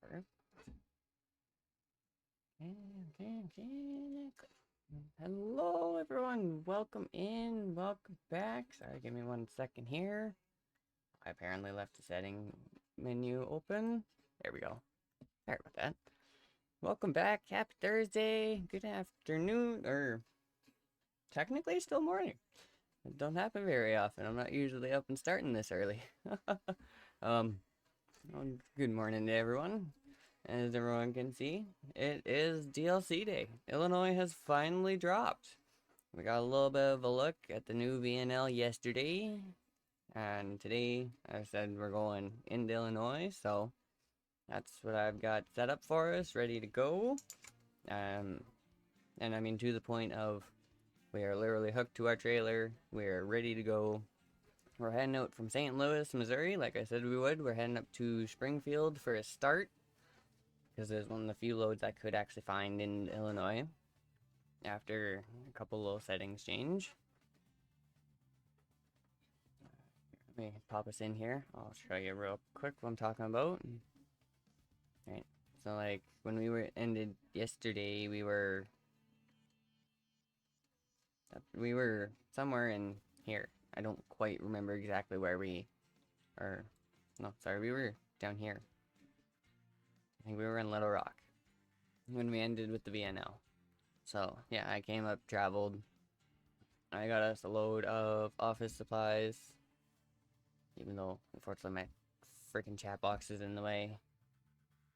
Perfect. Hello, everyone. Welcome in. Welcome back. Sorry, give me 1 second here. I apparently left the setting menu open. There we go. Sorry about that. Welcome back. Happy Thursday. Good afternoon, or technically still morning. It don't happen very often. I'm not usually up and starting this early. um, Good morning to everyone. As everyone can see, it is DLC day. Illinois has finally dropped. We got a little bit of a look at the new VNL yesterday, and today I said we're going into Illinois, so that's what I've got set up for us, ready to go. And I mean, to the point of we are literally hooked to our trailer, we are ready to go. We're heading out from St. Louis, Missouri, like I said we would. We're heading up to Springfield for a start, because it was one of the few loads I could actually find in Illinois after a couple little settings change. Let me pop us in here. I'll show you real quick what I'm talking about. Right. So like when we were ended yesterday, we were somewhere in here. I don't quite remember exactly where we are. No, sorry, we were down here. I think we were in Little Rock when we ended with the VNL. So yeah, I came up, traveled. I got us a load of office supplies. Even though, unfortunately, my freaking chat box is in the way.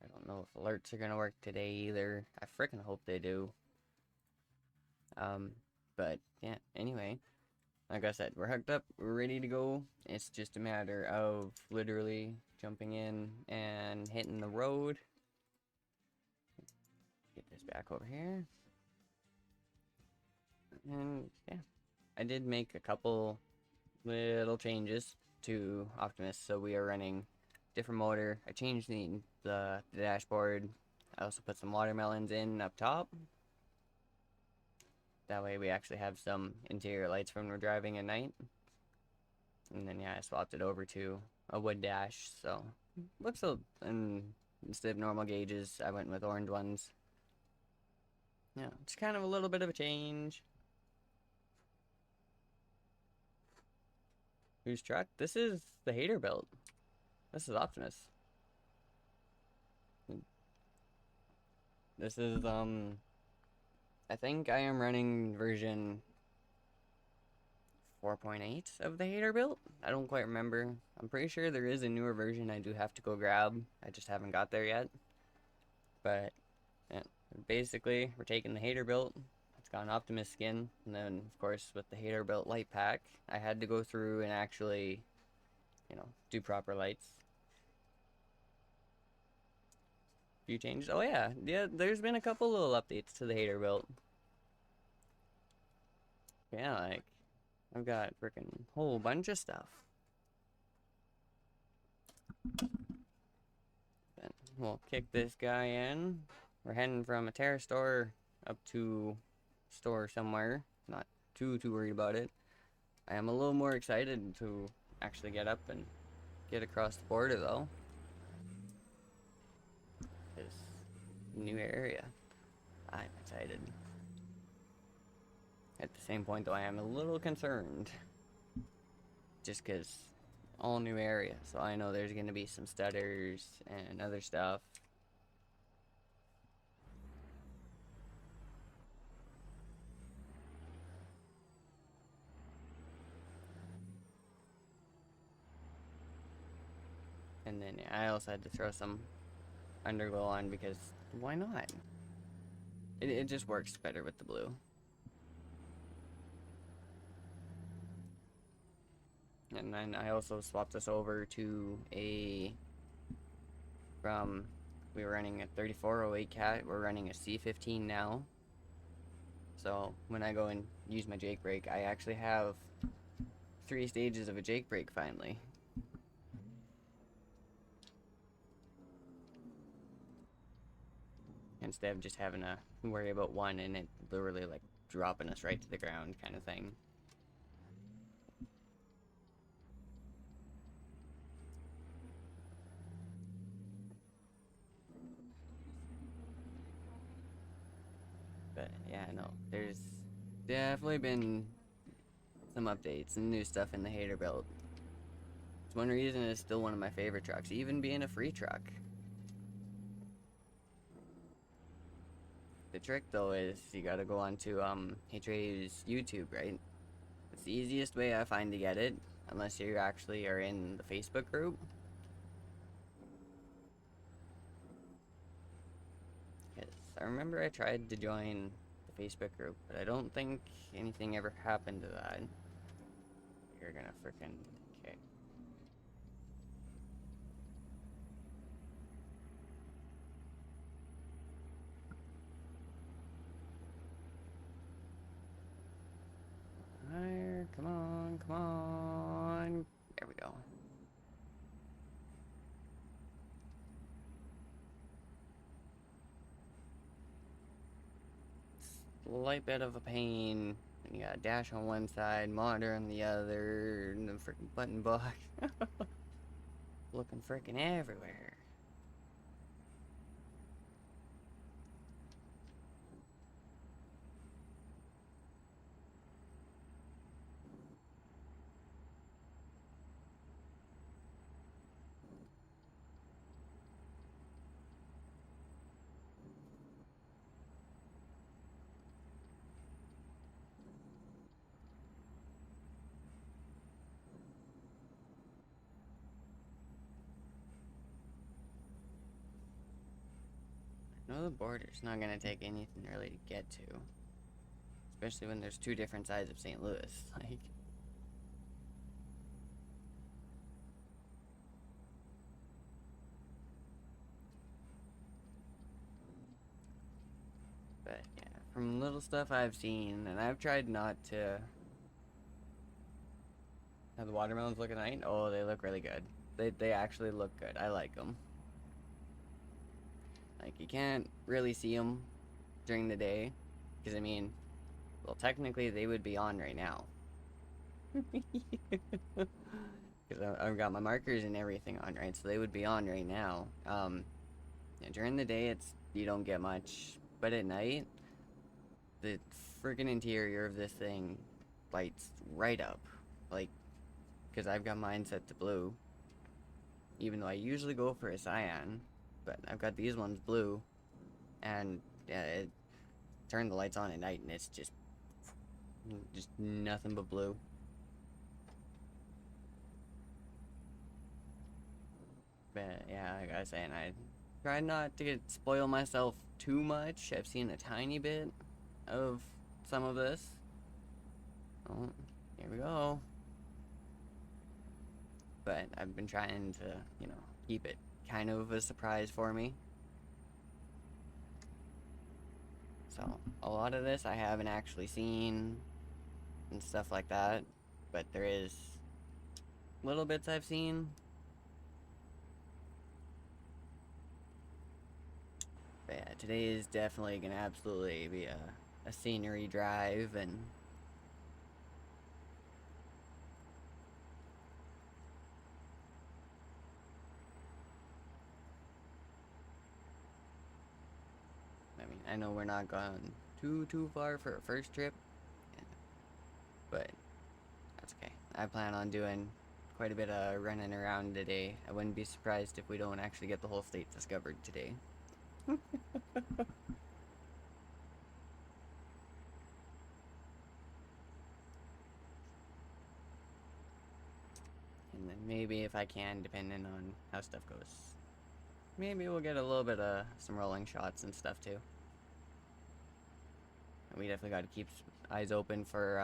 I don't know if alerts are gonna work today either. I freaking hope they do. But yeah, anyway. Like I said, we're hooked up, we're ready to go. It's just a matter of literally jumping in and hitting the road. Get this back over here. And yeah, I did make a couple little changes to Optimus, so we are running different motor. I changed the dashboard. I also put some watermelons in up top. That way we actually have some interior lights when we're driving at night. And then yeah, I swapped it over to a wood dash, so looks a, and instead of normal gauges, I went with orange ones. Yeah, it's kind of a little bit of a change. Whose truck? This is the Hater build. This is Optimus. This is I think I am running version 4.8 of the Hater build. I don't quite remember. I'm pretty sure there is a newer version I do have to go grab. I just haven't got there yet. But yeah, basically we're taking the Hater build. It's got an Optimus skin, and then of course with the Hater built light pack, I had to go through and actually, do proper lights. Few changes. Oh yeah, there's been a couple little updates to the Hater build. Yeah, like I've got freaking whole bunch of stuff. Then we'll kick this guy in. We're heading from a Terra store up to store somewhere. Not too worried about it. I am a little more excited to actually get up and get across the border though. This new area. I'm excited. At the same point though, I am a little concerned. Just because all new area, so I know there's gonna be some stutters and other stuff. And then yeah, I also had to throw some underglow on because why not? It just works better with the blue. And then I also swapped this over to from, we were running a 3408 cat, we're running a C15 now. So when I go and use my Jake brake, I actually have 3 stages of a Jake brake finally. Instead of just having to worry about one and it literally like dropping us right to the ground kind of thing. Yeah, no, there's definitely been some updates and new stuff in the Hater Belt. It's one reason it's still one of my favorite trucks, even being a free truck. The trick though is you gotta go onto HRA's YouTube, right? It's the easiest way I find to get it, unless you actually are in the Facebook group. Because I remember I tried to join the Facebook group, but I don't think anything ever happened to that. You're gonna frickin' okay. Higher, come on, come on. There we go. Slight bit of a pain. And you got a dash on one side, monitor on the other, and the freaking button box. Looking freaking everywhere. No, the border's not gonna take anything really to get to. Especially when there's two different sides of St. Louis. Like, but yeah, from little stuff I've seen, and I've tried not to. How the watermelons look at night? Oh, they look really good. They actually look good. I like them. Like, you can't really see them during the day, because I mean, well, technically they would be on right now. Because I've got my markers and everything on, right? So they would be on right now. Yeah, during the day, you don't get much, but at night, the freaking interior of this thing lights right up. Like, because I've got mine set to blue, even though I usually go for a cyan, but I've got these ones blue, and yeah, it turned the lights on at night, and it's just nothing but blue. But yeah, like I was saying, I try not to spoil myself too much. I've seen a tiny bit of some of this. Oh, here we go. But I've been trying to, keep it kind of a surprise for me. So, a lot of this I haven't actually seen and stuff like that, but there is little bits I've seen. But yeah, today is definitely gonna absolutely be a scenery drive, and I mean, I know we're not going too far for a first trip, but that's okay. I plan on doing quite a bit of running around today. I wouldn't be surprised if we don't actually get the whole state discovered today. And then maybe if I can, depending on how stuff goes, maybe we'll get a little bit of some rolling shots and stuff too. And we definitely got to keep eyes open for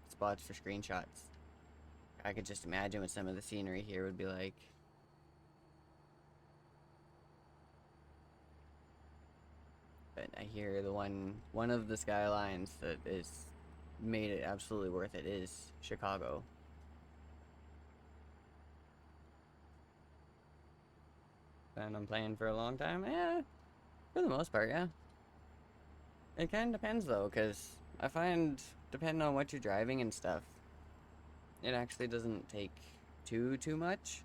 spots for screenshots. I could just imagine what some of the scenery here would be like. But I hear one of the skylines that is made it absolutely worth it is Chicago. And I'm playing for a long time. Yeah, for the most part, yeah. It kind of depends though, because I find depending on what you're driving and stuff, it actually doesn't take too much,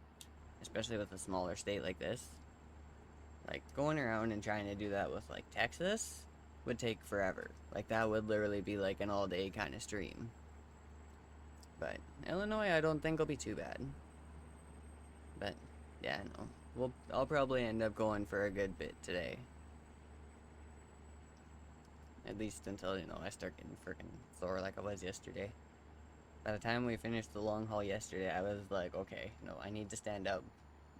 especially with a smaller state like this. Like going around and trying to do that with like Texas, would take forever. Like, that would literally be like an all-day kind of stream. But Illinois, I don't think will be too bad. But yeah, no. I'll probably end up going for a good bit today. At least until, I start getting freaking sore like I was yesterday. By the time we finished the long haul yesterday, I was like, okay, no, I need to stand up.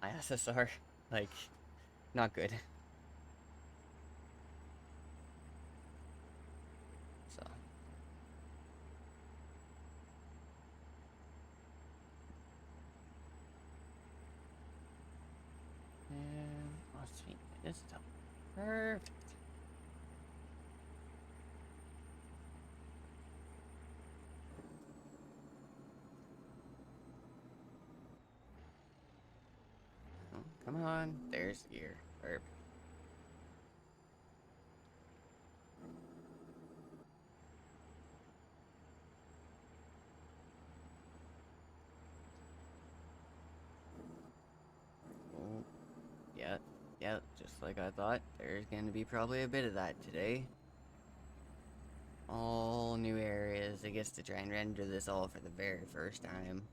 My SSR, like, not good. So. And, oh, sweet. This is perfect. Oh, come on. There's the gear. Perfect. Oh, yeah. Yeah, just like I thought. There's gonna be probably a bit of that today. All new areas. I guess to try and render this all for the very first time.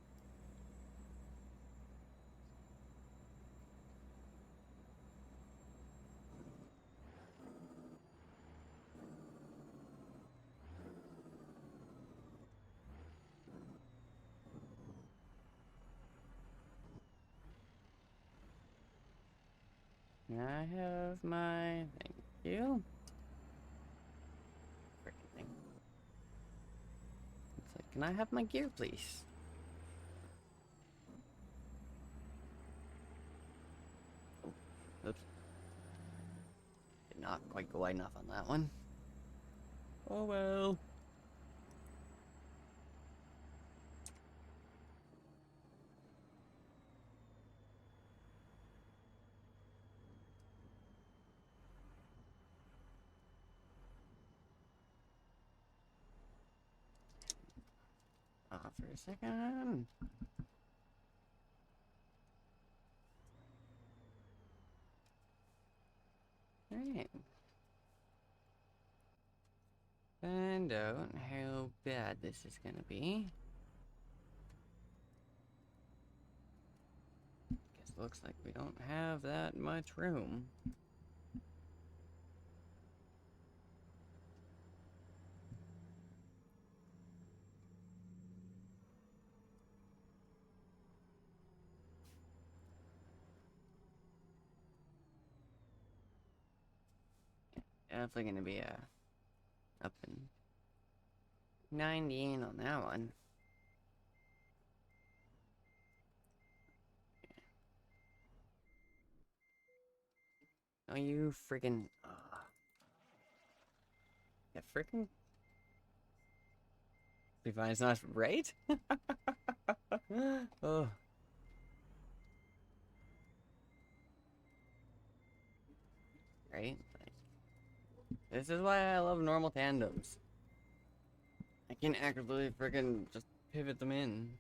I have my... Thank you. Freaking thing. It's like, can I have my gear, please? Oh, oops. Did not quite go wide enough on that one. Oh well. For a second. Alright. Find out how bad this is gonna be. Guess it looks like we don't have that much room. Definitely gonna be up in 90 on that one. Oh, you freaking... yeah, freaking... Be fine, it's not right? Oh. Right? Like, this is why I love normal tandems. I can actively freaking just pivot them in.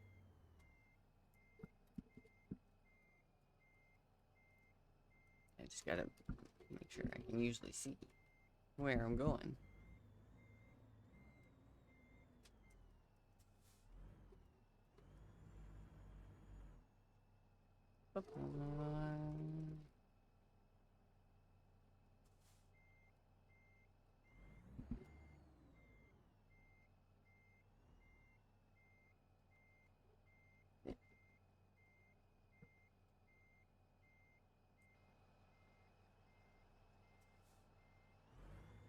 I just gotta make sure I can usually see where I'm going.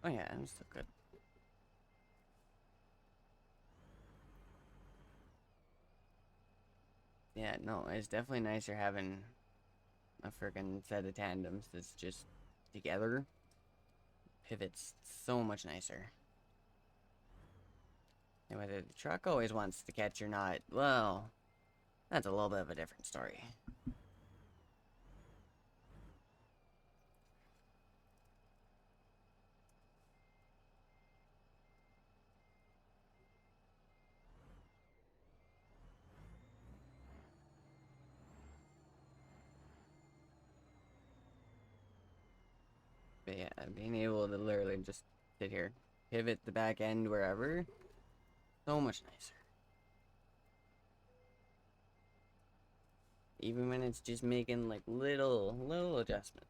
Oh yeah, I'm still good. Yeah, no, it's definitely nicer having a freaking set of tandems that's just together. Pivots so much nicer. And whether the truck always wants to catch or not, well, that's a little bit of a different story. But yeah, being able to literally just sit here, pivot the back end wherever. So much nicer. Even when it's just making like little adjustments.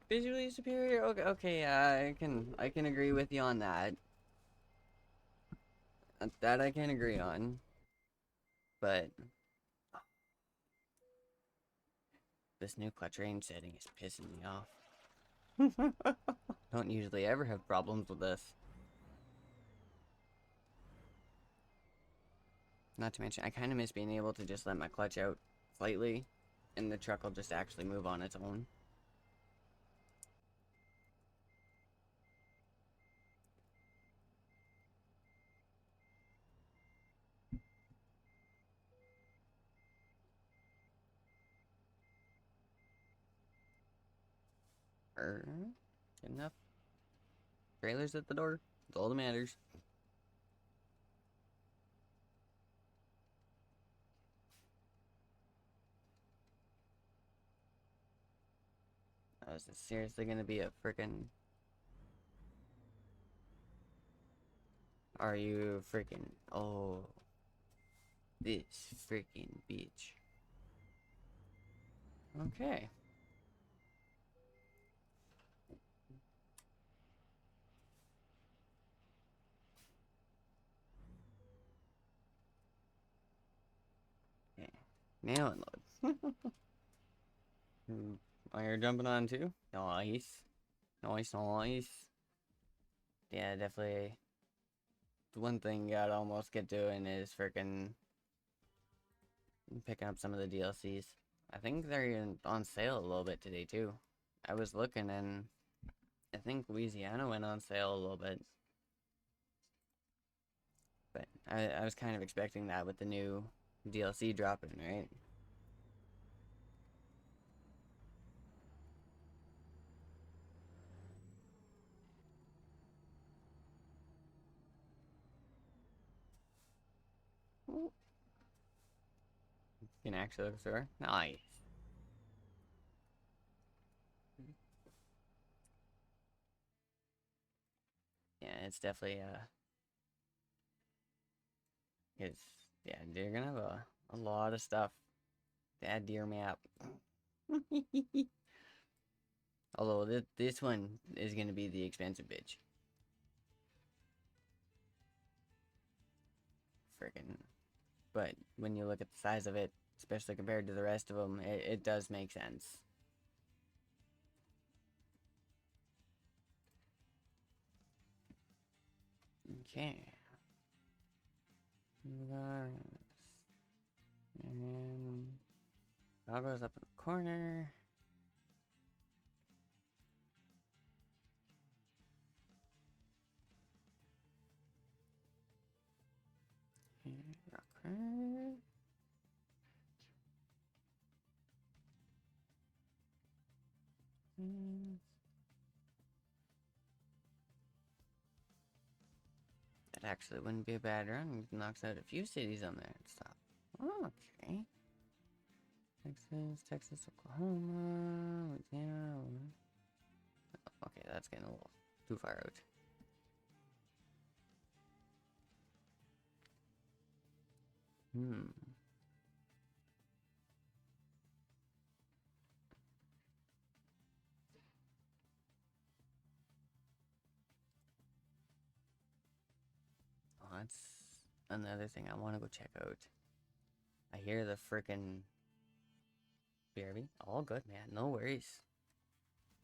Visually superior. Okay, okay. I can agree with you on that. That I can agree on. But this new clutch range setting is pissing me off. Don't usually ever have problems with this. Not to mention, I kind of miss being able to just let my clutch out slightly, and the truck will just actually move on its own. Good enough. Trailers at the door. That's all that matters. Oh, is this seriously gonna be a freaking... Are you freaking... Oh. This freaking bitch. Okay. Yeah. Now it loads. Oh, you're jumping on too? Nice. Nice, nice. Yeah, definitely. The one thing you gotta almost get doing is freaking picking up some of the DLCs. I think they're on sale a little bit today too. I was looking and I think Louisiana went on sale a little bit. But I was kind of expecting that with the new DLC dropping, right? You can actually look through. Nice. Yeah, it's definitely it's yeah, you're gonna have a lot of stuff to add to your map. Although this one is gonna be the expensive bitch. Freaking. But when you look at the size of it, especially compared to the rest of them, it does make sense. Okay. And goggles up in the corner. Rocker. That actually wouldn't be a bad run. It knocks out a few cities on there and stuff. Okay. Texas, Oklahoma, Louisiana. Okay, that's getting a little too far out. Oh, that's another thing I want to go check out. I hear the frickin' BRB. All good, man. No worries.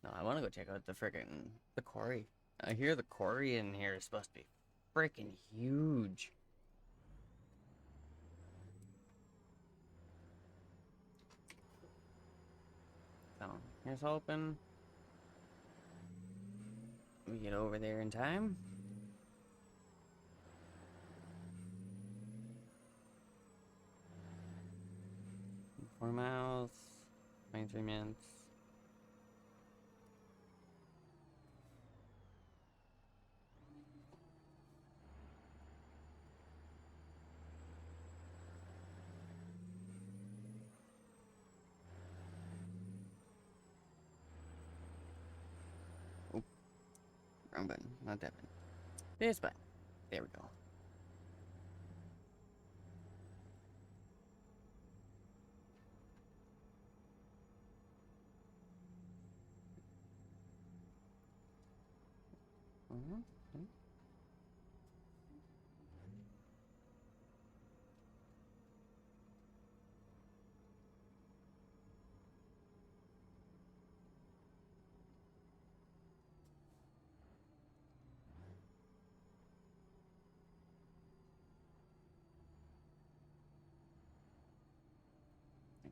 No, I want to go check out the quarry. I hear the quarry in here is supposed to be freaking huge. So, here's hoping we get over there in time. 4 miles, 23 minutes. Wrong button, not that button. This button. There we go.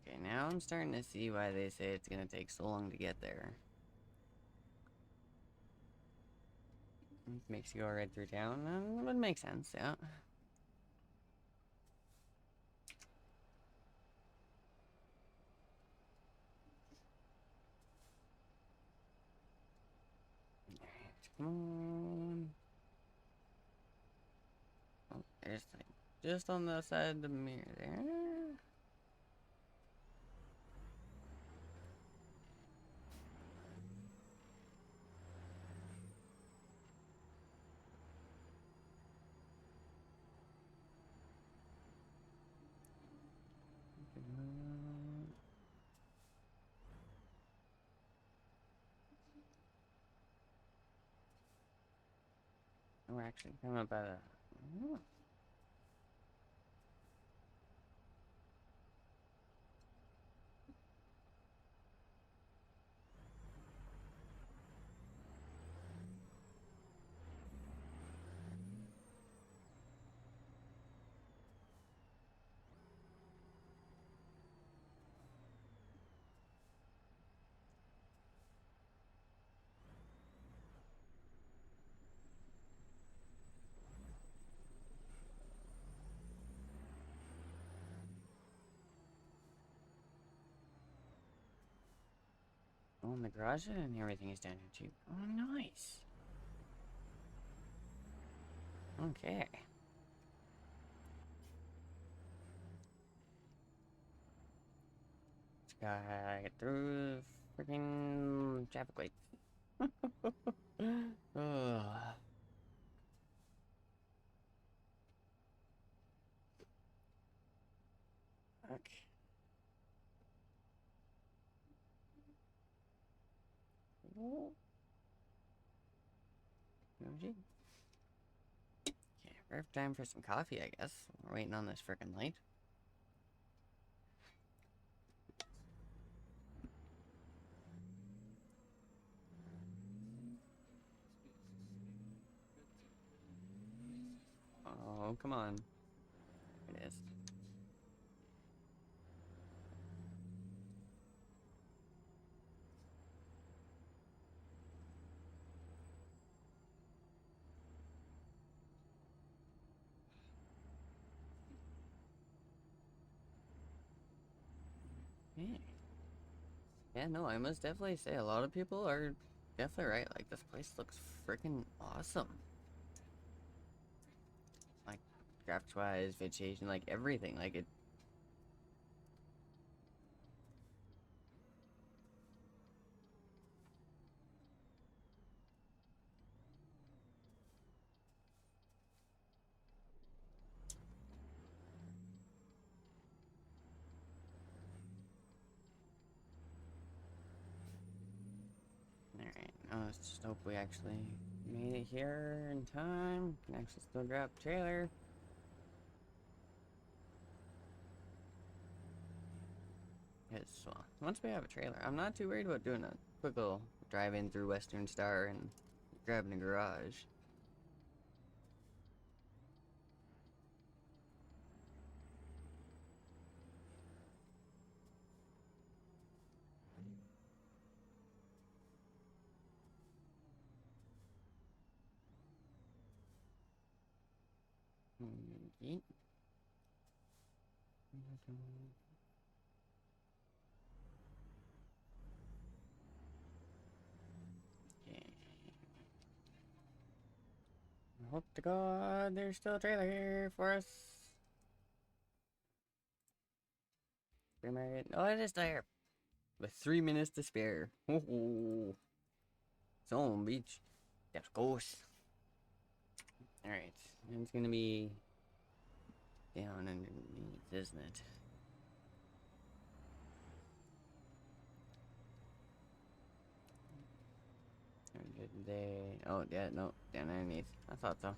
Okay, now I'm starting to see why they say it's gonna take so long to get there. It makes you go right through town, and it would make sense, yeah. Alright, come on. Oh, there's like just on the side of the mirror there. We're actually coming up by the. Oh. Oh, and the garage and everything is down here too. Oh, nice. Okay. Just gotta get through the freaking traffic lights. Ugh. Okay. Okay, perfect time for some coffee, I guess. We're waiting on this freaking light. Oh, come on. There it is. Yeah. Yeah, no, I must definitely say a lot of people are definitely right. Like, this place looks freaking awesome. Like, craft-wise, vegetation, like everything. Like, it. Alright, now let's just hope we actually made it here in time. Can actually still grab the trailer. Because, well, once we have a trailer, I'm not too worried about doing a quick little drive in through Western Star and grabbing a garage. Yeet. Okay. Hope to God there's still a trailer here for us. Oh, it is there. With 3 minutes to spare. Oh, Zone Beach. Of course. Alright, and it's gonna be down underneath, isn't it? They, oh yeah, no, down underneath. I thought so.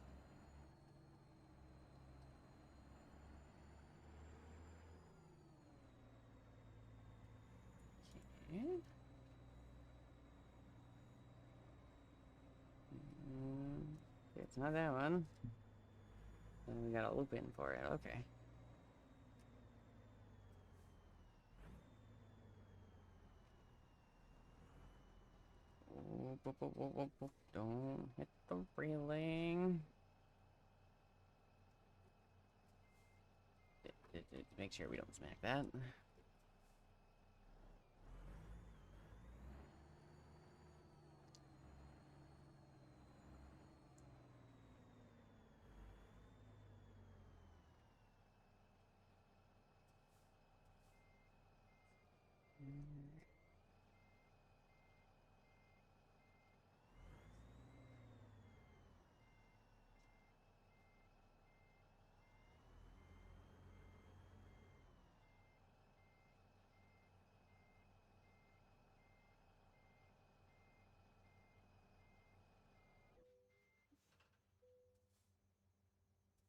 Okay. It's not that one. And we got a loop in for it. Okay. Oh, boop, boop, boop, boop, boop. Don't hit the railing. Make sure we don't smack that.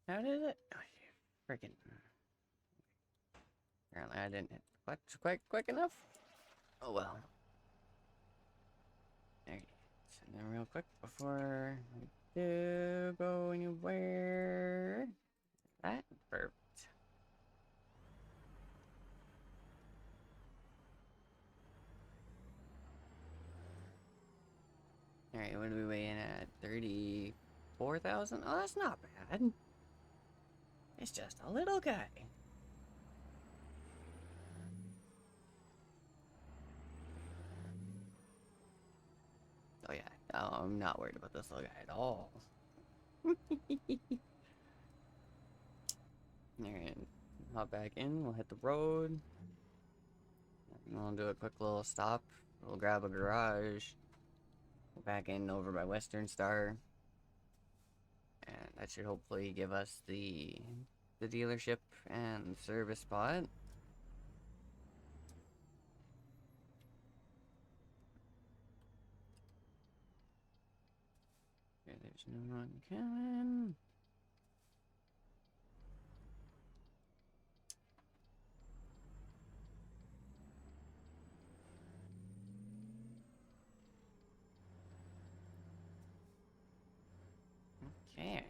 How did it? Oh, freaking. Apparently I didn't hit quite quick enough. Oh well. Alright. And then real quick before we do go anywhere. That perfect. Alright, what are we weighing at? 34,000? Oh, that's not bad. It's just a little guy. Oh yeah, oh, I'm not worried about this little guy at all. Alright, hop back in, we'll hit the road. And we'll do a quick little stop. We'll grab a garage. Go back in over by Western Star. And that should hopefully give us the dealership and service spot. Okay, there's no one coming. Okay.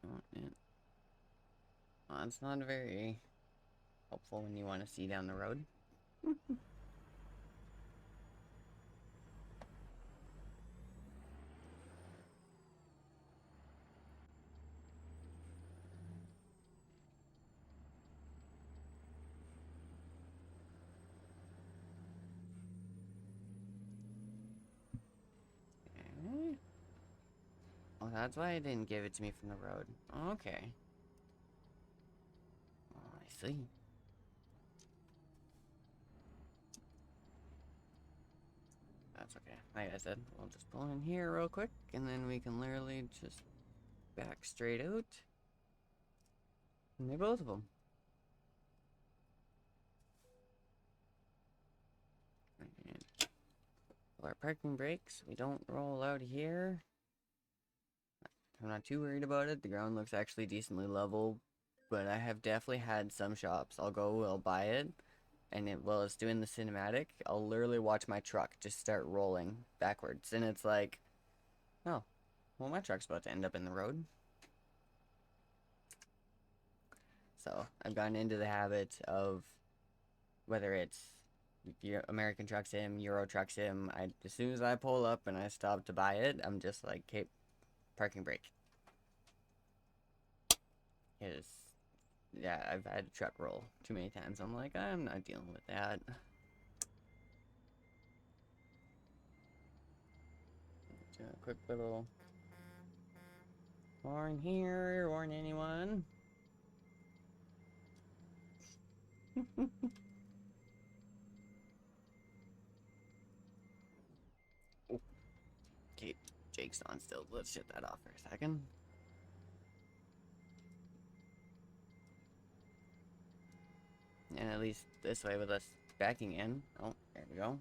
Oh, yeah. Well, it's not very helpful when you want to see down the road. Okay. Oh, that's why I didn't give it to me from the road. Okay. Oh, I see. That's okay. Like I said, we'll just pull in here real quick, and then we can literally just back straight out. And they're both of them. And pull our parking brakes. We don't roll out here. I'm not too worried about it. The ground looks actually decently level, but I have definitely had some shops. I'll buy it, and while it's doing the cinematic, I'll literally watch my truck just start rolling backwards, and it's like, oh, well, my truck's about to end up in the road. So I've gotten into the habit of, whether it's American Truck Sim, Euro Truck Sim, as soon as I pull up and I stop to buy it, I'm just like, okay, parking brake. Because, yeah, I've had a truck roll too many times. I'm like, I'm not dealing with that. Do a quick little warn here, warn anyone. Okay, Jake's on still. Let's shut that off for a second. And at least this way with us backing in. Oh, there we go.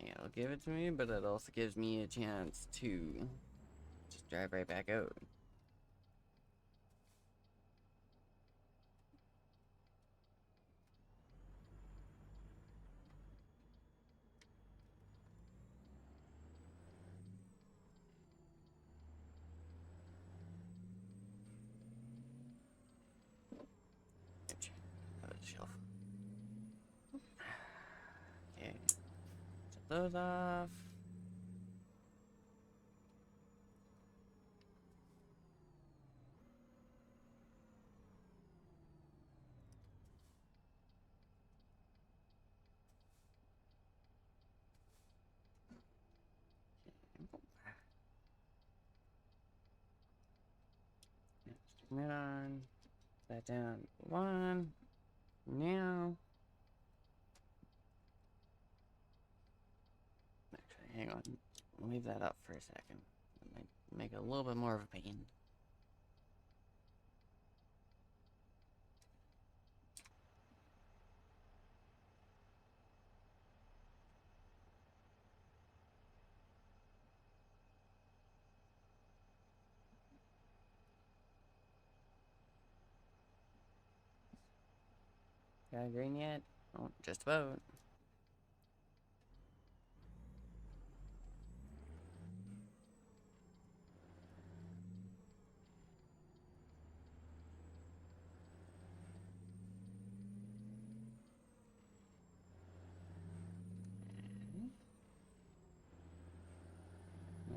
Yeah, it'll give it to me, but it also gives me a chance to just drive right back out. Out of the shelf. Okay, shut those off. Turn it on. That down. One. Now. Actually, hang on. Leave that up for a second. That might make it a little bit more of a pain. Got green yet? Oh, just about.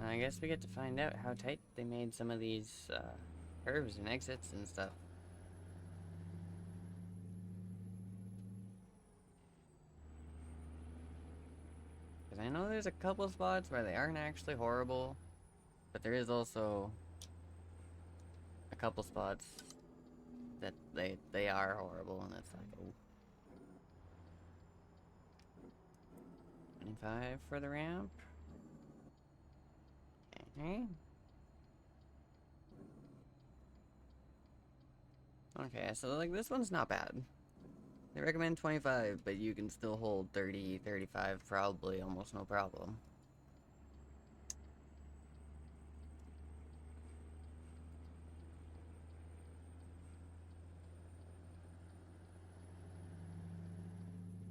I guess we get to find out how tight they made some of these curves and exits and stuff. Because I know there's a couple spots where they aren't actually horrible, but there is also a couple spots that they are horrible, and it's like, oh. 25 for the ramp. Okay. Okay, so like this one's not bad. They recommend 25, but you can still hold 30, 35 probably almost no problem.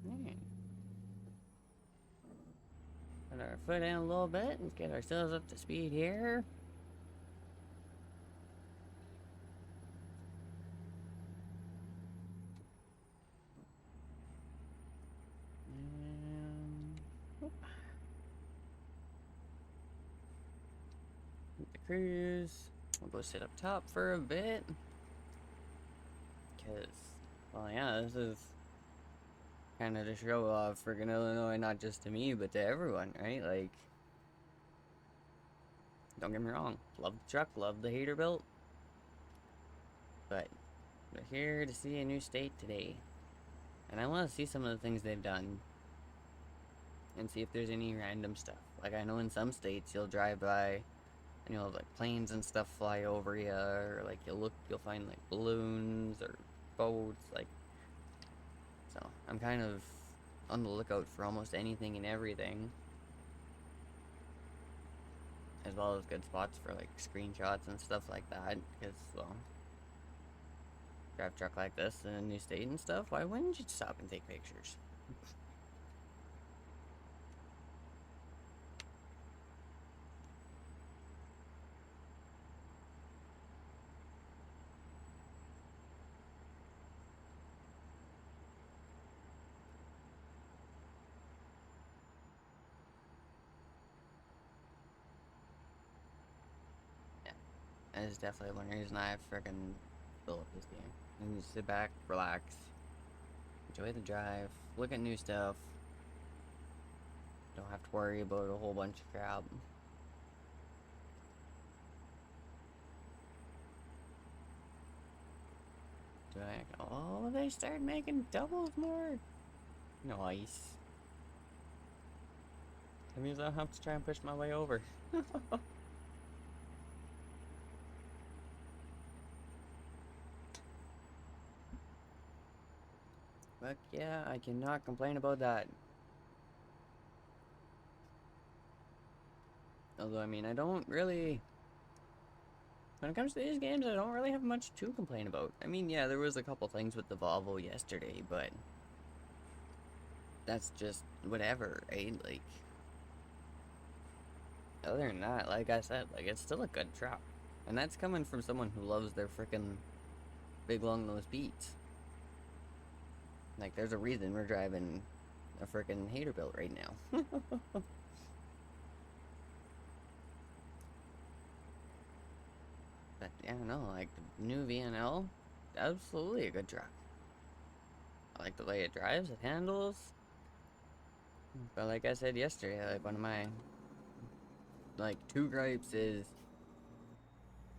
Alright. Put our foot in a little bit and get ourselves up to speed here. The cruise. We'll go sit up top for a bit. Because, well, yeah, this is kind of to show off freaking Illinois, not just to me, but to everyone, right? Like, don't get me wrong, love the truck, love the Haterbilt, but we're here to see a new state today. And I want to see some of the things they've done and see if there's any random stuff. Like, I know in some states you'll drive by and you'll have like planes and stuff fly over you, or like you'll find like balloons or boats, like, so I'm kind of on the lookout for almost anything and everything, as well as good spots for like screenshots and stuff like that, because, well, drive a truck like this in a new state and stuff, why wouldn't you stop and take pictures? That is definitely one reason I freaking built up this game. And you sit back, relax, enjoy the drive, look at new stuff. Don't have to worry about a whole bunch of crap. like, oh, they started making doubles more. Nice. That means I'll have to try and push my way over. But yeah, I cannot complain about that. Although, I mean, I don't really... When it comes to these games, I don't really have much to complain about. I mean, yeah, there was a couple things with the Volvo yesterday, but... That's just whatever, right? Like... Other than that, like I said, like, it's still a good truck. And that's coming from someone who loves their frickin' big long nose beats. Like, there's a reason we're driving a frickin' Haterbilt right now. But yeah, no, like the new VNL, absolutely a good truck. I like the way it drives, it handles. But like I said yesterday, like one of my like 2 gripes is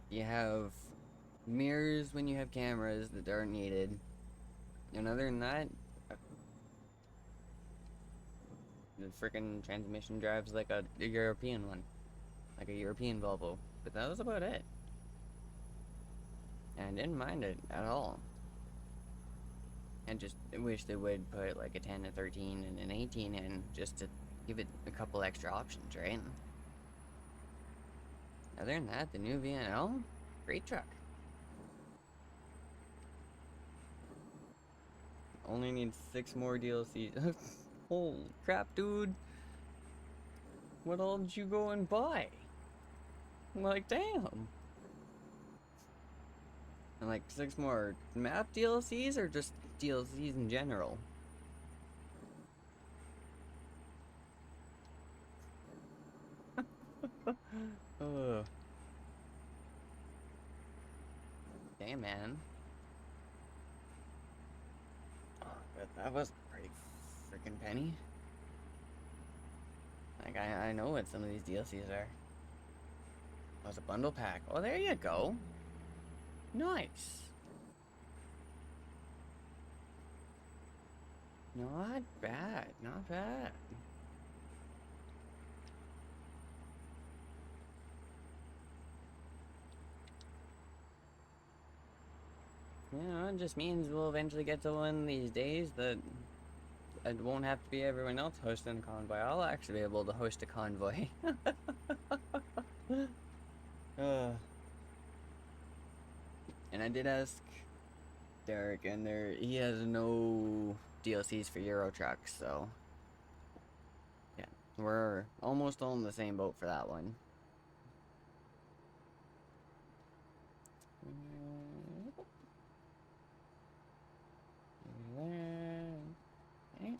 you have mirrors when you have cameras that aren't needed. And other than that, the freaking transmission drives like a European one, like a European Volvo. But that was about it. And I didn't mind it at all. I just wish they would put like a 10, a 13, and an 18 in just to give it a couple extra options, right? Other than that, the new VNL, great truck. Only needs 6 more DLCs. Holy crap, dude. What all did you go and buy? I'm like, damn. And like 6 more map DLCs or just DLCs in general? Damn, man. Oh, but that was a pretty freaking penny. Like, I know what some of these DLCs are. Oh, it's a bundle pack. Oh, there you go. Nice. Not bad, not bad. You know, it just means we'll eventually get to one of these days that it won't have to be everyone else hosting a convoy. I'll actually be able to host a convoy. And I did ask Derek, and he has no DLCs for Euro trucks, so yeah, we're almost all in the same boat for that one. Okay.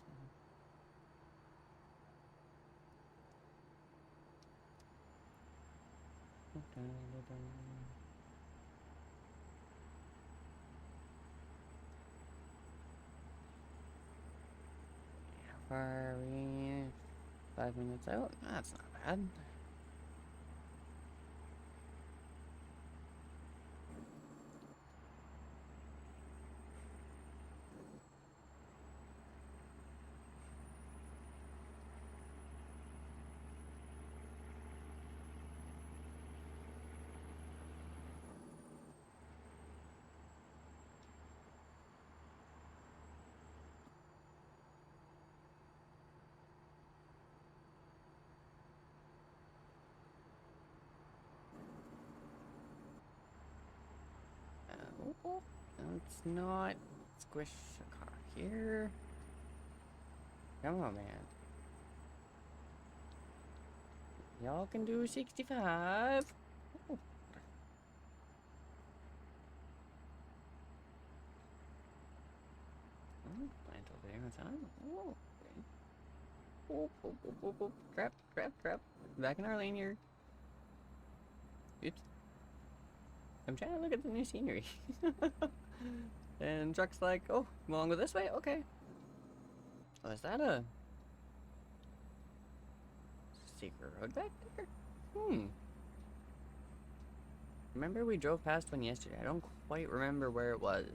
How far are we? 5 minutes out? That's not bad. Let's not squish a car here. Come on, man. Y'all can do 65. Oh. Plant over there on time. Oh, okay. Oh, oh, oh, oh, oh. Crap, crap, crap. Back in our lane here. Oops. I'm trying to look at the new scenery. And Truck's like, oh, I'm going to go this way? Okay. Oh, is that a secret road back there? Remember we drove past one yesterday. I don't quite remember where it was.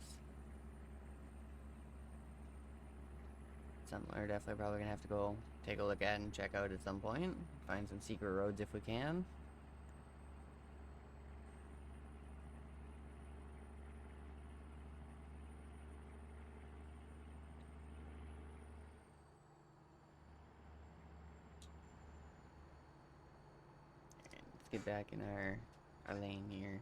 something we're definitely probably gonna have to go take a look at and check out at some point. Find some secret roads if we can. Let's get back in our lane here.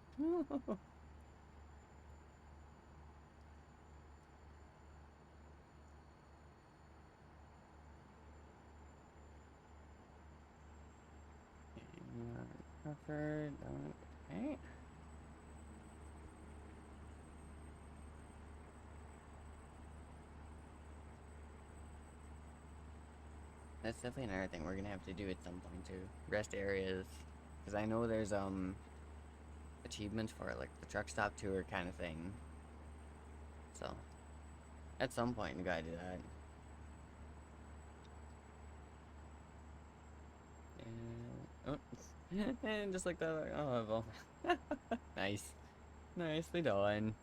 Crawford, okay. That's definitely another thing we're gonna have to do at some point too. Rest areas, because I know there's achievements for like the truck stop tour kind of thing. So at some point you gotta do that. And, oh, and just like that. Oh well. Nice, nicely done.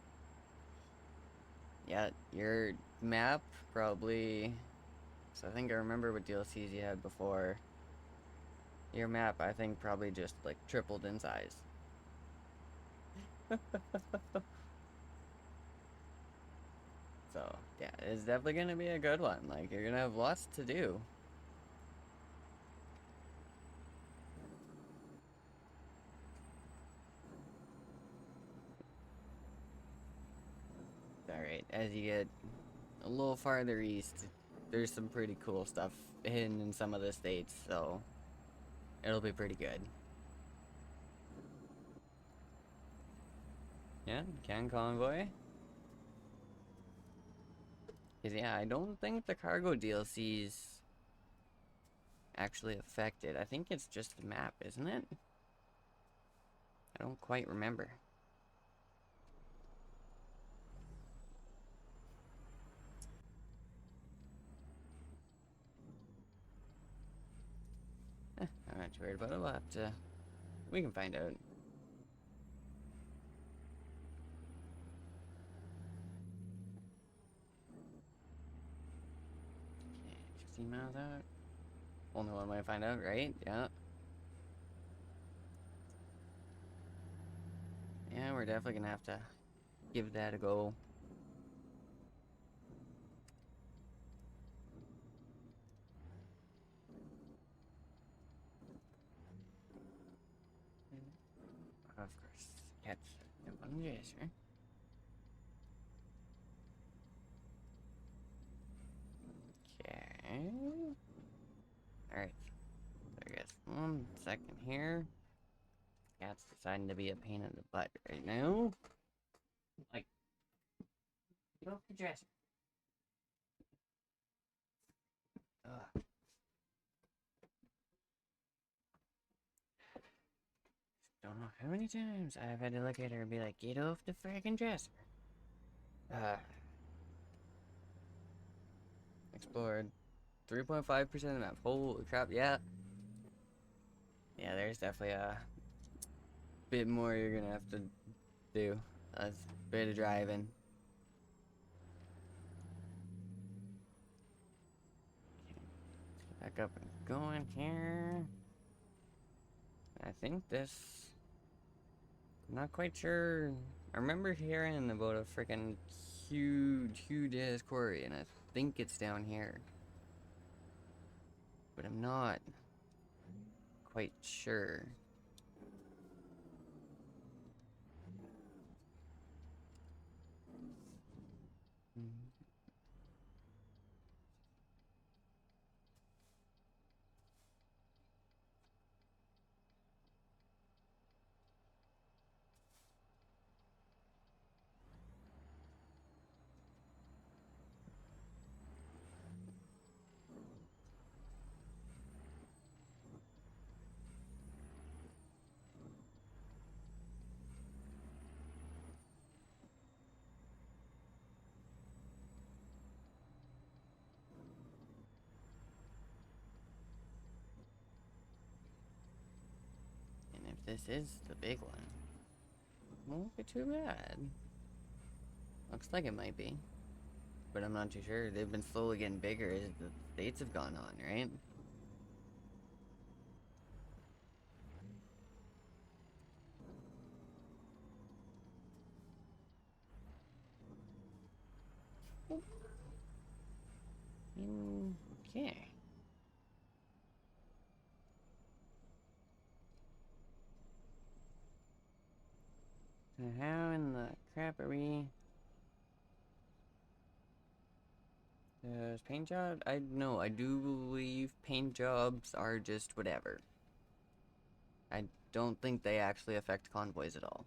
Yeah, your map probably. So I think I remember what DLCs you had before. Your map, I think, probably just like tripled in size. So yeah, it's definitely gonna be a good one. Like you're gonna have lots to do. Alright, as you get a little farther east, there's some pretty cool stuff hidden in some of the states, so it'll be pretty good. Yeah, can convoy. Cause yeah, I don't think the cargo DLC's actually affected. I think it's just the map, isn't it? I don't quite remember. I'm not too worried about it. We'll have to. We can find out. Okay, 15 miles out. Only one way to find out, right? Yeah. Yeah, we're definitely gonna have to give that a go. Of course. Cats. One gesture. Okay. Alright. So I guess 1 second here. Cat's deciding to be a pain in the butt right now. Like, get off the dresser. Ugh. Don't know how many times I've had to look at her and be like, get off the friggin' dresser. Explored 3.5% of the map. Holy crap, yeah. Yeah, there's definitely a bit more you're gonna have to do. That's a bit of driving. Back up and going here. I think this. I'm not quite sure. I remember hearing about a freaking huge ass quarry, and I think it's down here. But I'm not quite sure. And if this is the big one, it won't be too bad. Looks like it might be. but I'm not too sure. They've been slowly getting bigger as the states have gone on, right? Okay. So how in the crap are we? Does paint job? I know. I do believe paint jobs are just whatever. I don't think they actually affect convoys at all.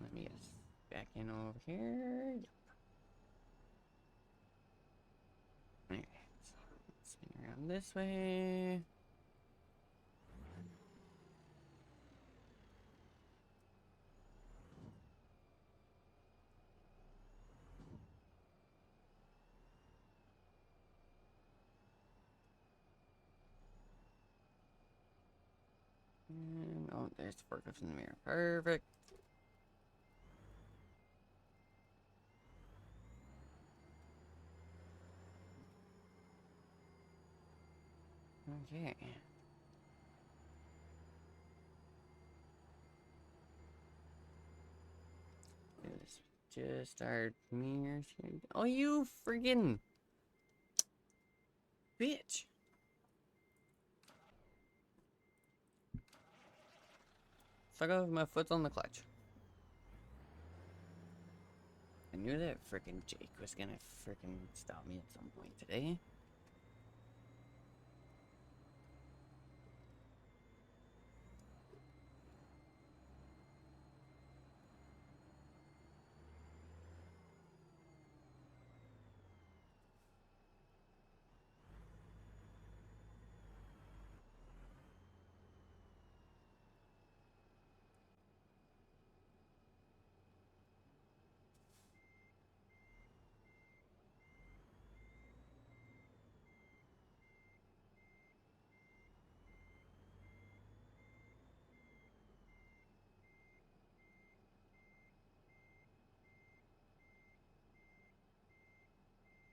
Let me get back in over here. Yep. Alright, so let's spin around this way. And, oh, there's the forklift in the mirror. Perfect. Okay. It's just our mirrors here. Oh, you friggin' bitch. Fuck off, my foot's on the clutch. I knew that frickin' Jake was gonna frickin' stop me at some point today.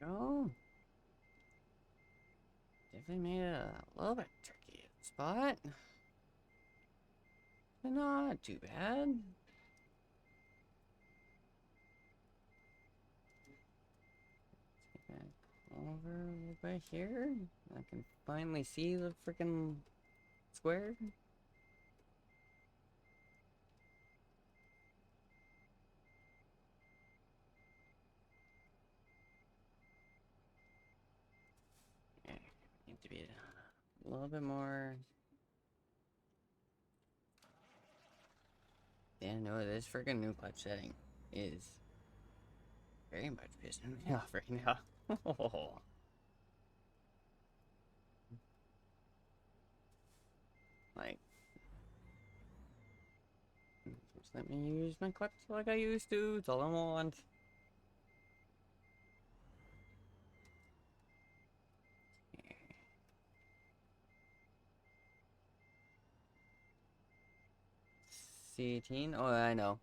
Oh. Definitely made it a little bit tricky spot. But not too bad. Get back over a little bit here. I can finally see the freaking square. Yeah, need to be a little bit more. Yeah, no, this freaking new clutch setting is very much pissing me off right now. Like, just let me use my clutch like I used to. It's all I want. C18? Oh, I know.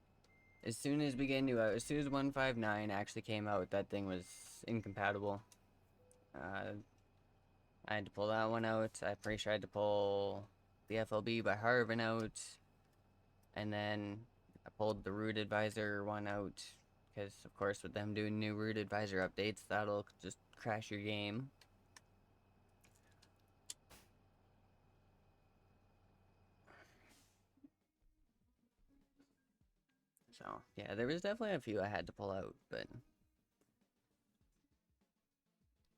As soon as we get into as soon as 159 actually came out, that thing was incompatible. I had to pull that one out. I'm pretty sure I had to pull the FLB by Harvin out. And then I pulled the root advisor one out. Because, of course, with them doing new root advisor updates, that'll just crash your game. So, yeah, there was definitely a few I had to pull out, but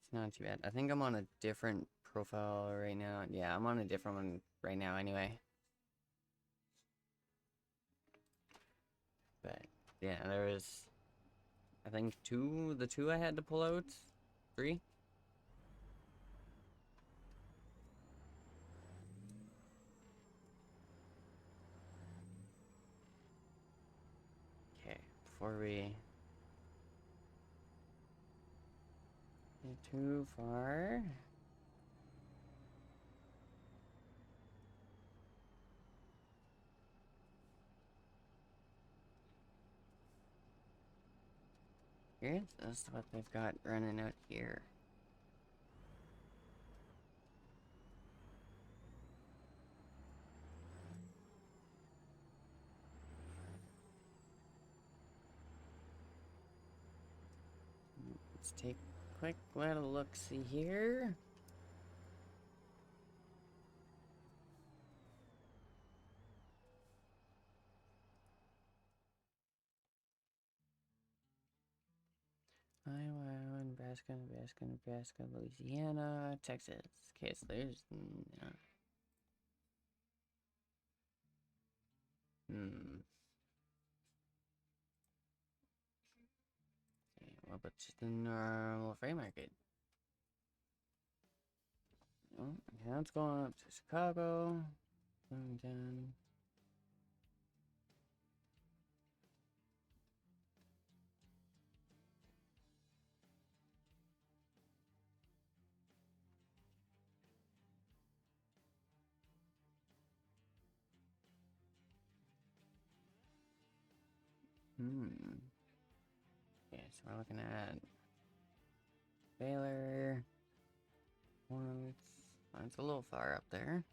it's not too bad. I think I'm on a different profile right now. Yeah, I'm on a different one right now anyway. But, yeah, there was, I think, the two I had to pull out. 3? before we get too far. Here's just what they've got running out here. Let's take a quick little look-see here. Iowa, Nebraska, Louisiana, Texas. Okay, so there's... Okay, what about just the normal free market? Oh, yeah, it's going up to Chicago. Down. Okay, so we're looking at Baylor. It's a little far up there.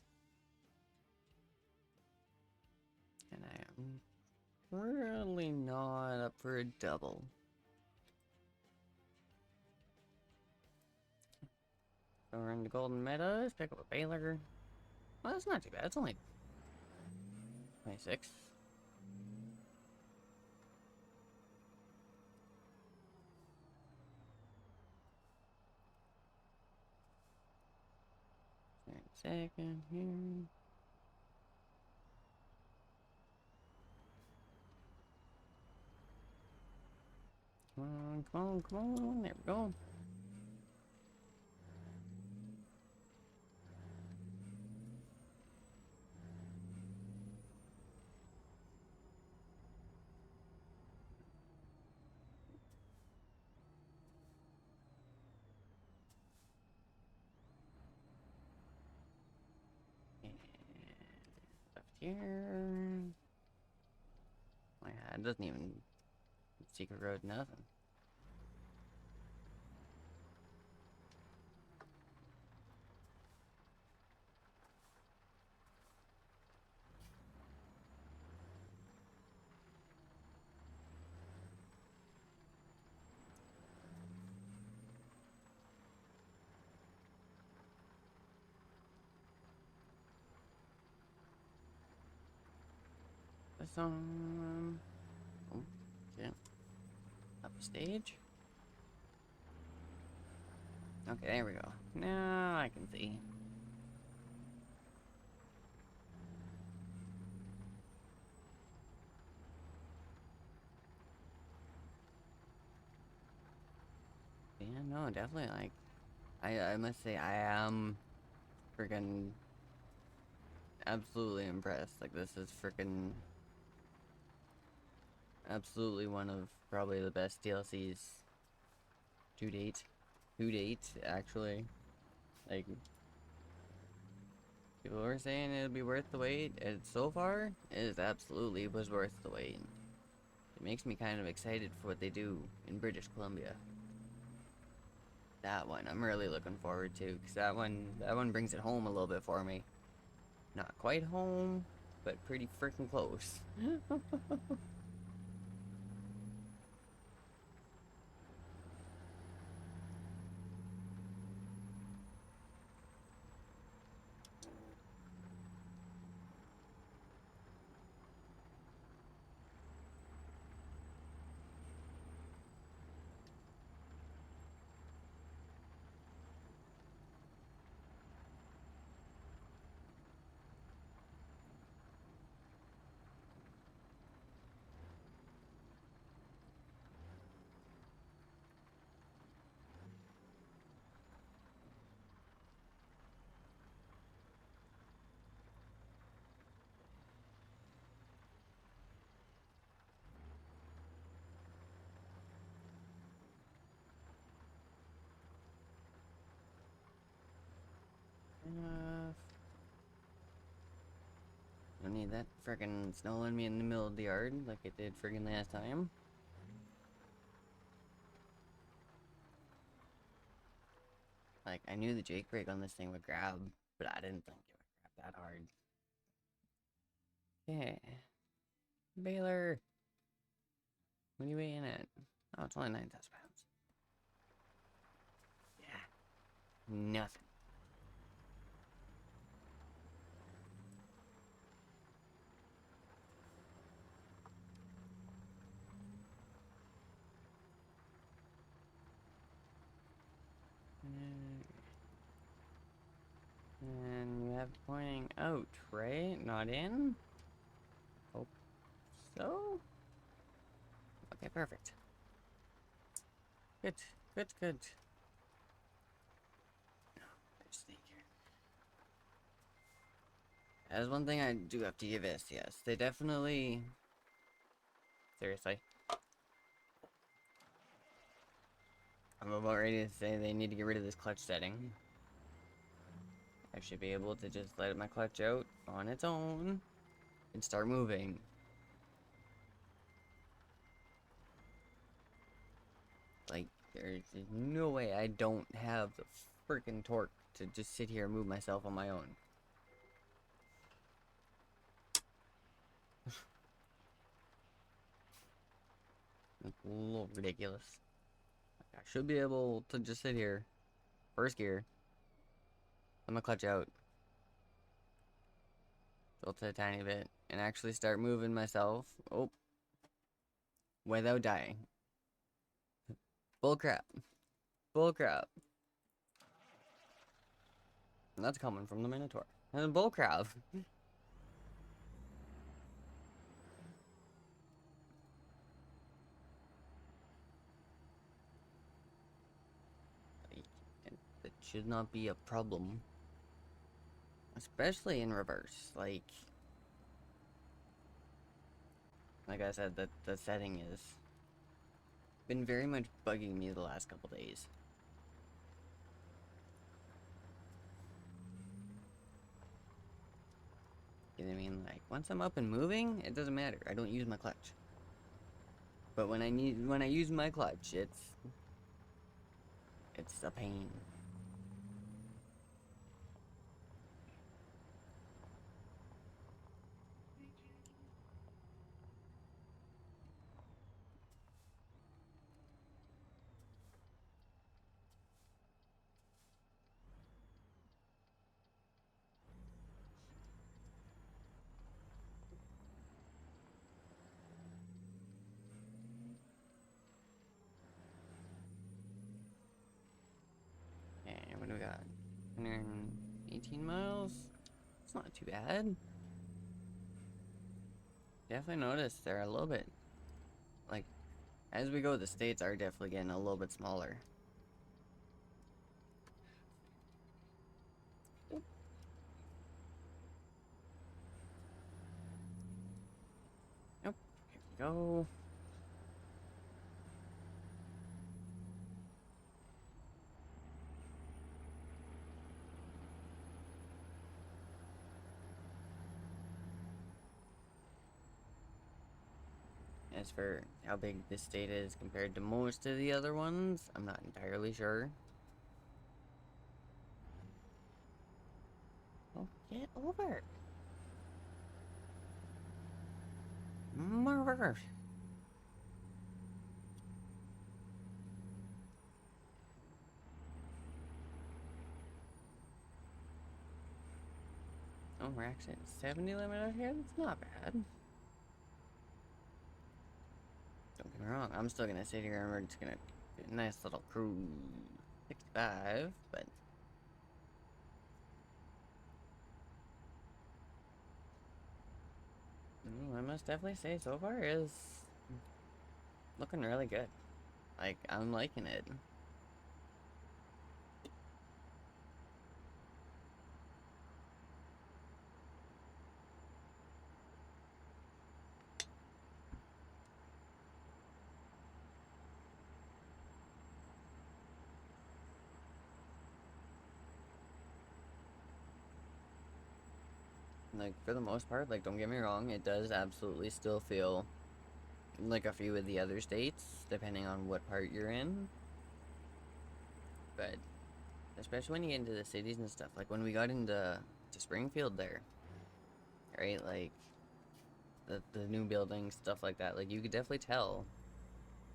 And I am really not up for a double. So we're in the Golden Meadows, pick up a Baylor. Well, that's not too bad. It's only 26. Second here. Come on, come on, come on. There we go. And left here. Oh yeah, it doesn't even secret road, nothing. This on. Oh, okay. Up a stage. Okay, there we go. Now I can see. Yeah, no, definitely, like, I must say, I am freaking absolutely impressed. Like, this is freaking absolutely one of probably the best DLCs to date. To date, actually. Like, people were saying it'd be worth the wait, and so far, it absolutely was worth the wait. It makes me kind of excited for what they do in British Columbia. That one, I'm really looking forward to, because that one brings it home a little bit for me. Not quite home, but pretty freaking close. that friggin' snowing me in the middle of the yard like it did friggin' last time. Like, I knew the Jake brake on this thing would grab, but I didn't think it would grab that hard. Yeah. Baylor. What are you weighing at? Oh, it's only 9,000 pounds. Yeah. Nothing. And you have pointing out, right? Not in? Hope so? Okay, perfect. Good, good, good. There's snake here. That's one thing I do have to give STS. They definitely... Seriously. I'm about ready to say they need to get rid of this clutch setting. I should be able to just let my clutch out on its own and start moving. Like, there's no way I don't have the freaking torque to just sit here and move myself on my own. It's a little ridiculous. Like, I should be able to just sit here, first gear, let my clutch out, tilt it a tiny bit, and actually start moving myself. Oh, without dying. Bull crap. Bull crap. And that's coming from the Minotaur. And bull crap. That should not be a problem. Especially in reverse. Like I said, that the setting is been very much bugging me the last couple days. You know what I mean? Like, once I'm up and moving, it doesn't matter. I don't use my clutch. But when I use my clutch, it's a pain. And what do we got? 118 miles? It's not too bad. Definitely noticed they're a little bit, like, as we go, the states are definitely getting a little bit smaller. Nope. Here we go. As for how big this state is compared to most of the other ones, I'm not entirely sure. Oh, get over. More workers. Oh, we're actually at 70 limit out here? That's not bad. Don't get me wrong, I'm still gonna sit here and we're just gonna do a nice little cruise. 65, but... I must definitely say, so far is looking really good. Like, I'm liking it. Like, for the most part, like, don't get me wrong, it does absolutely still feel like a few of the other states, depending on what part you're in. But especially when you get into the cities and stuff, like when we got into Springfield there, right? Like the new buildings, stuff like that. Like you could definitely tell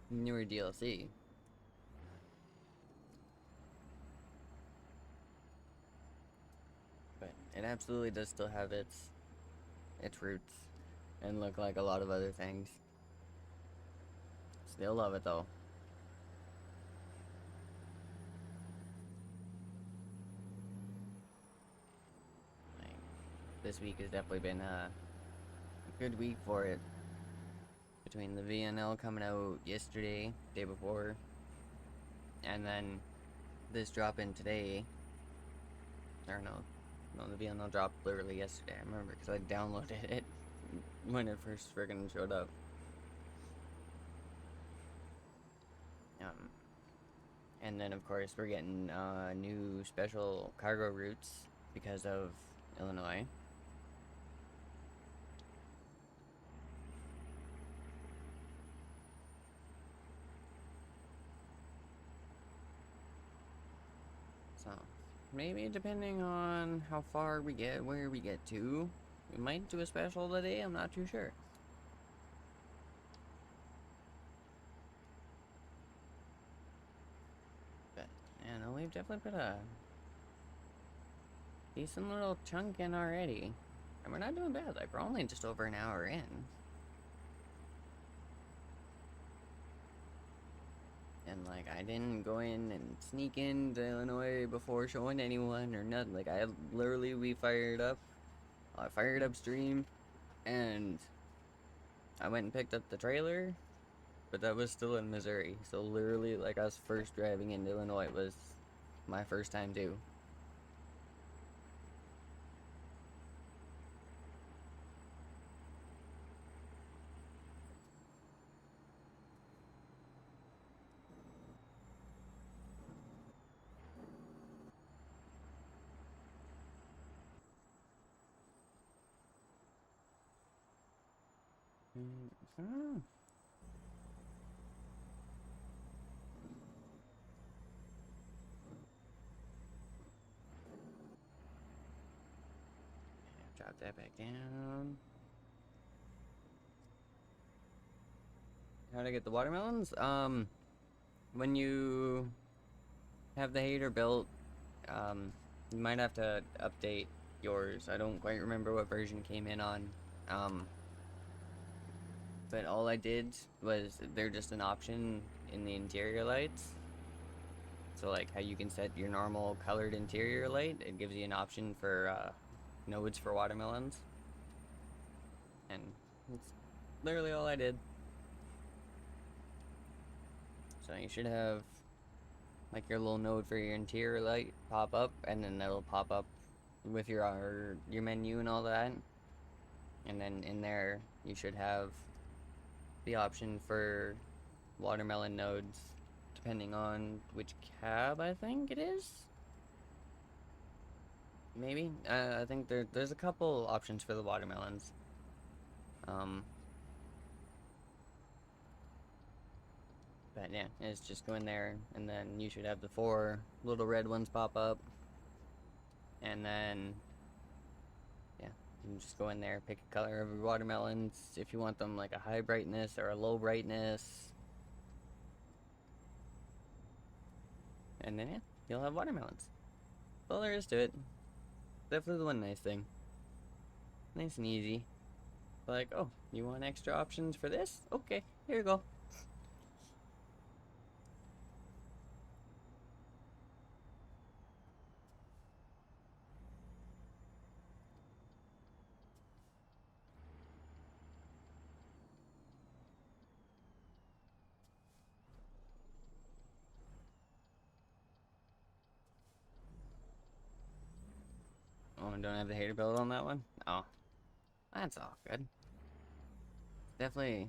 newer DLC. But it absolutely does still have its roots and look like a lot of other things. Still love it though. Like, this week has definitely been a good week for it. Between the VNL coming out yesterday, day before, and then this drop in today. Or no, the VNL dropped literally yesterday. I remember because I downloaded it when it first friggin' showed up. And then of course we're getting new special cargo routes because of Illinois. So maybe depending on how far we get, where we get to, we might do a special today. I'm not too sure. But yeah, no, we've definitely put a decent little chunk in already. And we're not doing bad, like we're only just over an hour in. And like I didn't go in and sneak into Illinois before showing anyone or nothing. Like I literally I fired up stream and I went and picked up the trailer, but that was still in Missouri. So literally like us first driving into Illinois was my first time too. Mm-hmm. Drop that back down. How to get the watermelons? When you have the hater built, you might have to update yours. I don't quite remember what version came in on. Um, but all I did was they're just an option in the interior lights. So like how you can set your normal colored interior light, it gives you an option for nodes for watermelons. And that's literally all I did. So you should have like your little node for your interior light pop up, and then that'll pop up with your menu and all that. And then in there you should have the option for watermelon nodes depending on which cab I think it is. Maybe I think there's a couple options for the watermelons. But yeah, it's just go in there and then you should have the 4 little red ones pop up, and then yeah, you can just go in there, pick a color of your watermelons if you want them like a high brightness or a low brightness, and then yeah, you'll have watermelons. That's all there is to it. Definitely the one nice thing. Nice and easy. Like, oh, you want extra options for this? Okay, here you go. Oh, and don't have the hater build on that one? Oh, that's all good. Definitely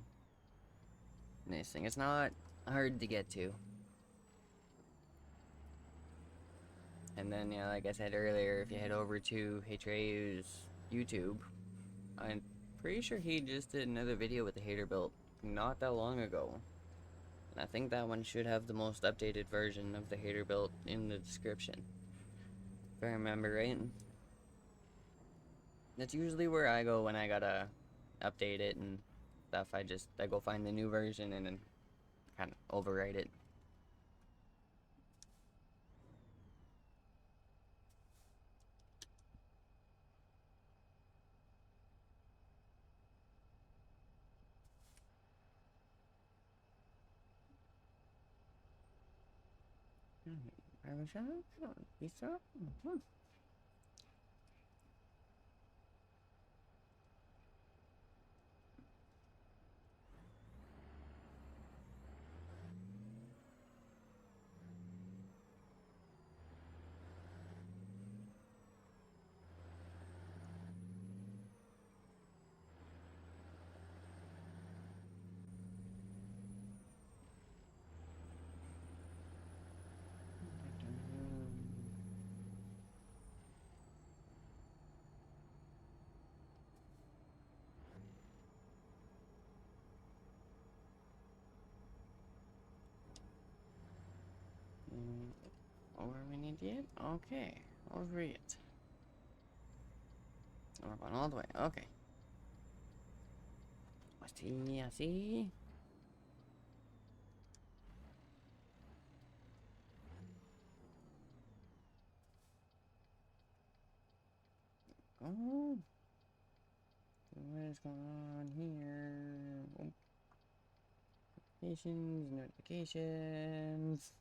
nice thing. It's not hard to get to. And then, yeah, like I said earlier, if you head over to Atreyu's YouTube. I'm pretty sure he just did another video with the hater build not that long ago. And I think that one should have the most updated version of the hater build in the description, if I remember right. That's usually where I go when I gotta update it and stuff. I go find the new version and then kind of overwrite it. Pizza? Over we need to get? Okay, over it. We're going all the way, okay. I see. Oh. What is going on here? Oh. Notifications.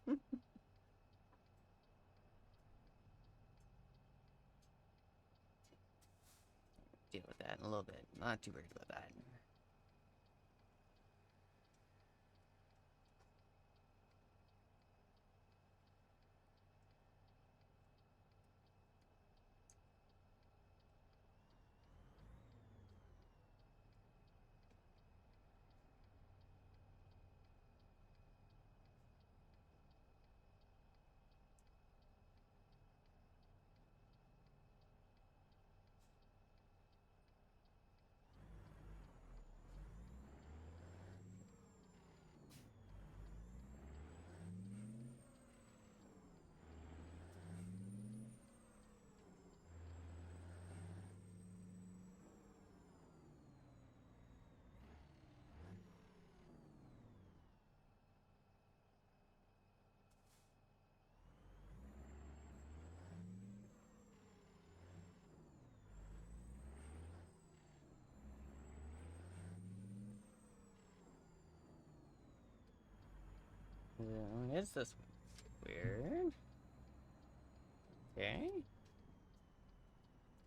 Deal with that in a little bit. Not too worried about that. Is this weird? Okay.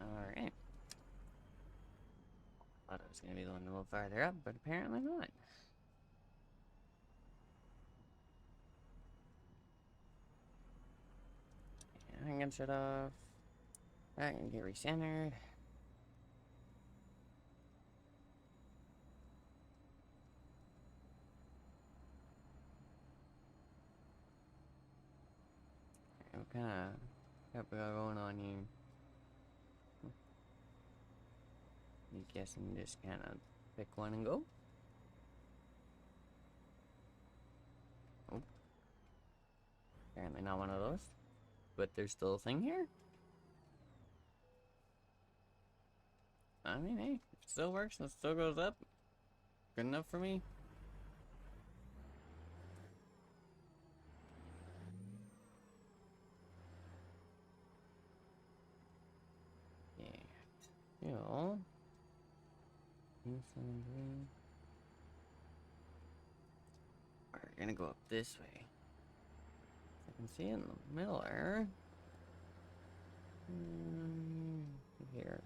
Alright. Thought I was gonna be going a little farther up, but apparently not. I can shut off. I can get recentered. What kind of we got going on here? I'm guessing just kind of pick one and go. Oh, apparently not one of those. But there's still a thing here. I mean, hey, if it still works and it still goes up, good enough for me. Yeah. Yo. We're gonna go up this way. I can see in the middle there. Here.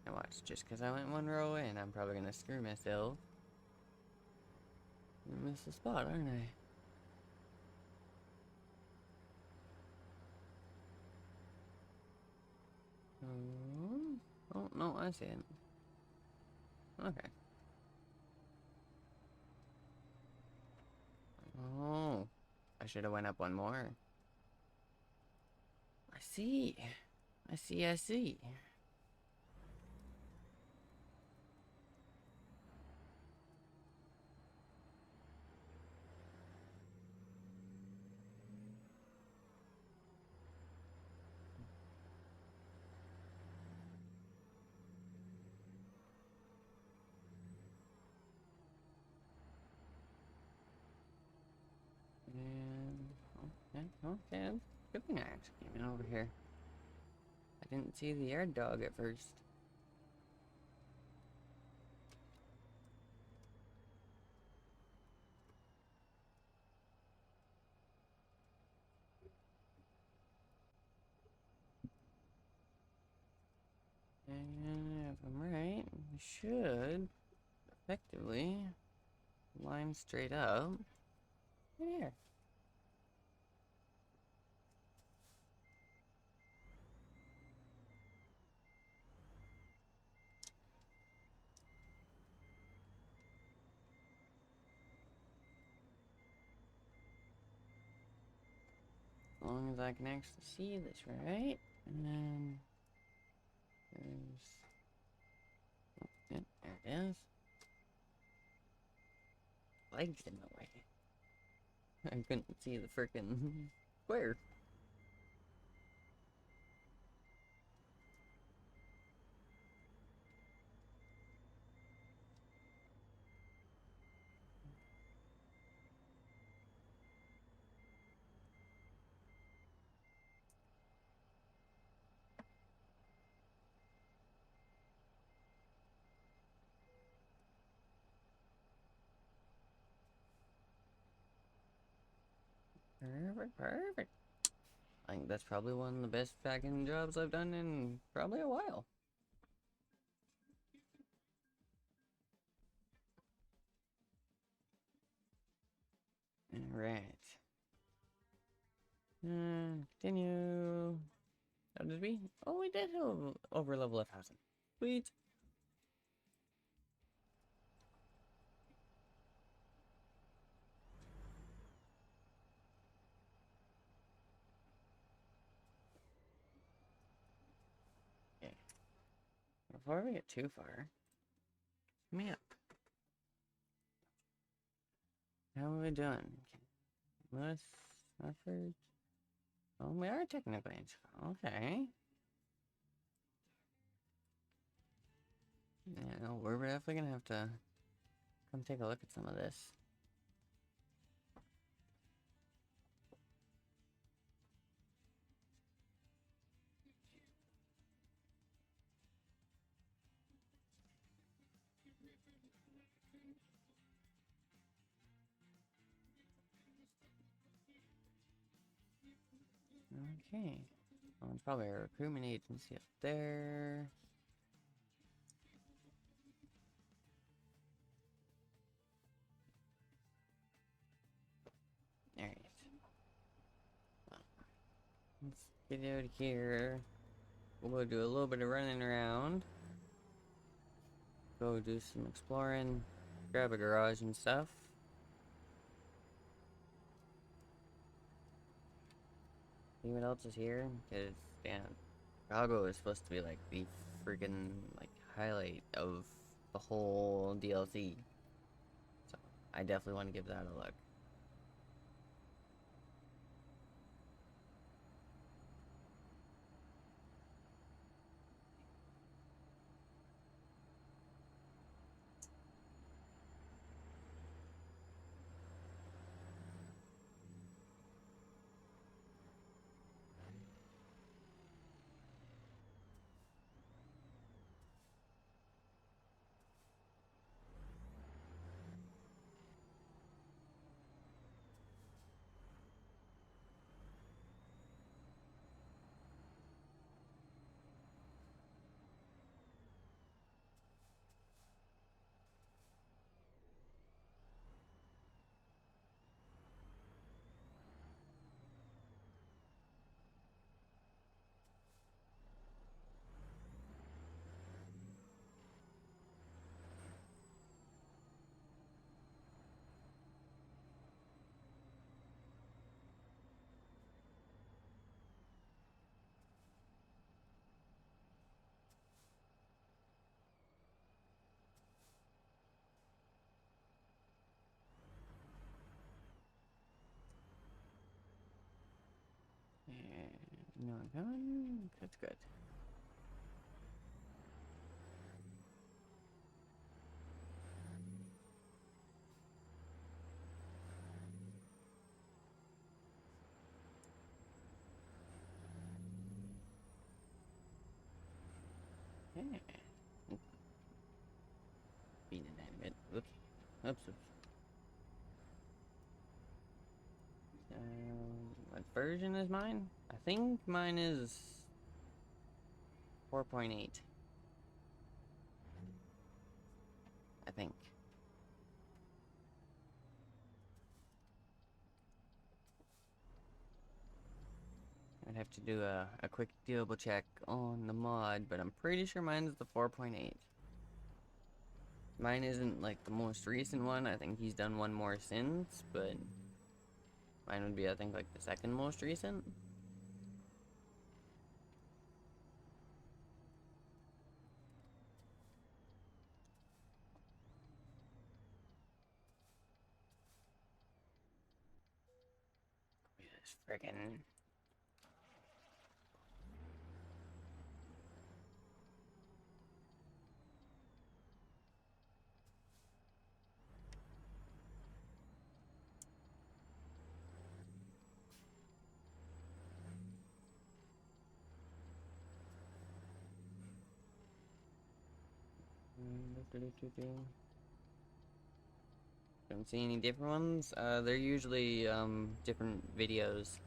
Now watch, just because I went one row in, I'm probably gonna screw myself. Miss the spot, aren't I? Oh, no, I see it. Okay. Oh, I should have went up one more. I see. I see, I see. And okay, okay. Good thing I actually came in over here. I didn't see the air dog at first. And if I'm right, we should effectively line straight up right here. As long as I can actually see this right. And then there's, oh, yeah, there it is. Legs in the way. I couldn't see the frickin' square. Perfect, perfect. I think that's probably one of the best packing jobs I've done in probably a while. Alright. Continue. How did we? Oh, we did over level 1,000. Sweet. Okay. Before we get too far, me up. How are we doing? Lewis, Stafford. Oh, we are technically. Okay. Yeah, no, we're definitely gonna have to come take a look at some of this. Okay. Oh, it's probably a recruitment agency up there. Alright. Well, let's get out of here. We'll go do a little bit of running around. Go do some exploring. Grab a garage and stuff. See what else is here? Because, damn, Chicago is supposed to be like the freaking like highlight of the whole DLC. So I definitely want to give that a look. No, coming. That's good. Yeah. Being inanimate. Whoops. Oops. Oops. What version is mine? I think mine is 4.8. I think. I'd have to do a quick double check on the mod, but I'm pretty sure mine is the 4.8. Mine isn't like the most recent one. I think he's done one more since, but mine would be, I think, like the second most recent. This friggin'. Don't see any different ones. They're usually different videos.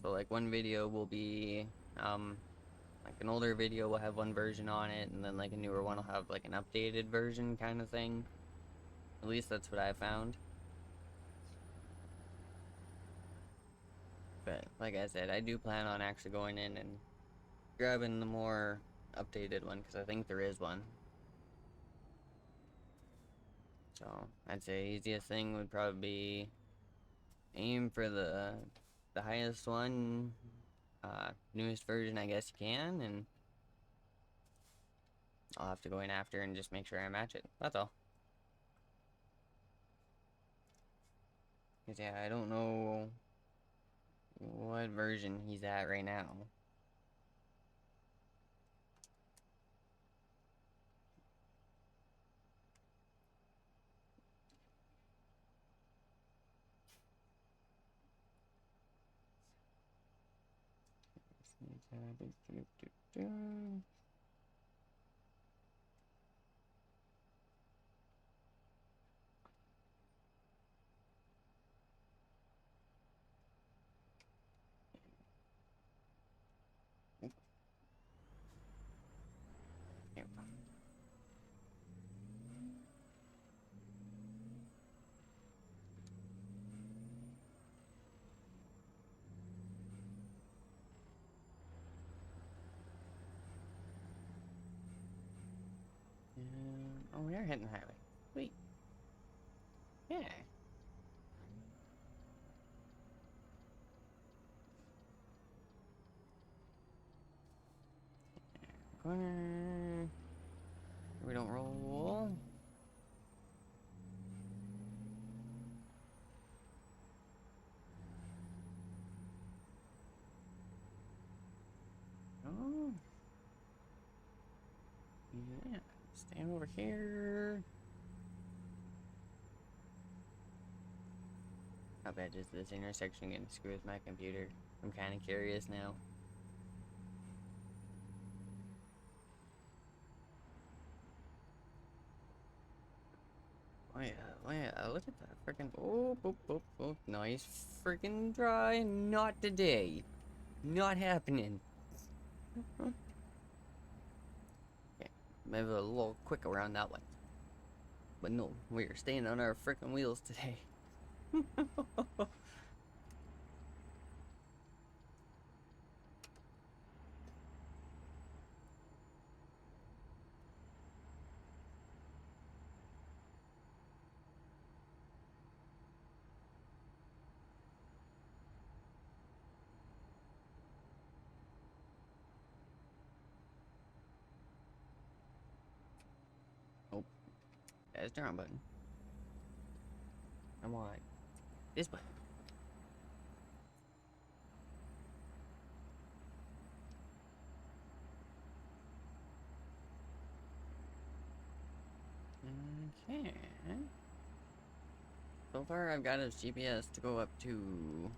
So like one video will be like an older video will have one version on it, and then like a newer one will have like an updated version kind of thing. At least that's what I found. But like I said, I do plan on actually going in and grabbing the more updated one because I think there is one. So I'd say easiest thing would probably be aim for the highest one, newest version I guess you can, and I'll have to go in after and just make sure I match it. That's all. Cause yeah, I don't know what version he's at right now. Oh, we are hitting the highway. Sweet. Yeah. Corner. We don't roll. Oh. Yeah. Stand over here. How bad is this intersection gonna screw with my computer? I'm kind of curious now. Oh yeah, look at that freaking. Oh, boop, boop, boop. Nice freaking dry. Not today. Not happening. Okay, maybe a little quick around that one. But no, we are staying on our freaking wheels today. Oh, there's the wrong button. I'm on this button. Okay. So far, I've got his GPS to go up to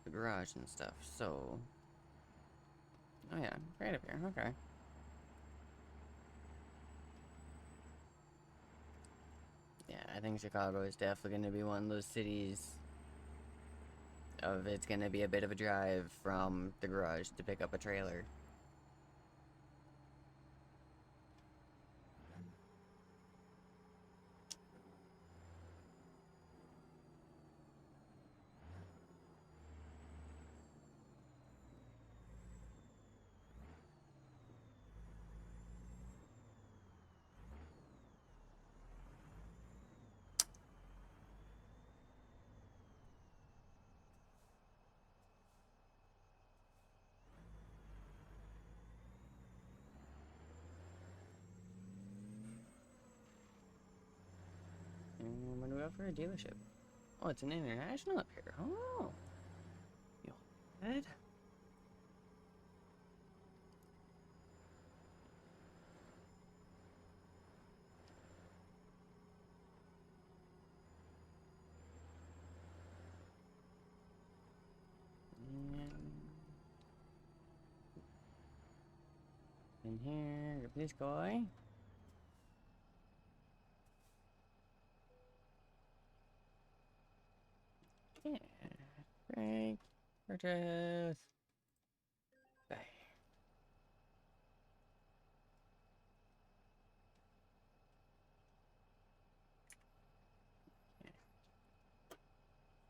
the garage and stuff, so... Oh yeah, right up here, okay. Yeah, I think Chicago is definitely going to be one of those cities of it's going to be a bit of a drive from the garage to pick up a trailer. And when do we go for a dealership? Oh, it's an international up here. Oh, you good? And in here, this guy. Yeah, break, purchase. Bye.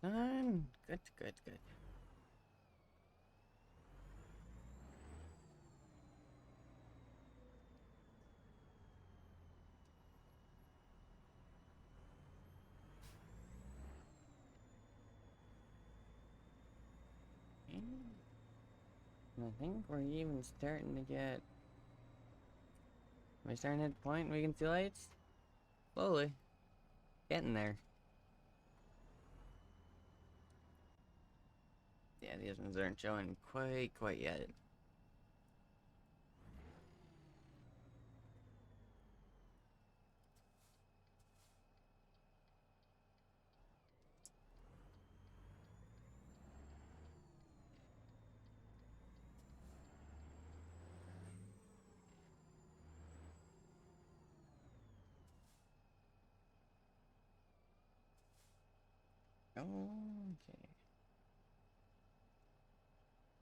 Done. Good, good, good. And I think we're even starting to get... We're starting at the point we can see lights? Slowly. Getting there. Yeah, these ones aren't showing quite yet.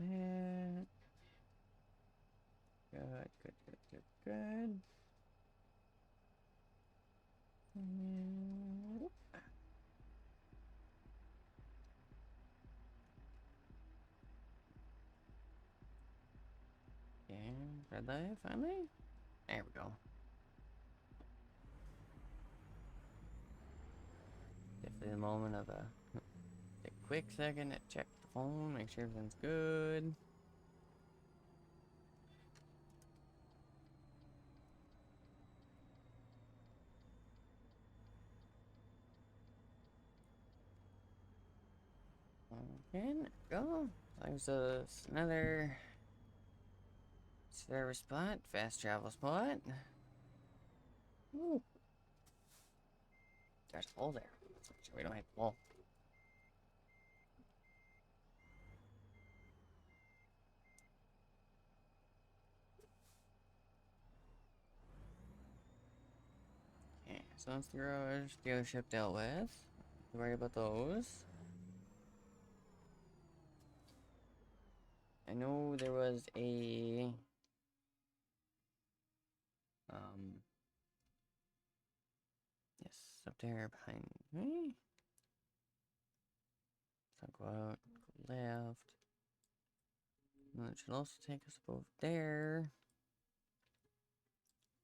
Okay. That. Good, good, good, good, good. And... Okay, red light finally? There we go. Definitely the moment of a quick second to check the phone, make sure everything's good. Okay, there we go. There's another service spot, fast travel spot. Ooh. There's a hole there. Let's make sure we don't hit the wall. Okay, so that's the garage dealership dealt with. Don't worry about those. I know there was a yes, up there behind me. So go out, go left. And it should also take us above there.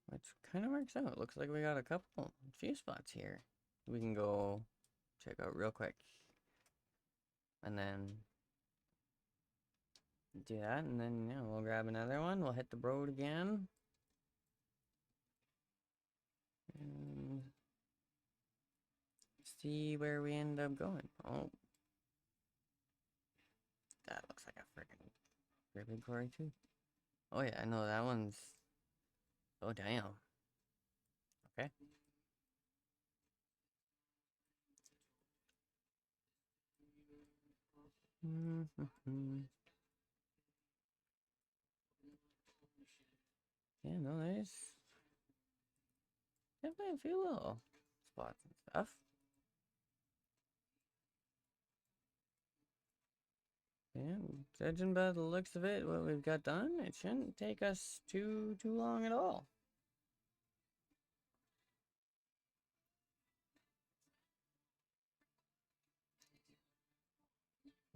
Which kind of works out. Looks like we got a few spots here. We can go check out real quick. And then do that, and then yeah, we'll grab another one. We'll hit the road again. And see where we end up going. Oh. That looks like a freaking very big quarry too. Oh yeah, I know that one's... Oh damn. Okay. Yeah, no, there's definitely a few little spots and stuff. And judging by the looks of it, what we've got done, it shouldn't take us too long at all.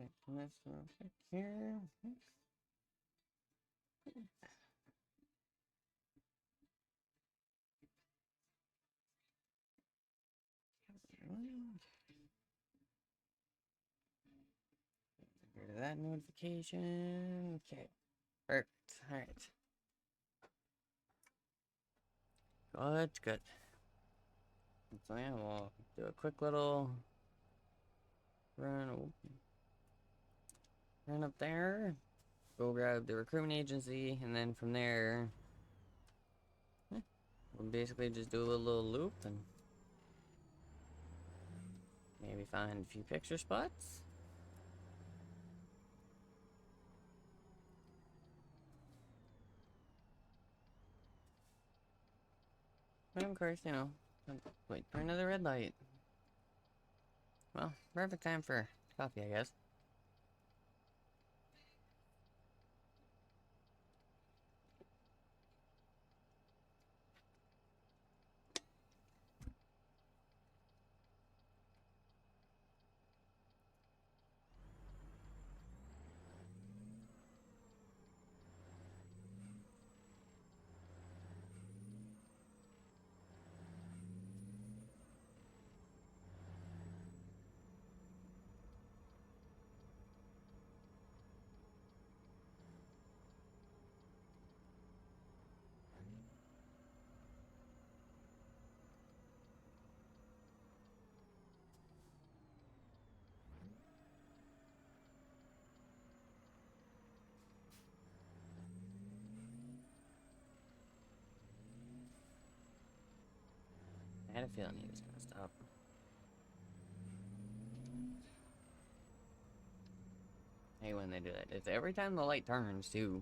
Okay, let's click here. Get rid of that notification. Okay, perfect. All right. Good. So yeah, we'll do a quick little run up there. Go grab the recruitment agency, and then from there, we'll basically just do a little loop and maybe find a few picture spots. And of course, you know, wait for another red light. Well, perfect time for coffee, I guess. I had a feeling he was gonna stop. Hey, when they do that, it's every time the light turns too.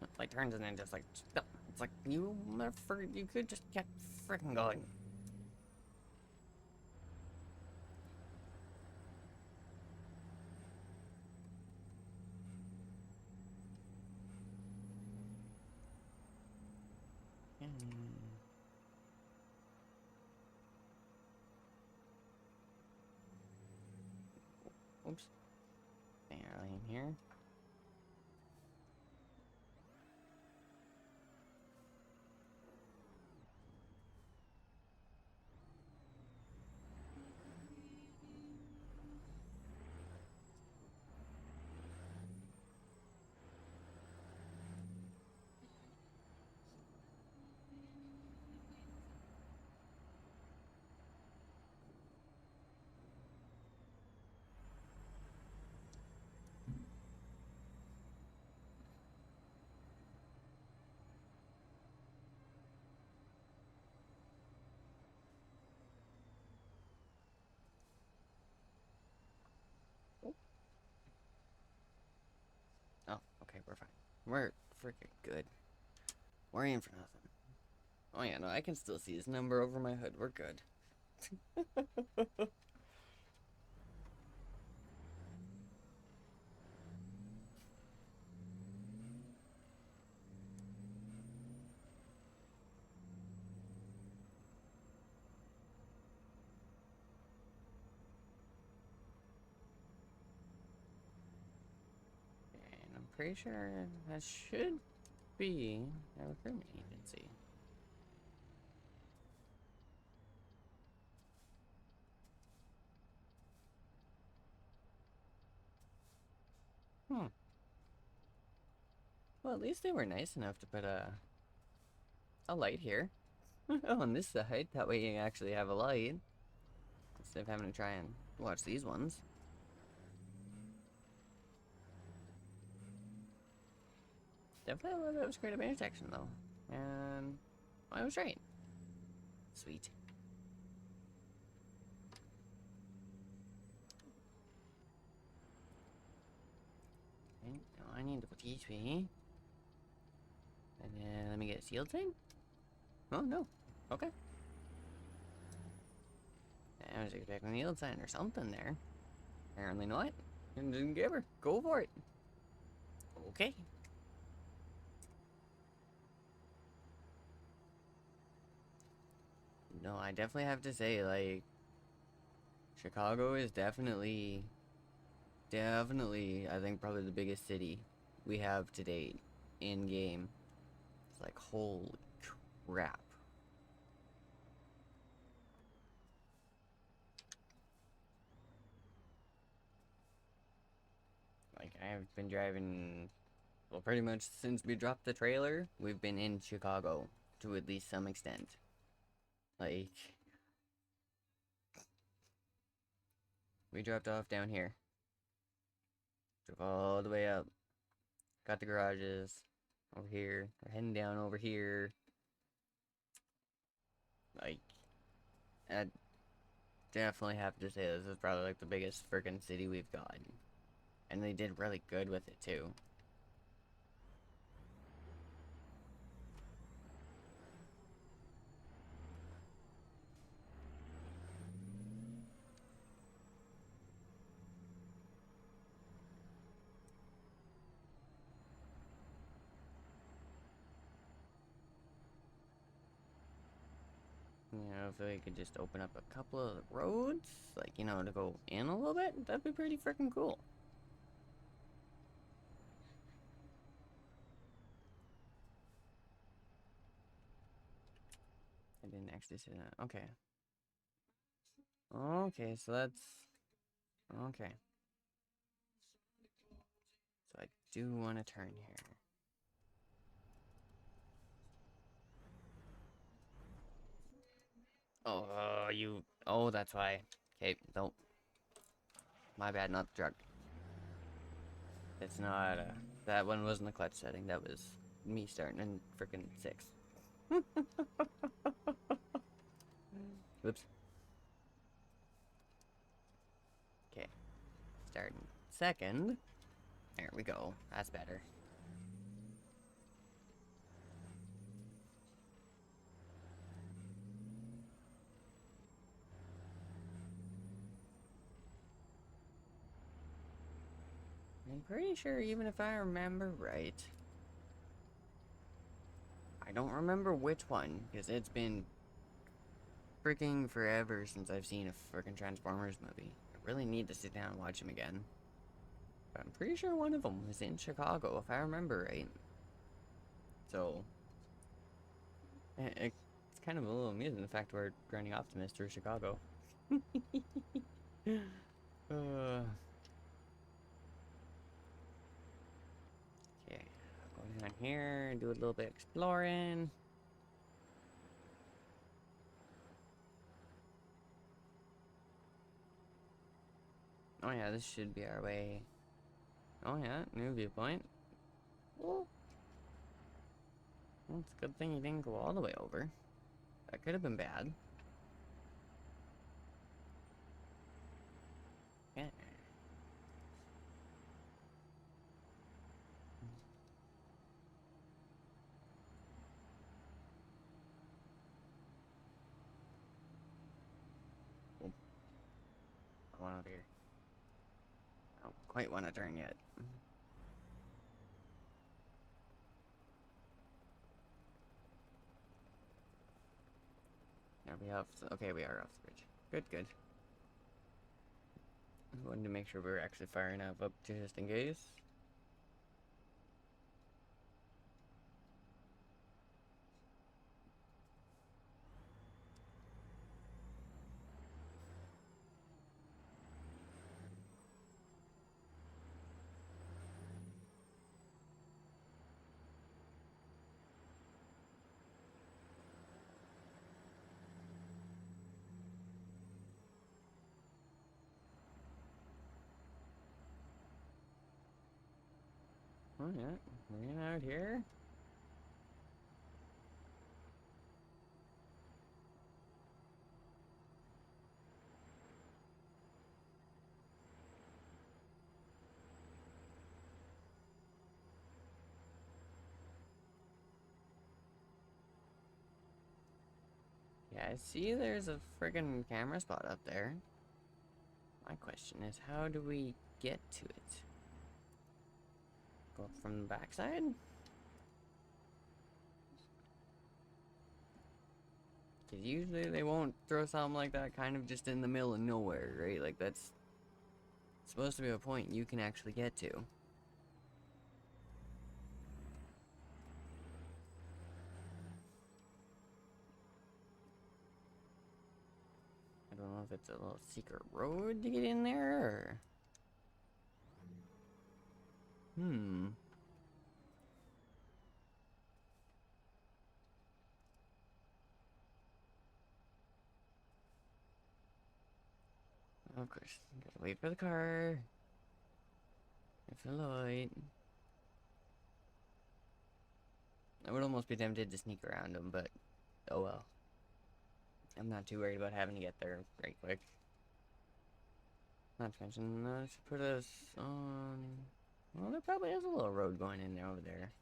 The light turns and then just like, stop. It's like you motherfucker, you could just kept freaking going. Oops. Barely in here. Oh, okay, we're fine. We're freaking good. We're in for nothing. Oh yeah, no, I can still see his number over my hood. We're good. And I'm pretty sure that should be a recruitment agency. Hmm. Well, at least they were nice enough to put a light here. On this side, that way you actually have a light. Instead of having to try and watch these ones. Definitely a little bit of great intersection though. And I was right. Sweet. I need to go this way. And then let me get a sealed thing. Oh no. Okay. I was expecting the yield sign or something there. Apparently not. And didn't give her. Go for it. Okay. No, I definitely have to say, like, Chicago is definitely, I think probably the biggest city we have to date in game. It's like, holy crap. Like, I've been driving, well, pretty much since we dropped the trailer, we've been in Chicago to at least some extent. Like, we dropped off down here. Drove all the way up. Got the garages over here. We're heading down over here. Like, I definitely have to say this is probably like the biggest freaking city we've got. And they did really good with it too. You know, if they could just open up a couple of roads, like, you know, to go in a little bit, that'd be pretty freaking cool. I didn't actually say that. Okay. Okay, so that's... Okay. So I do want to turn here. Oh, you... Oh, that's why. Okay, don't... My bad, not the truck. It's not, that one wasn't the clutch setting. That was me starting in frickin' 6. Whoops. Okay. Starting second. There we go. That's better. I'm pretty sure, even if I remember right, I don't remember which one, because it's been freaking forever since I've seen a freaking Transformers movie. I really need to sit down and watch them again. But I'm pretty sure one of them was in Chicago, if I remember right. So, it's kind of a little amusing the fact we're running Optimus through Chicago. Okay, I'll go down here and do a little bit exploring. Oh yeah, this should be our way. Oh yeah, new viewpoint. Well, it's a good thing you didn't go all the way over. That could have been bad. Yeah. Oh, I want over here. I don't quite want to turn yet. Are we off? Okay, we are off the bridge. Good, good. I wanted to make sure we were actually firing up just in case. Oh yeah, we're in out here. I see there's a friggin' camera spot up there. My question is, how do we get to it? Go up from the backside? Because usually they won't throw something like that kind of just in the middle of nowhere, right? Like, that's supposed to be a point you can actually get to. I don't know if it's a little secret road to get in there, or... Of course, gotta wait for the car. Wait for the light. I would almost be tempted to sneak around them, but oh well. I'm not too worried about having to get there right quick. Not to mention, should put us on... Well, there probably is a little road going in there over there.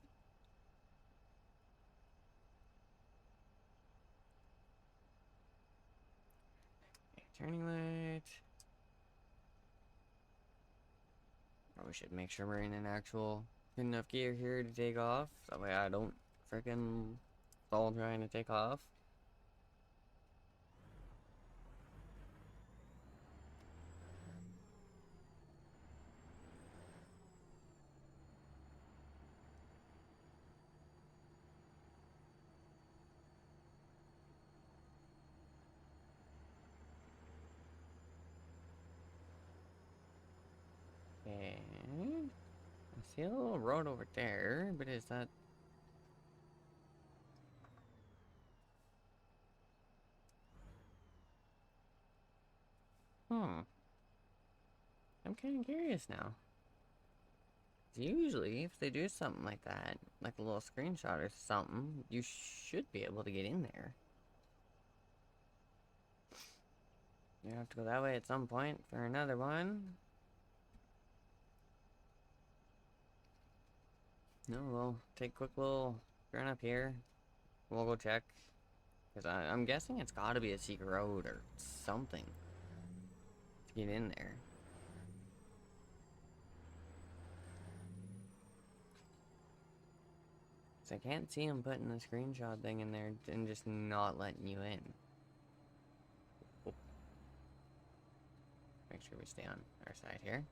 Okay, turning light. Probably should make sure we're in an actual good enough gear here to take off. That way I don't frickin' fall trying to take off. Okay. I see a little road over there, but is that... Hmm. I'm kind of curious now. Usually, if they do something like that, like a little screenshot or something, you should be able to get in there. You have to go that way at some point for another one. No, we'll take a quick little turn up here. We'll go check. Because I'm guessing it's got to be a secret road or something to get in there. So I can't see him putting the screenshot thing in there and just not letting you in. Oh. Make sure we stay on our side here.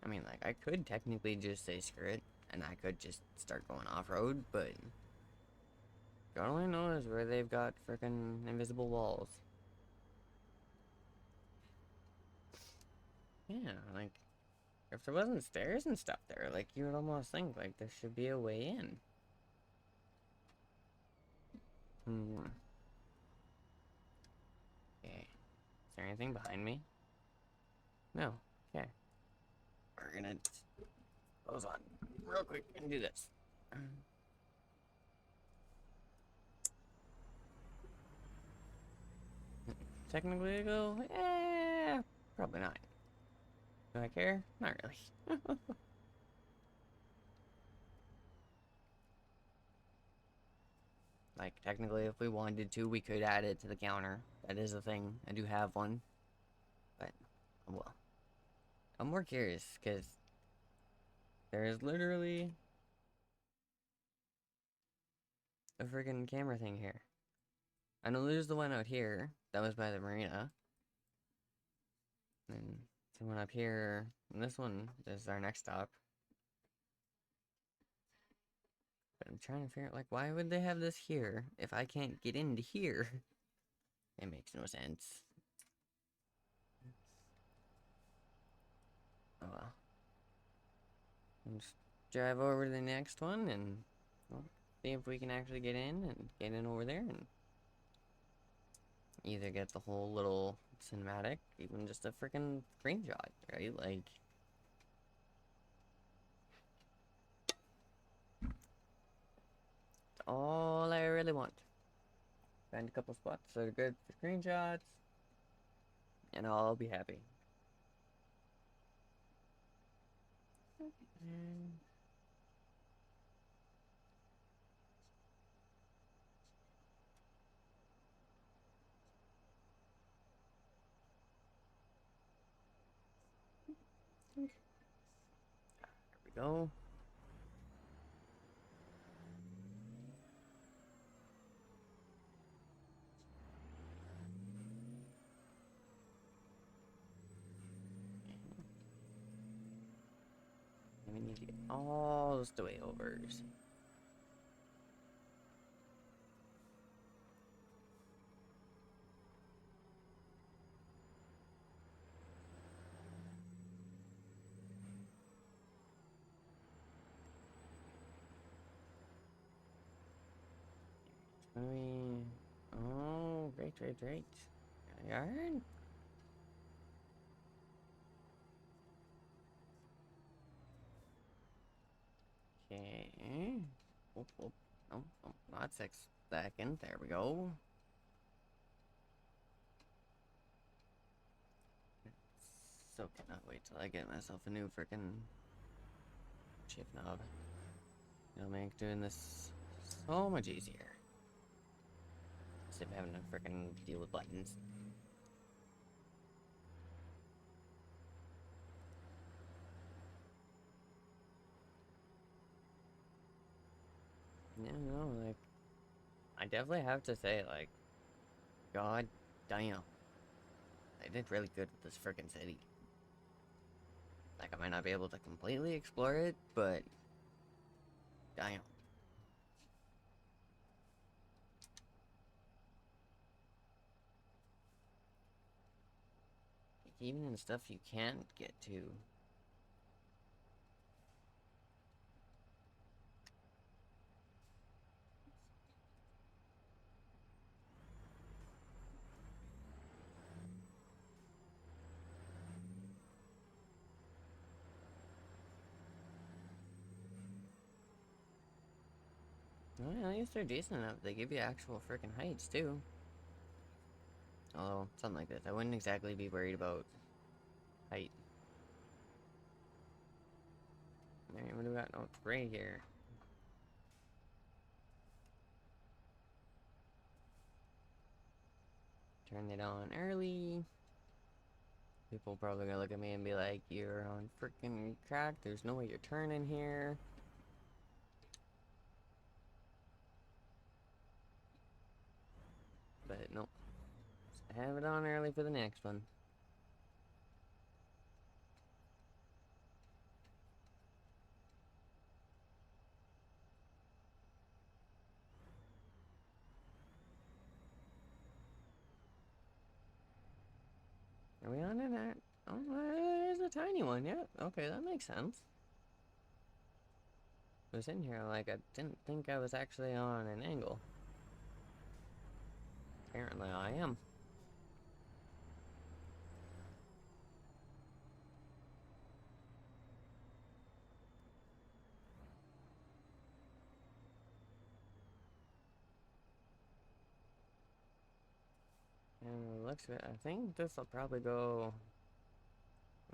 I mean, like, I could technically just say screw it, and I could just start going off-road, but God only knows where they've got frickin' invisible walls. Yeah, like, if there wasn't stairs and stuff there, like, you would almost think, like, there should be a way in. Okay. Is there anything behind me? No. Okay. We're gonna close on real quick and do this. Technically go, probably not. Do I care? Not really. Like, technically, if we wanted to, we could add it to the counter. That is a thing. I do have one. But, well. I'm more curious, because there is literally a freaking camera thing here. I know there's the one out here. That was by the marina. And the one up here. And this one is our next stop. But I'm trying to figure out, like, why would they have this here if I can't get into here? It makes no sense. Oh well. I'll just drive over to the next one and well, see if we can actually get in over there and either get the whole little cinematic, even just a freaking screenshot, right? Like, it's all I really want. Find a couple spots that are good for screenshots, and I'll be happy. go. We need to get all the way overs. Oh, great. Yard? Okay. Oh, not 6 seconds. There we go. So cannot wait till I get myself a new freaking shift knob. It'll make doing this so much easier. Instead of having to freaking deal with buttons. Yeah, no, like, I definitely have to say, like, god damn. They did really good with this freaking city. Like, I might not be able to completely explore it, but damn. Even in stuff you can't get to. Well, at least they're decent enough. They give you actual freaking heights, too. Although, something like this, I wouldn't exactly be worried about height. Alright, what do we got? Oh, it's right here. Turn it on early. People probably gonna look at me and be like, you're on freaking crack. There's no way you're turning here. But nope. Just have it on early for the next one. Are we on it? Oh, there's a tiny one. Yeah. Okay, that makes sense. I was in here like I didn't think I was actually on an angle. Apparently I am. And looks good. I think this will probably go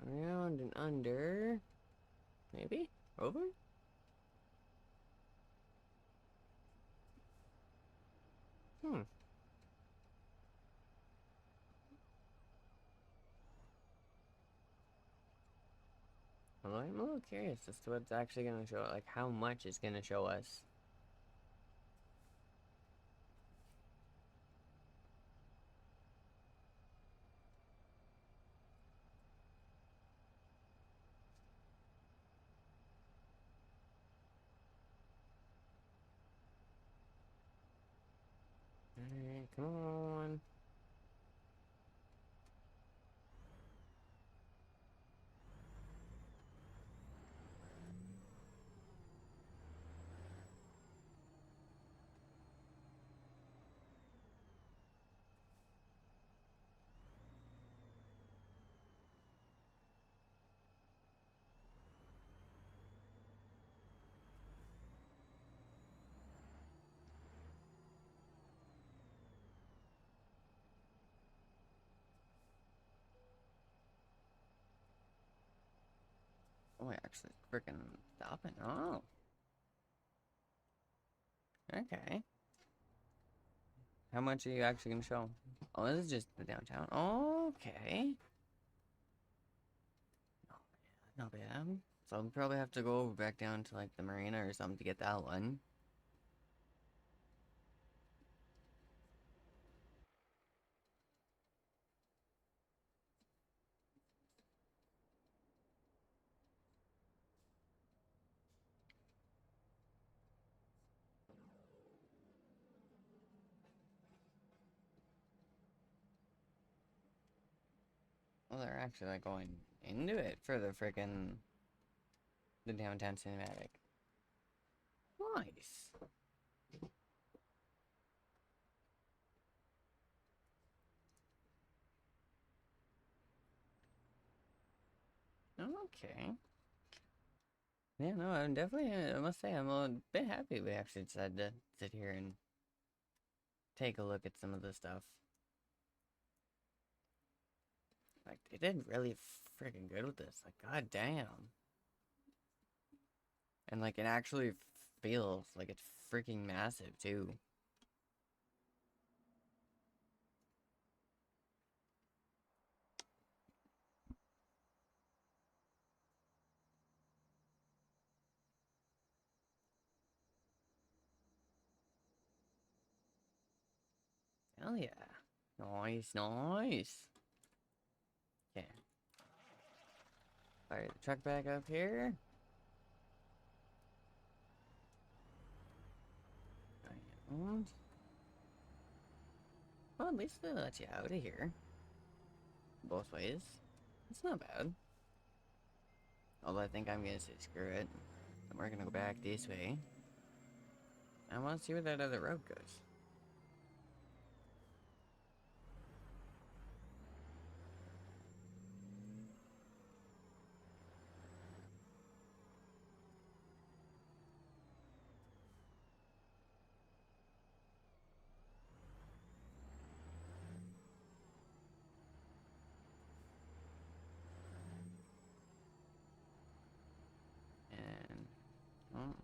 around and under. Maybe? Over? Hmm. Although I'm a little curious as to what's actually going to show, like how much it's going to show us. Alright, come on. Oh, I actually freaking stopping. Oh. Okay. How much are you actually going to show? Oh, this is just the downtown. Okay. Oh, yeah, not bad. So I'll probably have to go back down to like the marina or something to get that one. Well, they're actually like going into it for the downtown cinematic. Nice. Okay. Yeah, no, I'm definitely, I must say, I'm a bit happy we actually decided to sit here and take a look at some of the stuff. Like, they did really freaking good with this. Like, god damn. And, like, it actually feels like it's freaking massive, too. Hell yeah. Nice, nice. Okay. Fire the truck back up here. And... well, at least they let you out of here. Both ways. It's not bad. Although I think I'm gonna say screw it. And we're gonna go back this way. I wanna see where that other road goes. And... oh.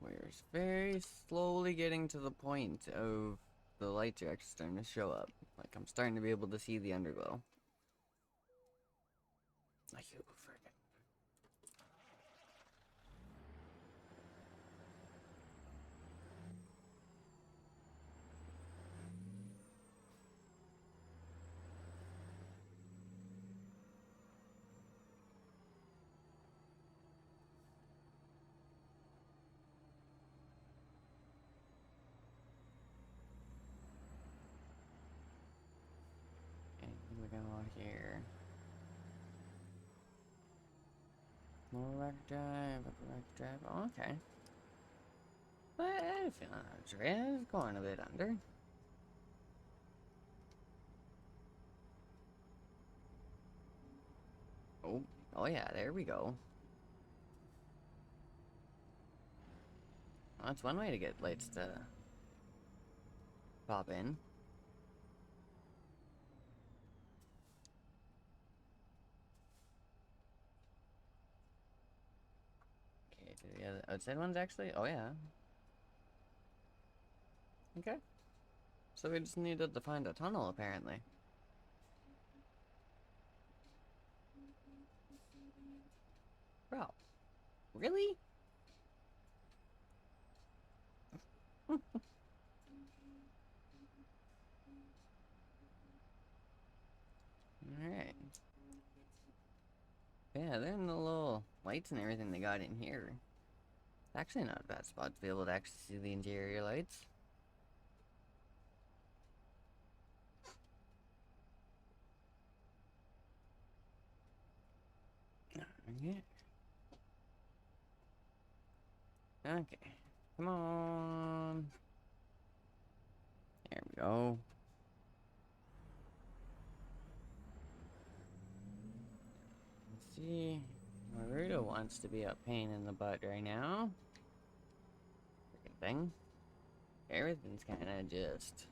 We're very slowly getting to the point of the lights are actually starting to show up. Like, I'm starting to be able to see the underglow. Like, you friggin'. And we go here. More rack drive, upper rack drive. Oh, okay. But I feel like it's going a bit under. Oh, oh yeah, there we go. Well, that's one way to get lights to pop in. Okay, to the other outside ones actually? Oh yeah. Okay. So we just needed to find a tunnel apparently. Bro. Really? Alright. Yeah, then the little lights and everything they got in here. It's actually not a bad spot to be able to actually see the interior lights. Okay. Okay. Come on. There we go. Let's see. Naruto wants to be a pain in the butt right now. Freaking thing. Everything's kind of just...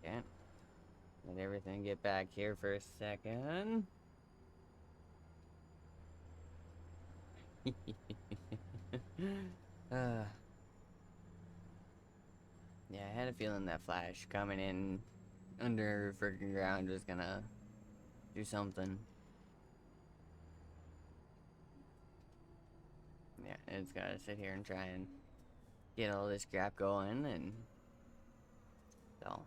can't let everything get back here for a second. uh, yeah, I had a feeling that Flash coming in under freaking ground was gonna do something. Yeah, it's gotta sit here and try and get all this crap going, and so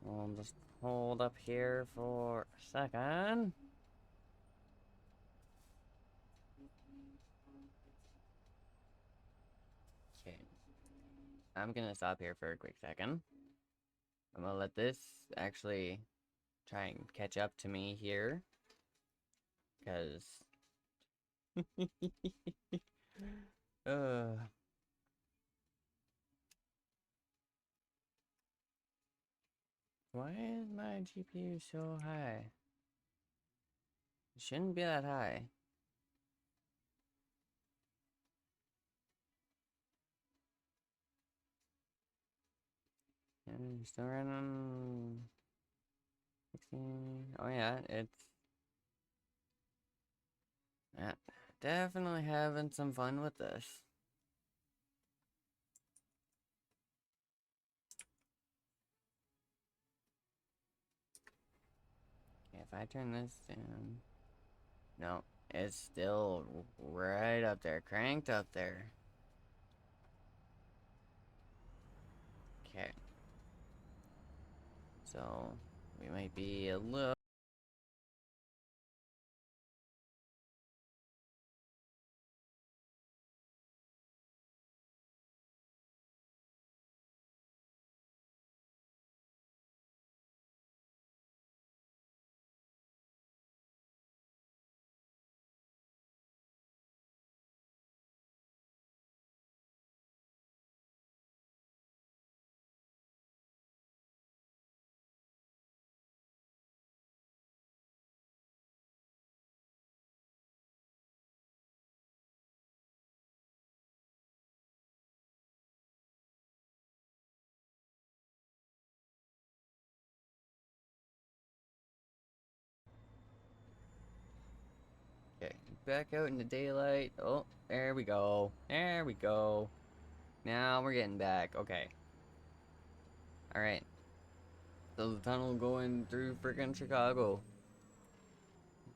we'll just hold up here for a second. Okay, I'm gonna stop here for a quick second. I'm gonna let this actually try and catch up to me here, because uh why is my GPU so high? It shouldn't be that high. And still running 16. Oh yeah, yeah, definitely having some fun with this. Okay, if I turn this down, no, it's still right up there, cranked up there. Okay, so we might be a little. Okay, back out in the daylight. Oh, there we go. There we go. Now we're getting back. Okay. Alright. So the tunnel going through freaking Chicago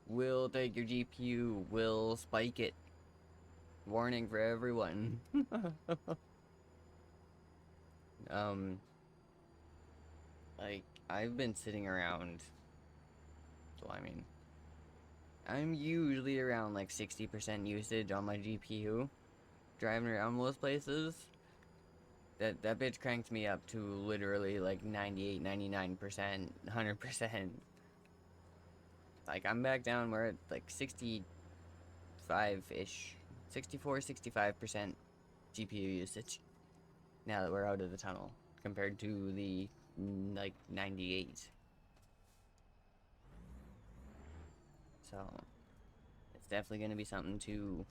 will take your GPU, will spike it. Warning for everyone. um, like, I've been sitting around, so I mean, I'm usually around like 60% usage on my GPU, driving around most places. That bitch cranked me up to literally like 98, 99%, 100%. Like, I'm back down where it's like 65-ish, 64, 65% GPU usage now that we're out of the tunnel compared to the like 98. So it's definitely going to be something to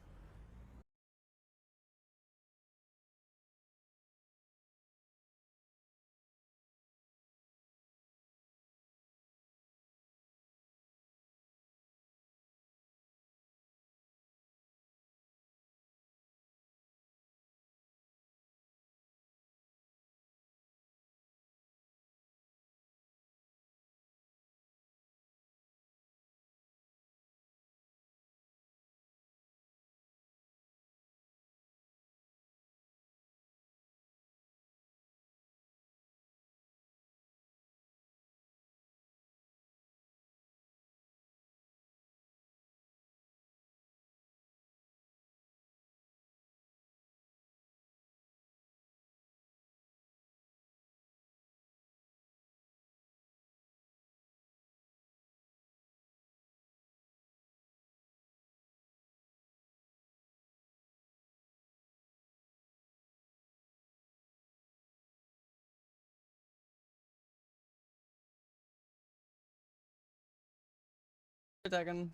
a second.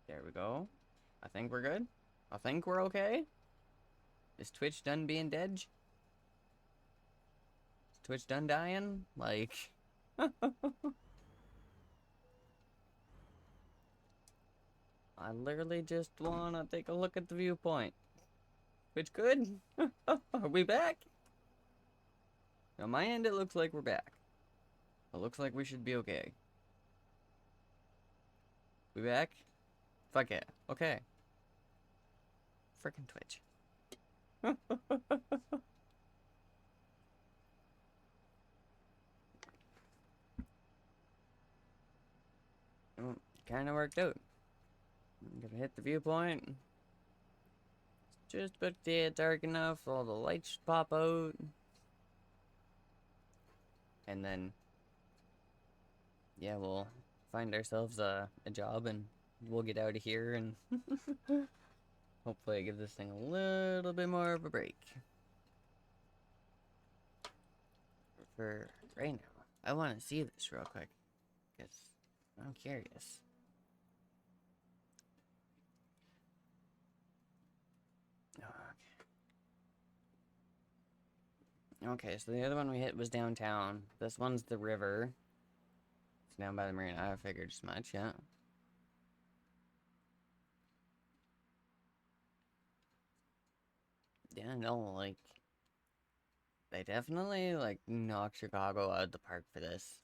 There we go. I think we're good. I think we're okay. Is Twitch done being dead? Is Twitch done dying? Like, I literally just wanna take a look at the viewpoint. Twitch good? Are we back? On my end, it looks like we're back. It looks like we should be okay. We back? Fuck it. Okay. Frickin' Twitch. Kind of worked out. I'm gonna hit the viewpoint. Just about to get dark enough, all the lights should pop out. And then, yeah, we'll find ourselves a job and we'll get out of here and hopefully give this thing a little bit more of a break. For right now, I want to see this real quick because I'm curious. Okay, so the other one we hit was downtown. This one's the river. It's down by the marina. I figured as much, yeah. Yeah, no, like, they definitely, like, knocked Chicago out of the park for this.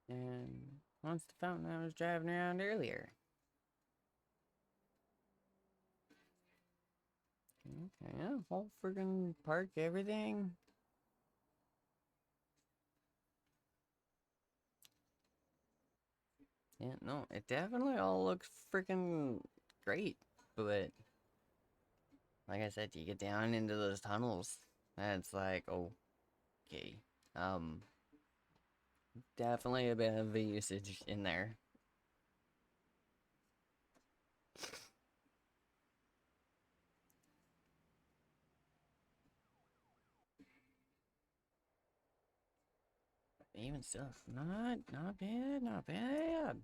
And once the fountain I was driving around earlier. Okay, yeah, whole friggin' park, everything. Yeah, no, it definitely all looks freaking great, but like I said, you get down into those tunnels, and it's like, okay, definitely a bit of a usage in there. Even still, not bad, not bad.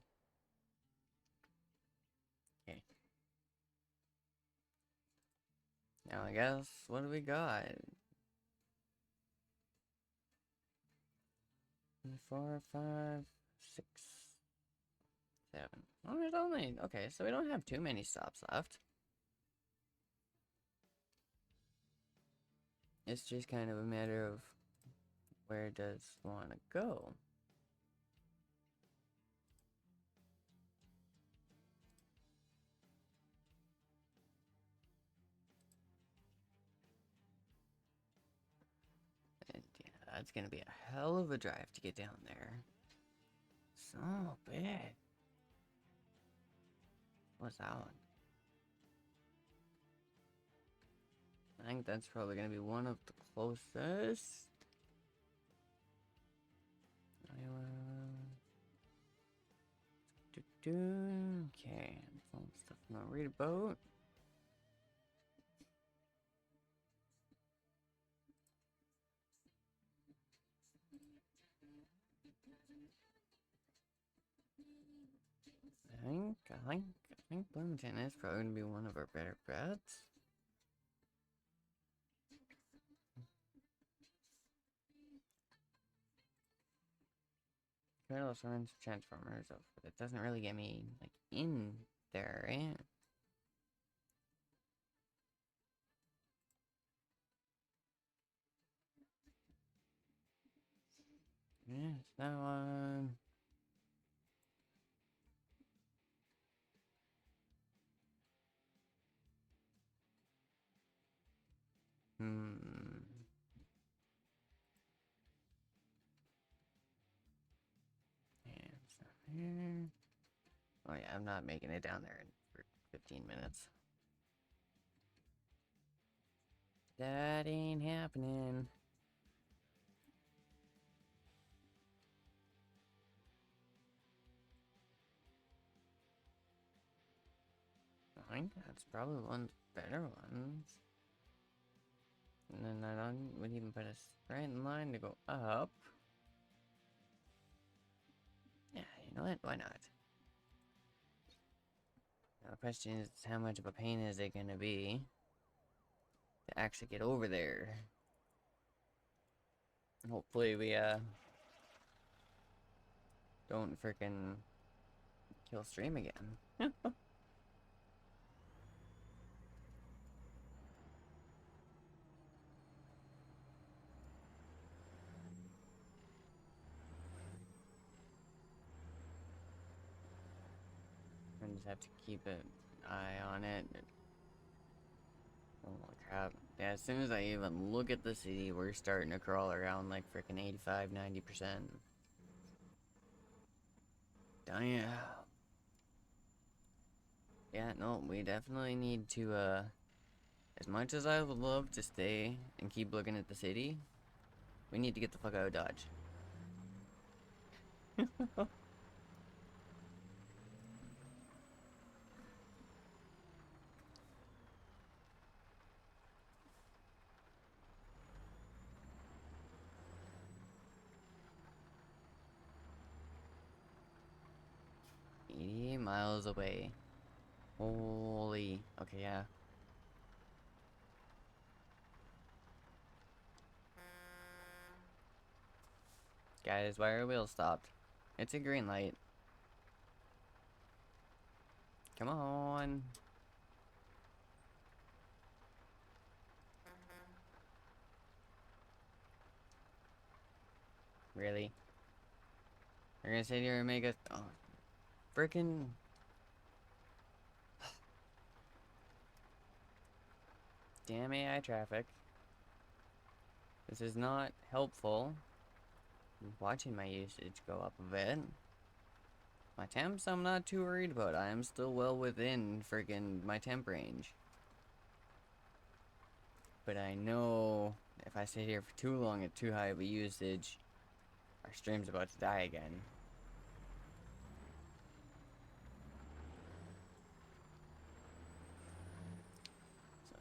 Okay, now I guess what do we got? 4, 5, 6, 7. Oh, there's only okay, so we don't have too many stops left. It's just kind of a matter of where does want to go. And yeah, that's gonna be a hell of a drive to get down there. So bad. What's that one? I think that's probably gonna be one of the closest. Okay, some stuff I'm gonna read about. I think Bloomington is probably gonna be one of our better bets. Careless runs Transformers, but it doesn't really get me like in there, right? Yes, that one. Hmm. Yeah, it's not here. Oh yeah, I'm not making it down there in for 15 minutes. That ain't happening. I think that's probably one of the better ones. And then that would even put us right in line to go up. Yeah, you know what? Why not? Now the question is, how much of a pain is it gonna be to actually get over there. Hopefully we don't freaking kill stream again. I just have to keep an eye on it. Oh crap. Yeah, as soon as I even look at the city, we're starting to crawl around like freaking 85-90%. Damn. Yeah, no, we definitely need to, as much as I would love to stay and keep looking at the city, we need to get the fuck out of Dodge. 88 miles away. Holy. Okay, yeah. Guys, why are wheels stopped? It's a green light. Come on. Really? You're gonna sit here and make us... Oh, frickin'... Damn AI traffic. This is not helpful. I'm watching my usage go up a bit. My temps I'm not too worried about. I am still well within friggin' my temp range. But I know if I sit here for too long at too high of a usage, our stream's about to die again. So,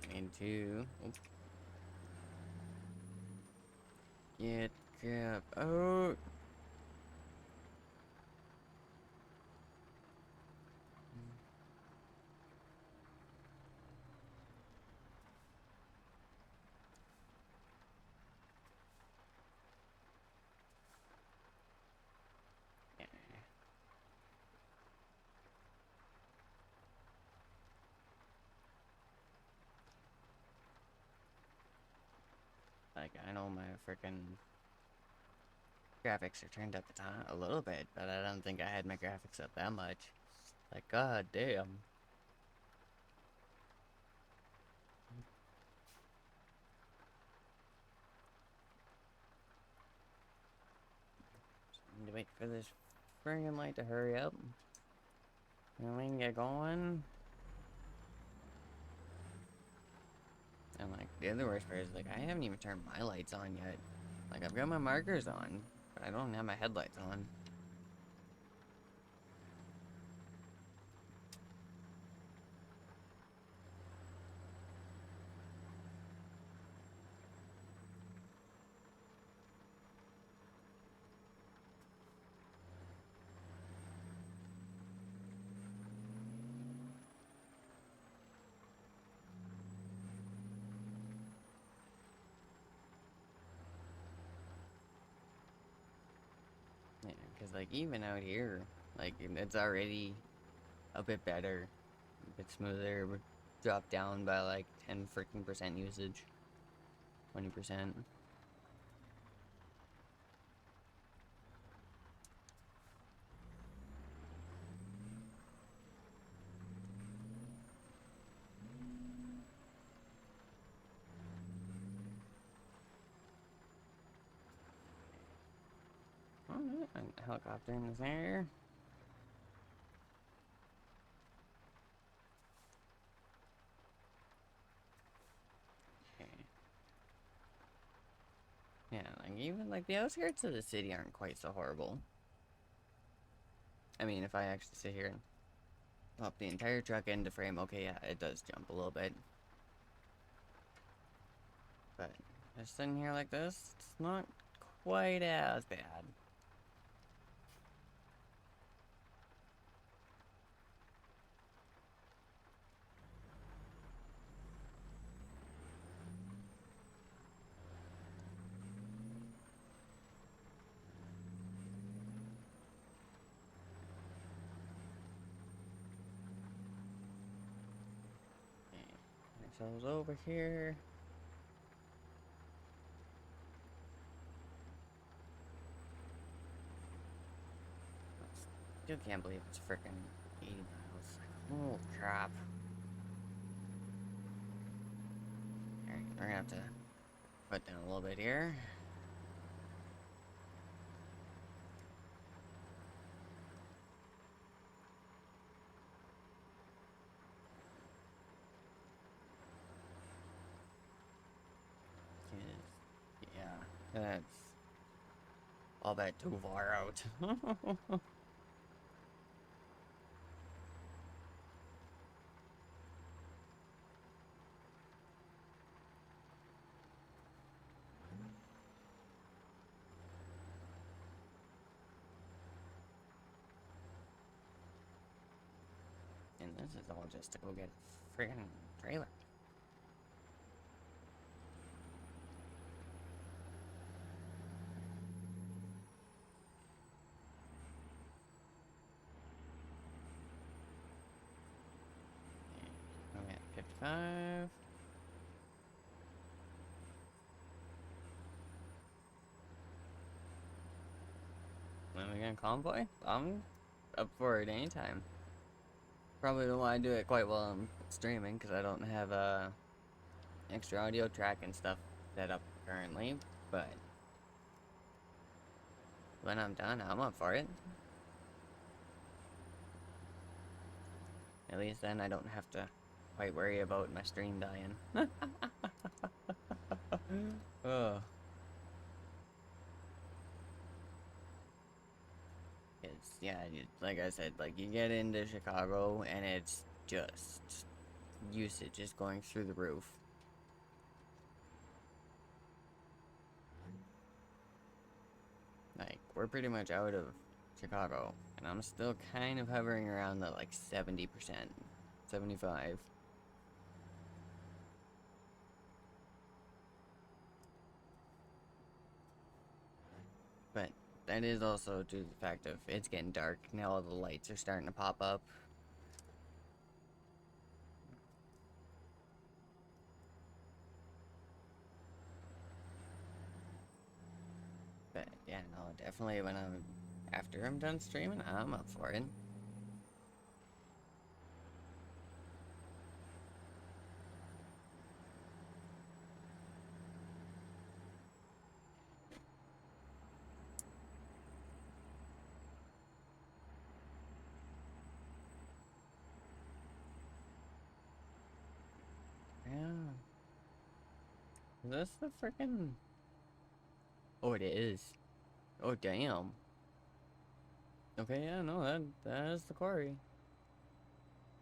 I need to... Oops. Get crap out. Like, I know my freaking graphics are turned up a little bit, but I don't think I had my graphics up that much. Like, god damn. Just need to wait for this friggin' light to hurry up. And we can get going. And like, the other worst part is like, I haven't even turned my lights on yet. Like, I've got my markers on, but I don't have my headlights on. Yeah, because like, even out here, like, it's already a bit better, a bit smoother. We're dropped down by like 10 freaking percent usage, 20%. Alright, a helicopter in this air. Okay. Yeah, like even like the outskirts of the city aren't quite so horrible. I mean, if I actually sit here and pop the entire truck into frame, okay, yeah, it does jump a little bit. But just sitting here like this, it's not quite as bad. ourselves over here. Still can't believe it's freaking 80 miles. Oh crap. Alright, we're gonna have to put down a little bit here. Yeah, that's all that too far out. And this is all just to go get a friggin' trailer. I'm at 55. When we gonna convoy? I'm up for it anytime. Probably don't want to do it quite while I'm streaming because I don't have extra audio track and stuff set up currently, but when I'm done, I'm up for it. At least then I don't have to quite worry about my stream dying. Oh. It's, yeah, like I said, like you get into Chicago and it's just usage is going through the roof. Like, we're pretty much out of Chicago, and I'm still kind of hovering around the like 70%, 75. But that is also due to the fact of it's getting dark now. All the lights are starting to pop up. But yeah, no, definitely when after I'm done streaming, I'm up for it. Yeah. Is this the freaking? Oh, it is. Oh, damn. Okay, yeah, no, that is the quarry.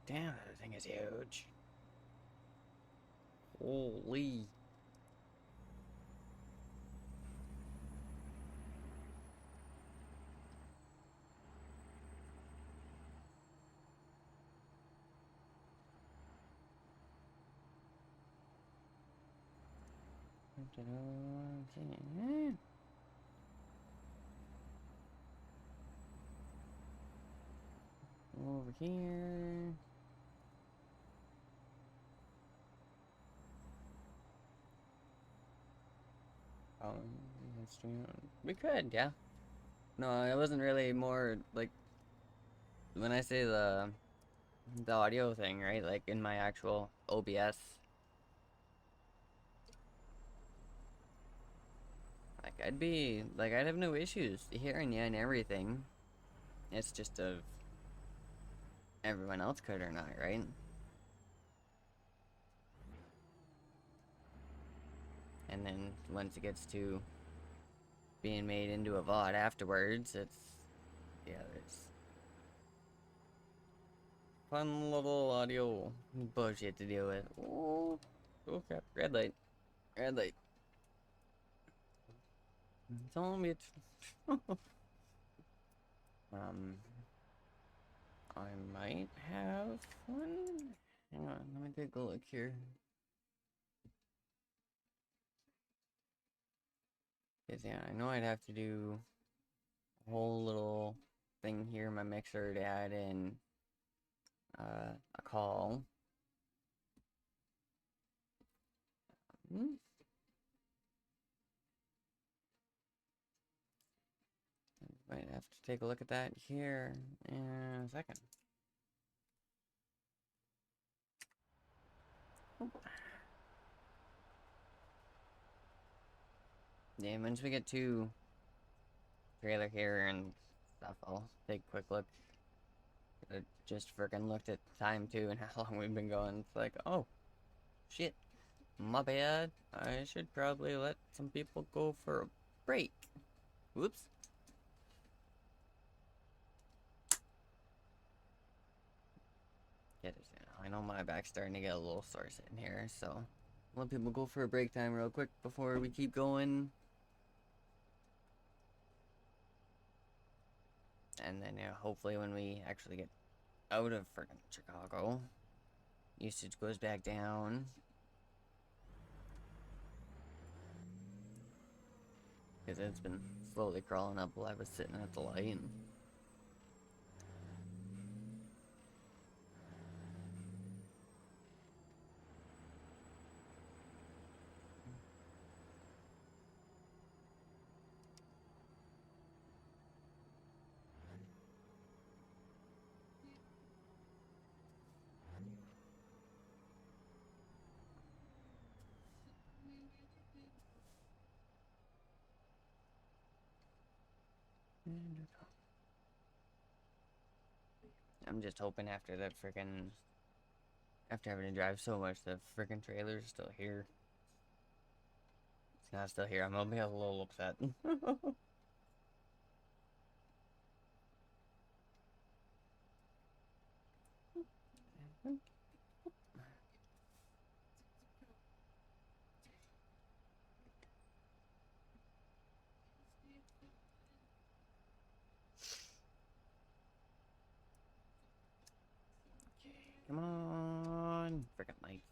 Damn, that thing is huge. Holy. Over here. We could, yeah. No, it wasn't really more like when I say the audio thing, right? Like in my actual OBS. Like I'd have no issues hearing you and everything. It's just of everyone else could or not, right? And then once it gets to being made into a VOD afterwards, yeah, it's fun little audio bullshit to deal with. Oh, oh crap! Red light, red light. Don't be. Um, I might have one. Hang on, let me take a look here. Cause yeah, I know I'd have to do a whole little thing here in my mixer to add in a call. Might have to take a look at that here in a second. Yeah, once we get to trailer here and stuff, I'll take a quick look. I just freaking looked at time too and how long we've been going. It's like, oh, shit, my bad. I should probably let some people go for a break. Whoops. Get it. I know my back's starting to get a little sore sitting here, so let people go for a break time real quick before we keep going. And then, hopefully when we actually get out of freaking Chicago, usage goes back down. Because it's been slowly crawling up while I was sitting at the light. I'm just hoping after that freaking, after having to drive so much, the freaking trailer's still here. It's not still here. I'm gonna be a little upset. Come on, freaking light.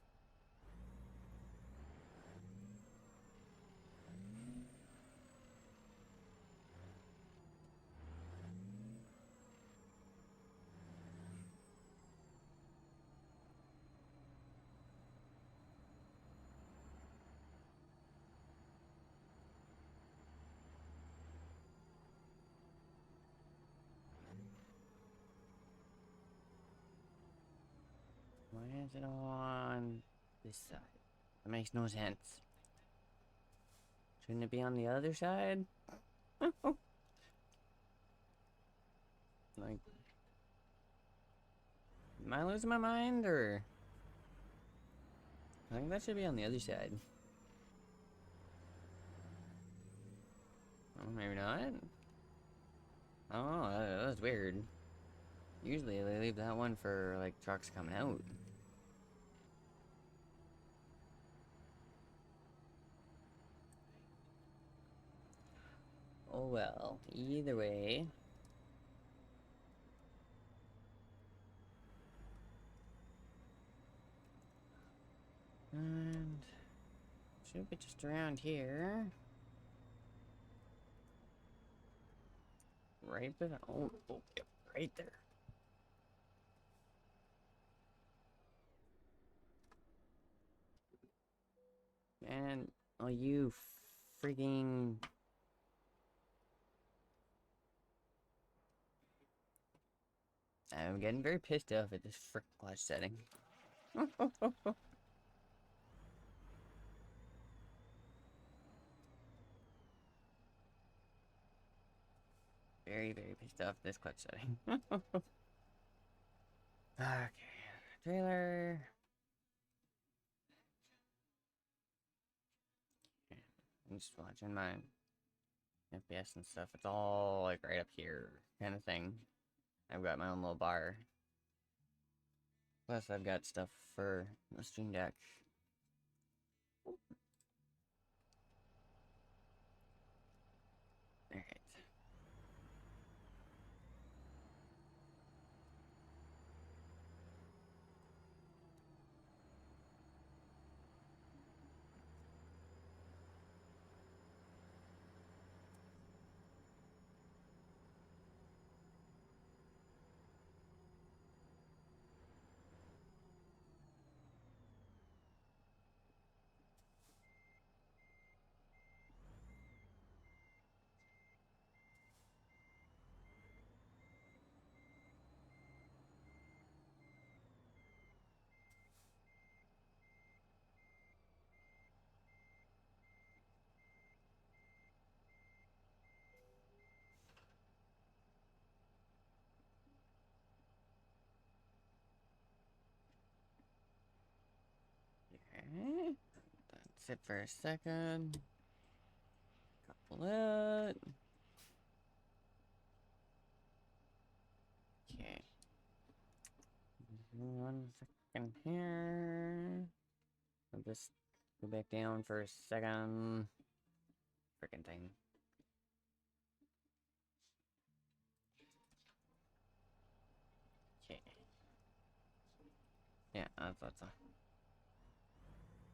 Why is it on this side? That makes no sense. Shouldn't it be on the other side? Like, am I losing my mind, or? I think that should be on the other side. Oh, maybe not. Oh, that was weird. Usually they leave that one for, like, trucks coming out. Oh well, either way. And should be just around here. Right there. Oh, yep, right there. And oh, you freaking. I'm getting very pissed off at this frick clutch setting. Very, very pissed off at this clutch setting. Okay, trailer. I'm just watching my FPS and stuff. It's all like right up here, kind of thing. I've got my own little bar. Plus, I've got stuff for the Stream Deck. Alright. sit for a second. Couple it. Okay. 1 second here. I'll just go back down for a second. Freaking thing. Okay. Yeah, I thought so.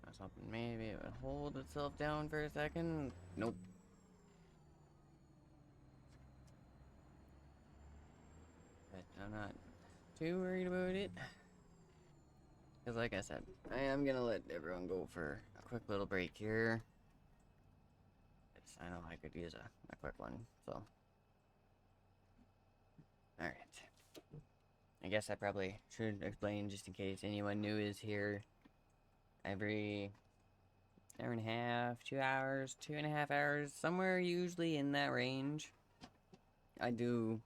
I was hoping maybe it would hold itself down for a second. Nope. But I'm not too worried about it. Because like I said, I am going to let everyone go for a quick little break here. I know I could use a quick one, so. Alright. I guess I probably should explain just in case anyone new is here. Every hour and a half, 2 hours, 2.5 hours, somewhere usually in that range. I do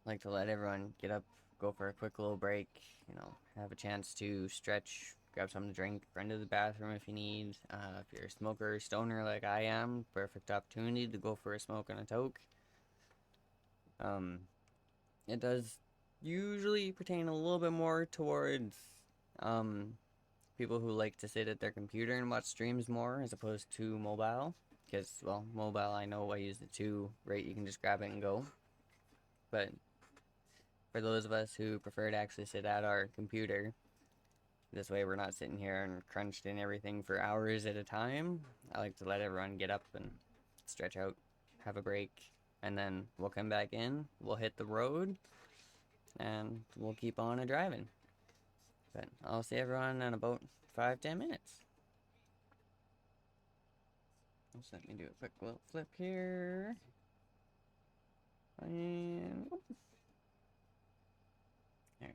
like to let everyone get up, go for a quick little break, you know, have a chance to stretch, grab something to drink, run to the bathroom if you need. If you're a smoker or stoner like I am, perfect opportunity to go for a smoke and a toke. It does usually pertain a little bit more towards people who like to sit at their computer and watch streams more as opposed to mobile. Because, well, mobile, I know I use the 2, right? You can just grab it and go. But for those of us who prefer to actually sit at our computer, this way we're not sitting here and crunched in everything for hours at a time. I like to let everyone get up and stretch out, have a break, and then we'll come back in, we'll hit the road, and we'll keep on a driving. But I'll see everyone in about 5-10 minutes. Just let me do a quick little flip here. And alright.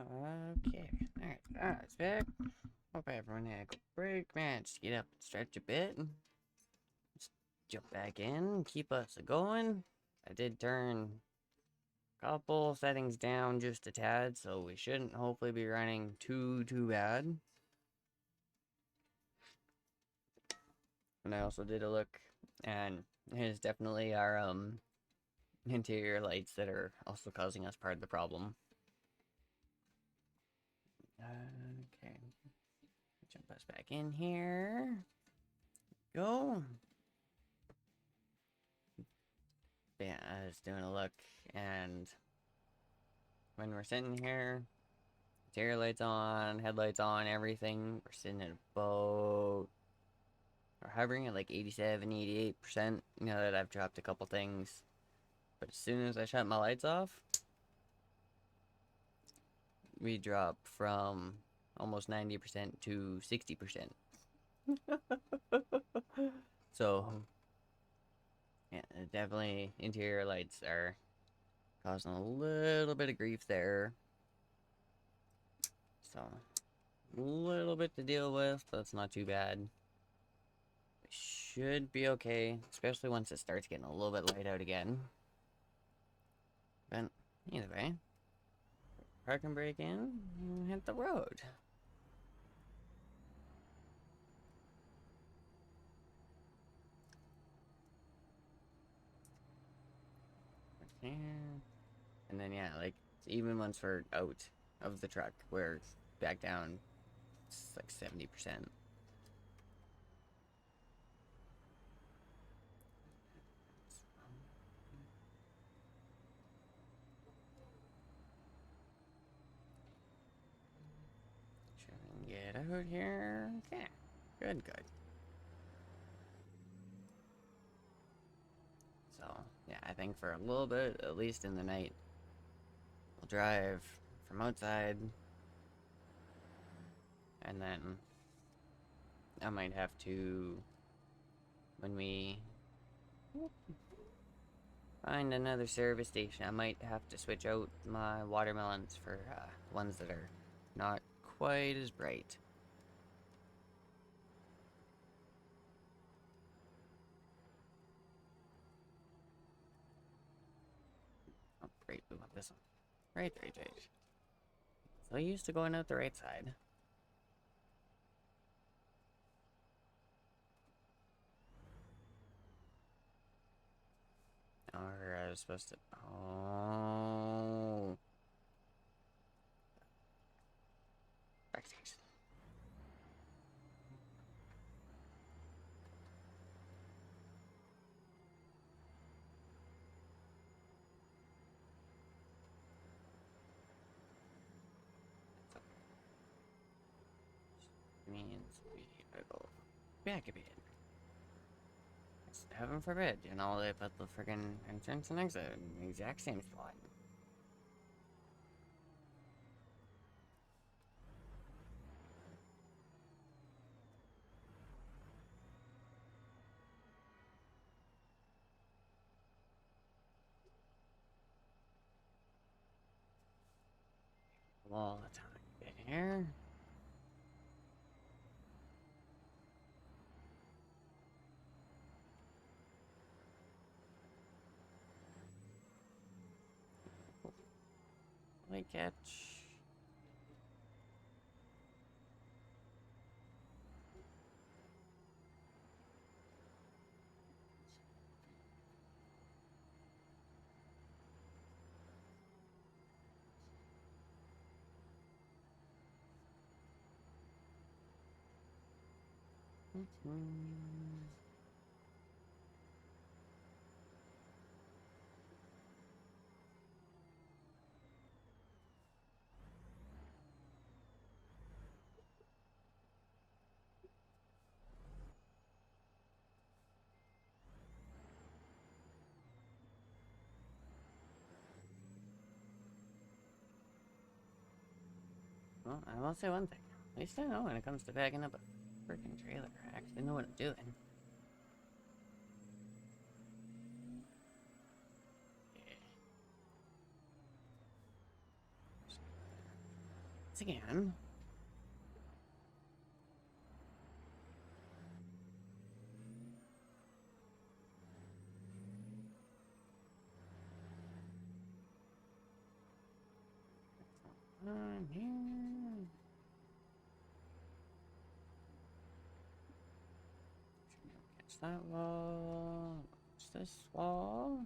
Okay. Alright. It's back. Hope everyone had a good break. Managed to get up and stretch a bit. Just jump back in. Keep us going. I did turn a couple settings down just a tad, so we shouldn't hopefully be running too bad. And I also did a look, and it's definitely our interior lights that are also causing us part of the problem. Okay. Jump us back in here. Go. Yeah, I was doing a look, and when we're sitting here, interior lights on, headlights on, everything, we're sitting at about, we're hovering at like 87, 88%, you know, that I've dropped a couple things. But as soon as I shut my lights off, we drop from almost 90% to 60%. So, yeah, definitely interior lights are causing a little bit of grief there. So, a little bit to deal with, but it's not too bad. It should be okay, especially once it starts getting a little bit light out again. But either way, park and break in and hit the road. And then yeah, like even once we're out of the truck, we're back down. It's like 70%. Try and get out here. Okay, good. So yeah, I think for a little bit, at least in the night, we'll drive from outside, and then I might have to, when we find another service station, I might have to switch out my watermelons for ones that are not quite as bright. Oh, great, we want this one. Right. So used to going out the right side. Or I was supposed to... Oh... Backstage. Means we go back a bit. Heaven forbid, you know, they put the friggin' entrance and exit in the exact same spot. All the time. There. Light catch. Well, I will say one thing. At least I know when it comes to backing up a freaking trailer. I actually know what I'm doing. Once again. On here. Catch that wall. Catch this wall.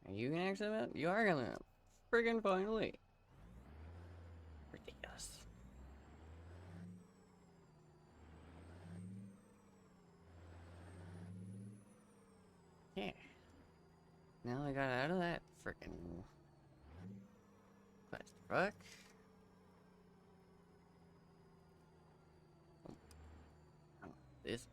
Are you gonna actually win? You are gonna win. Friggin' finally. Ridiculous. Yeah. Now I got out of that frickin' clusterfuck. Oh, this.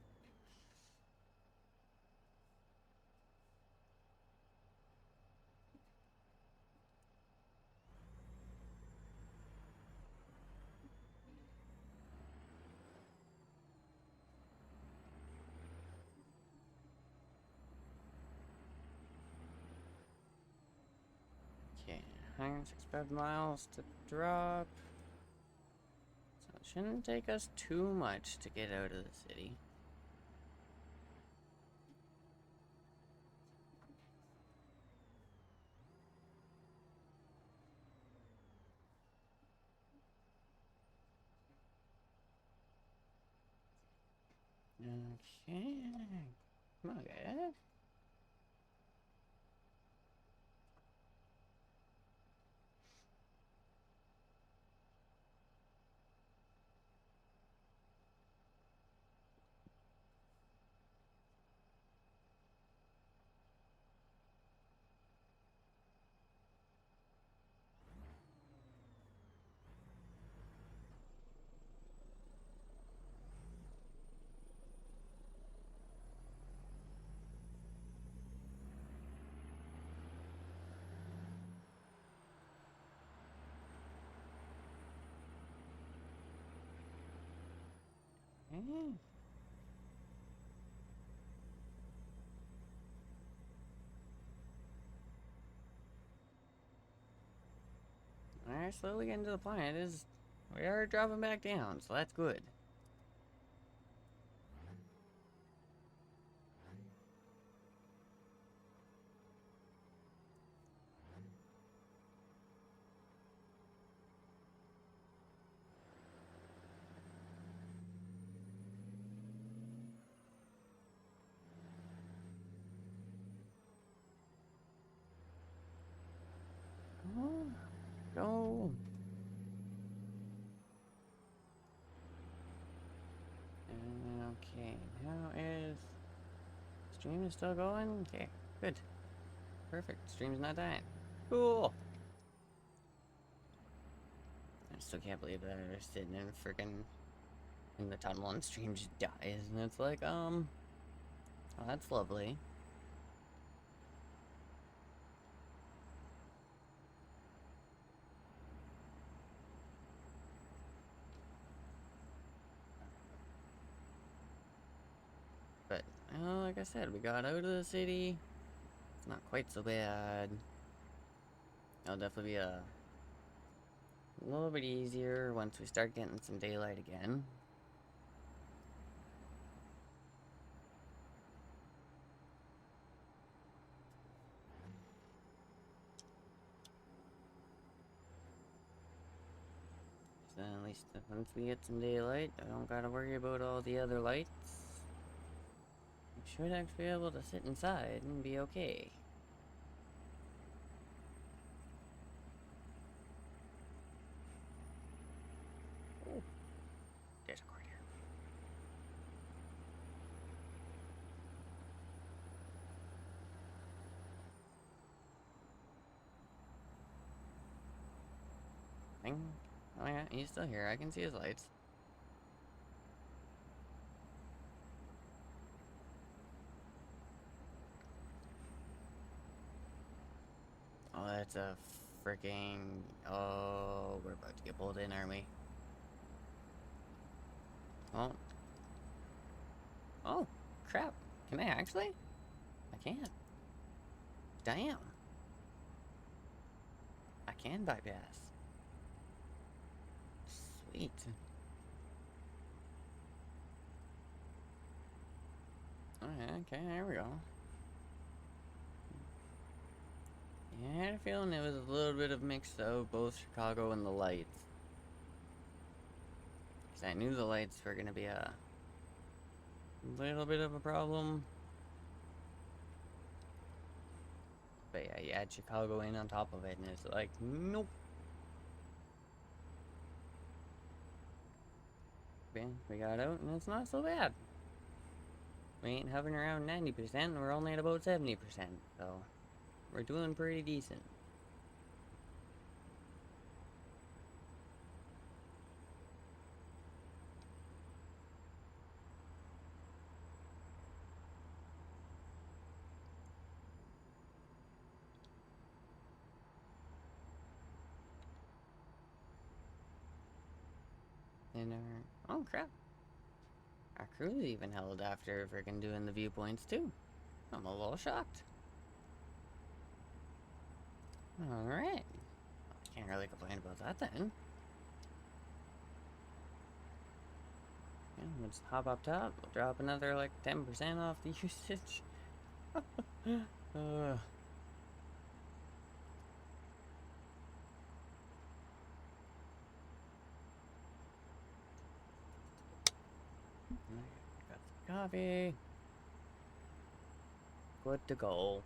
Okay, 165 miles to drop. So it shouldn't take us too much to get out of the city. Okay. Come on, guys. Okay. Alright, slowly getting to the point. It is. We are dropping back down, so that's good. Oh, go. Okay, now is stream is still going? Okay, good. Perfect. Stream's not dying. Cool. I still can't believe that I was sitting in freaking in the tunnel and stream just dies, and it's like, oh, that's lovely. But, like I said, we got out of the city. It's not quite so bad. It'll definitely be a little bit easier once we start getting some daylight again. So at least once we get some daylight, I don't gotta worry about all the other lights. We should actually be able to sit inside and be okay. Oh, there's a cord here. Thing. Oh yeah, he's still here. I can see his lights. Oh, that's a freaking... Oh, we're about to get pulled in, aren't we? Oh. Oh, crap. Can I actually? I can't. Damn. can bypass. Sweet. Alright, okay, there we go. Yeah, I had a feeling it was a little bit of mix of both Chicago and the lights. Because I knew the lights were going to be a little bit of a problem. But yeah, you add Chicago in on top of it, and it's like, nope. Bam, we got out, and it's not so bad. We ain't hovering around 90%, and we're only at about 70%, so we're doing pretty decent. And oh crap. Our crew's even held after freaking doing the viewpoints too. I'm a little shocked. Alright. Can't really complain about that then. Yeah, we'll just hop up top. We'll drop another like 10% off the usage. Got some coffee. Good to go.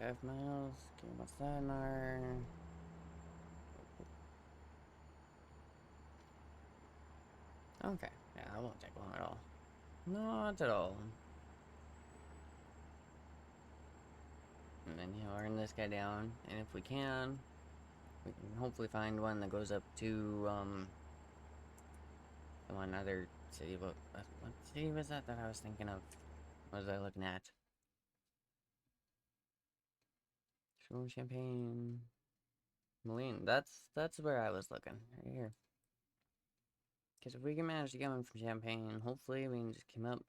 5 miles. Okay, what's that in our... Okay, yeah, that won't take long at all. Not at all. And then, you know, earn this guy down, and if we can hopefully find one that goes up to, one other city. What city was that I was thinking of? What was I looking at? Champagne. Moline. That's where I was looking. Right here. Because if we can manage to get one from Champagne, hopefully we can just come up,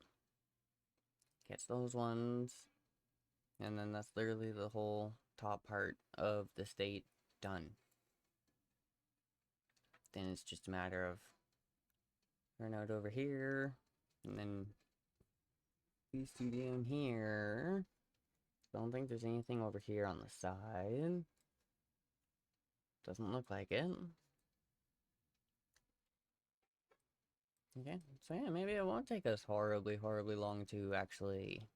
catch those ones, and then that's literally the whole top part of the state done. Then it's just a matter of run out over here, and then these two down here. Don't think there's anything over here on the side. Doesn't look like it. Okay, so yeah, maybe it won't take us horribly long to actually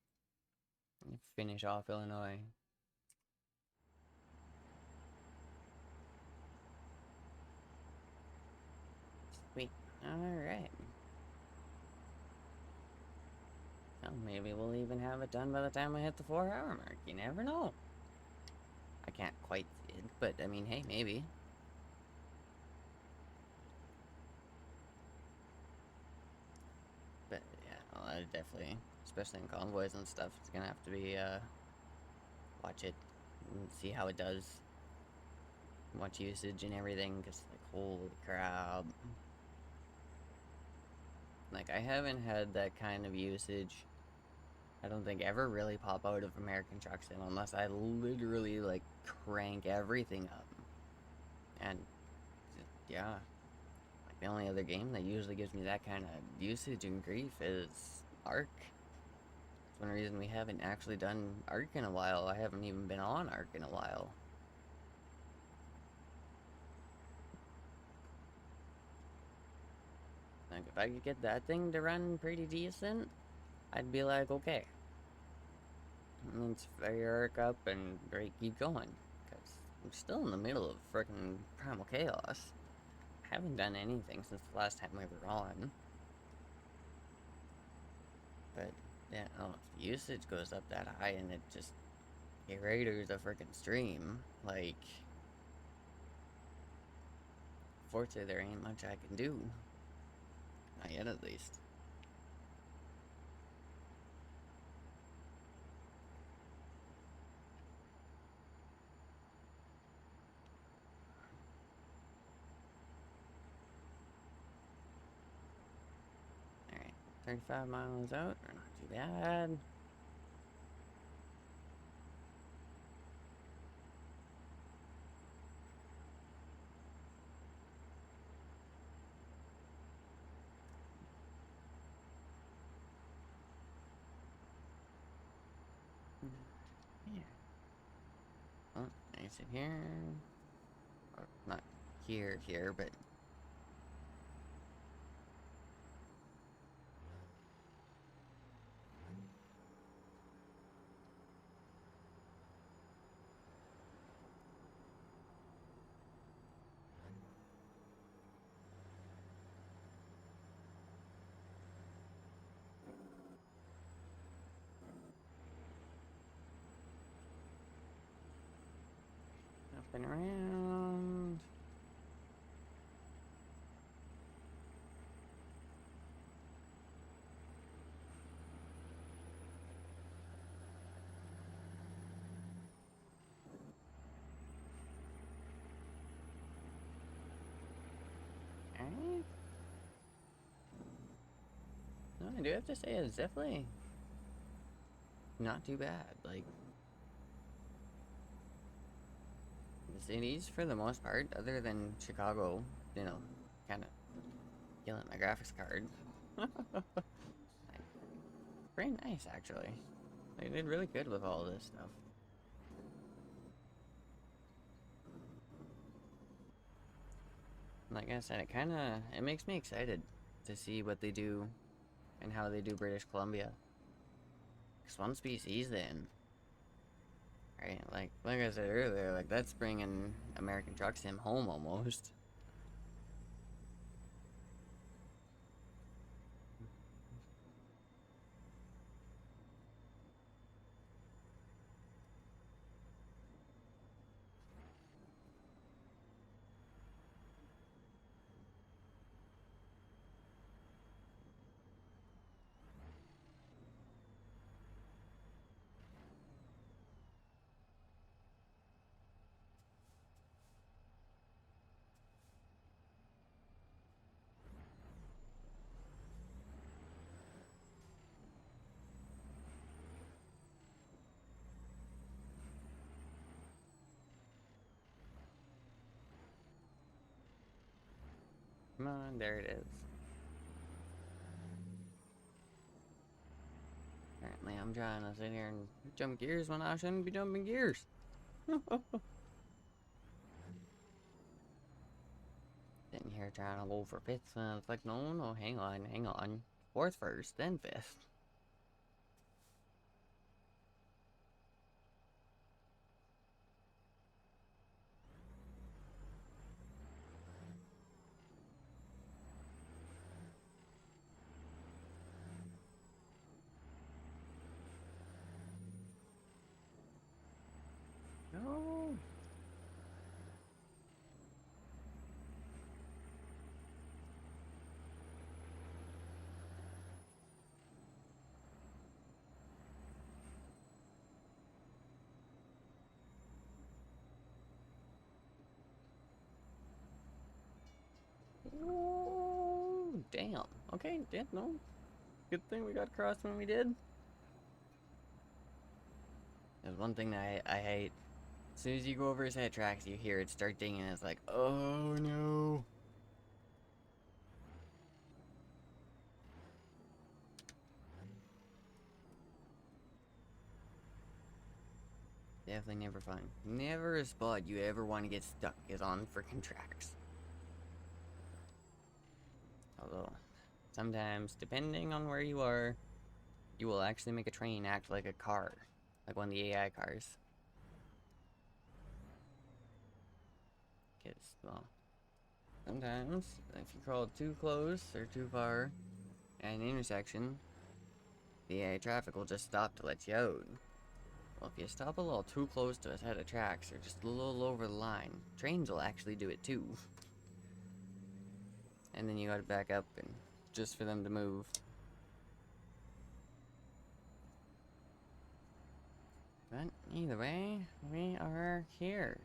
finish off Illinois. Sweet. Alright. Well, maybe we'll even have it done by the time we hit the 4-hour mark. You never know. I can't quite see it, but I mean, hey, maybe. But yeah, well, I definitely, especially in convoys and stuff, it's gonna have to be, watch it and see how it does. Watch usage and everything, because, like, holy crap. Like, I haven't had that kind of usage, I don't think, ever really pop out of American Truck Sim unless I literally, like, crank everything up. And, yeah. Like, the only other game that usually gives me that kind of usage and grief is Ark. That's one reason we haven't actually done Ark in a while. I haven't even been on Ark in a while. Like, if I could get that thing to run pretty decent, I'd be like, okay. Let's fire Ark up and keep going. Because I'm still in the middle of frickin' Primal Chaos. I haven't done anything since the last time we were on. But, yeah, oh, if the usage goes up that high and it just erasers a frickin' stream, like... Fortunately, there ain't much I can do. Not yet, at least. 35 miles out, or not too bad. Yeah. Oh, nice in here. Or not here, but up and around. Alright. No, I do have to say it's definitely not too bad. Like, the cities, for the most part, other than Chicago, you know, kind of killing my graphics card. Like, pretty nice, actually. They did really good with all this stuff. Like I said, it makes me excited to see what they do and how they do British Columbia. Because once BC's in, right? Like I said earlier, like that's bringing American Truck Sim home almost. Come on, there it is. Apparently, I'm trying to sit here and jump gears when I shouldn't be jumping gears. Sitting here trying to go for fifth, and it's like, no, hang on. Fourth first, then fifth. No. Oh, damn. Okay, yeah, no. Good thing we got across when we did. There's one thing that I hate. As soon as you go over his head tracks, you hear it start dinging, and it's like, oh no. Definitely never fun. Never a spot you ever want to get stuck is on freaking tracks. Although, sometimes, depending on where you are, you will actually make a train act like a car. Like one of the AI cars. Because, well, sometimes, if you crawl too close or too far at an intersection, the AI traffic will just stop to let you out. Well, if you stop a little too close to a set of tracks or just a little over the line, trains will actually do it too. And then you gotta back up and just for them to move. But either way, we are here.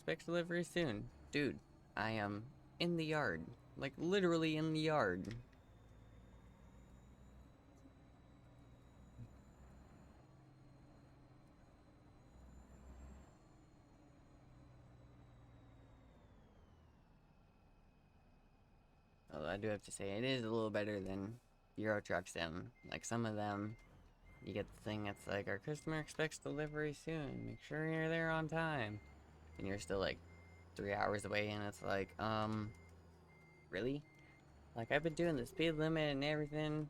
Specs delivery soon. Dude, I am in the yard. Like, literally in the yard. Although I do have to say, it is a little better than Euro Truck Sim. Like, some of them, you get the thing that's like, our customer expects delivery soon. Make sure you're there on time. And you're still, like, 3 hours away, and it's like, really? Like, I've been doing the speed limit and everything.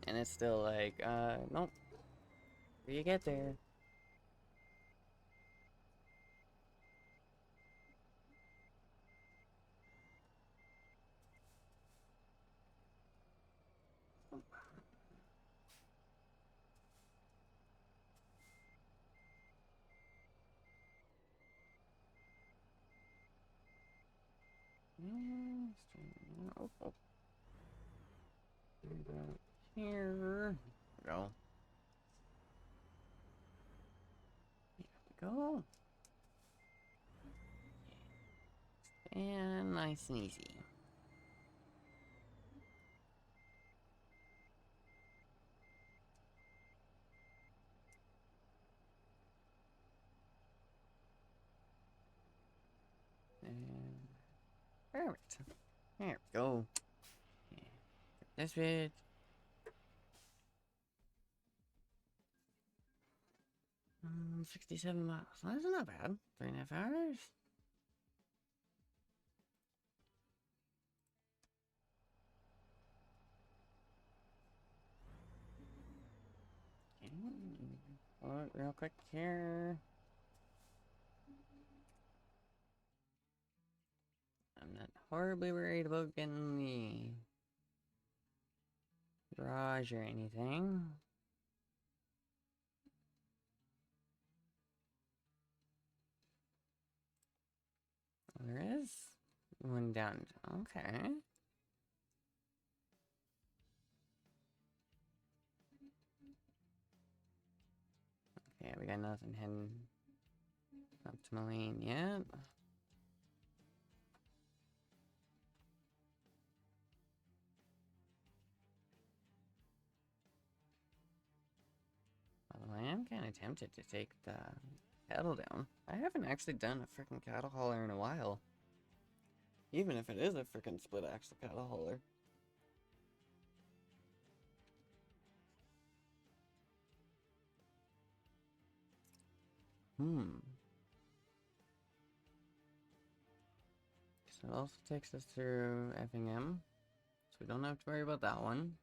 And it's still like, nope. Till you get there. Oh, oh. Here we go. Here we go. And nice and easy. And perfect. There we go. This bit. 67 miles. That's not bad. 3.5 hours. Okay. Look real quick here. I'm not horribly worried about getting the garage or anything. There is one down. Okay. Okay, we got nothing heading up to Moline yet. Although I am kind of tempted to take the cattle down. I haven't actually done a freaking cattle hauler in a while. Even if it is a freaking split axle cattle hauler. So it also takes us through Effingham. So we don't have to worry about that one.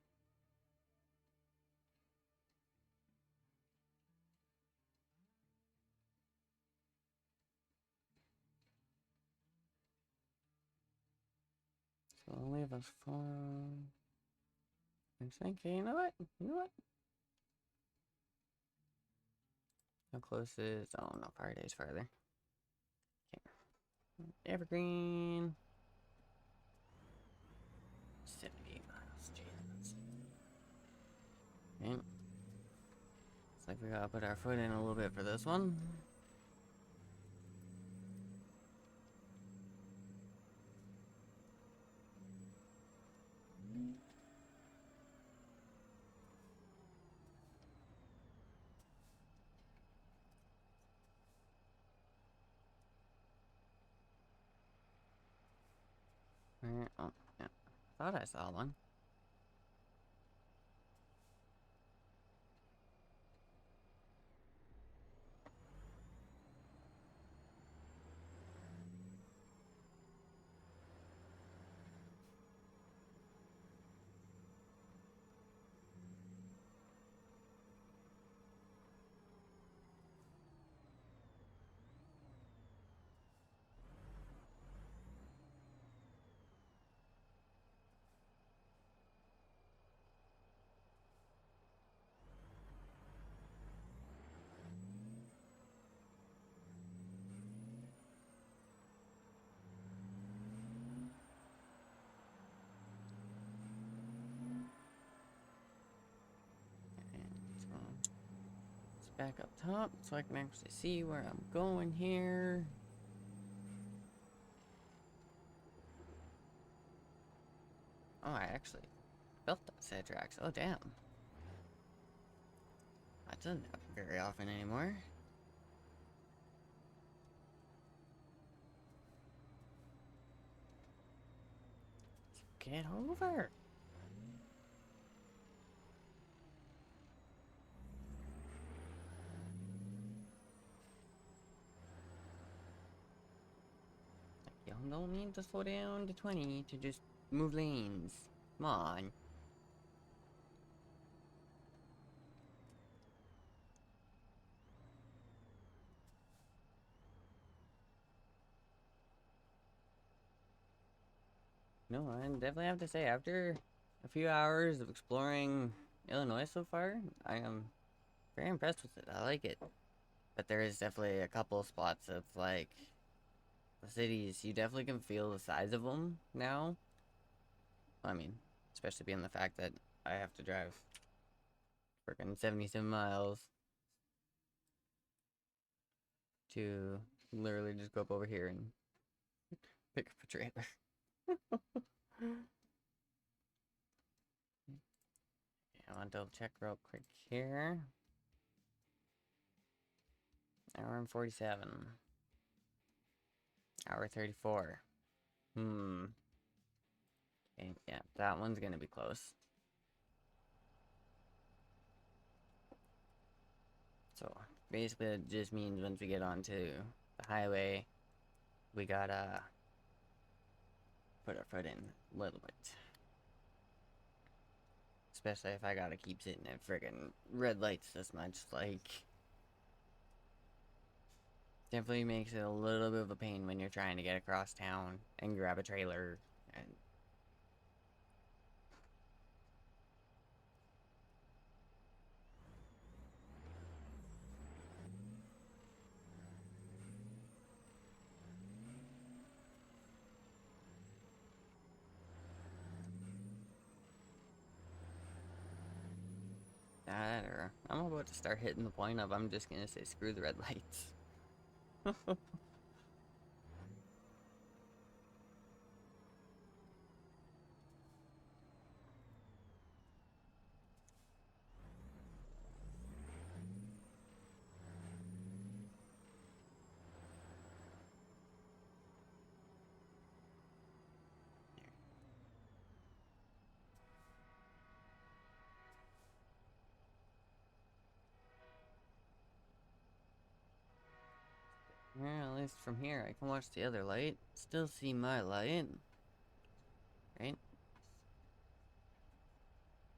So it'll leave us 4. I'm saying, okay, you know what? You know what? How close is... Oh, no, Paradise farther. Okay. Evergreen. 78 miles. Jesus. Okay. Looks like we gotta put our foot in a little bit for this one. Oh, yeah. Thought I saw one. Back up top so I can actually see where I'm going here. actually built that set of tracks. Oh, damn. That doesn't happen very often anymore. Get over. You don't need to slow down to 20 to just move lanes. Come on. No, I definitely have to say, after a few hours of exploring Illinois so far, I am very impressed with it. I like it. But there is definitely a couple of spots that's like, the cities, you definitely can feel the size of them now. I mean, especially being the fact that I have to drive freaking 77 miles to literally just go up over here and pick up a trailer. I want to double check real quick here. Hour and 47. Hour 34. Okay, yeah, that one's gonna be close. So, basically it just means once we get onto the highway, we gotta put our foot in a little bit. Especially if I gotta keep sitting at friggin' red lights this much, like... Definitely makes it a little bit of a pain when you're trying to get across town and grab a trailer and... That, or I'm about to start hitting the point of I'm just gonna say screw the red lights. Well, at least from here I can watch the other light. Still see my light. Right?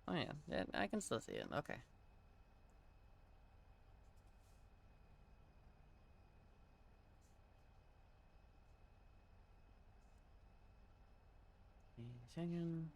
Oh yeah, I can still see it. Okay. Wait a second.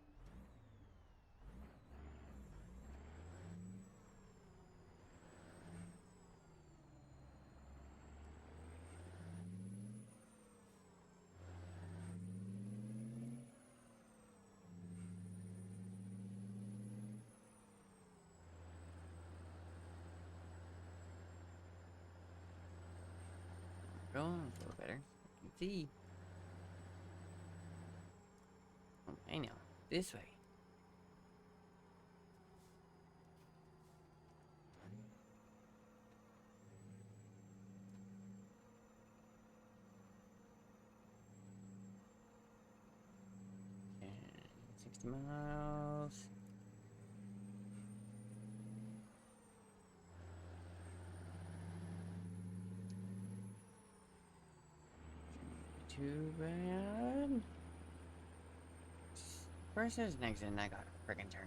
Oh, it's a little better. I can see. Oh, I know. This way. And 60 miles. Too bad. First there's an exit and I got a friggin' turn.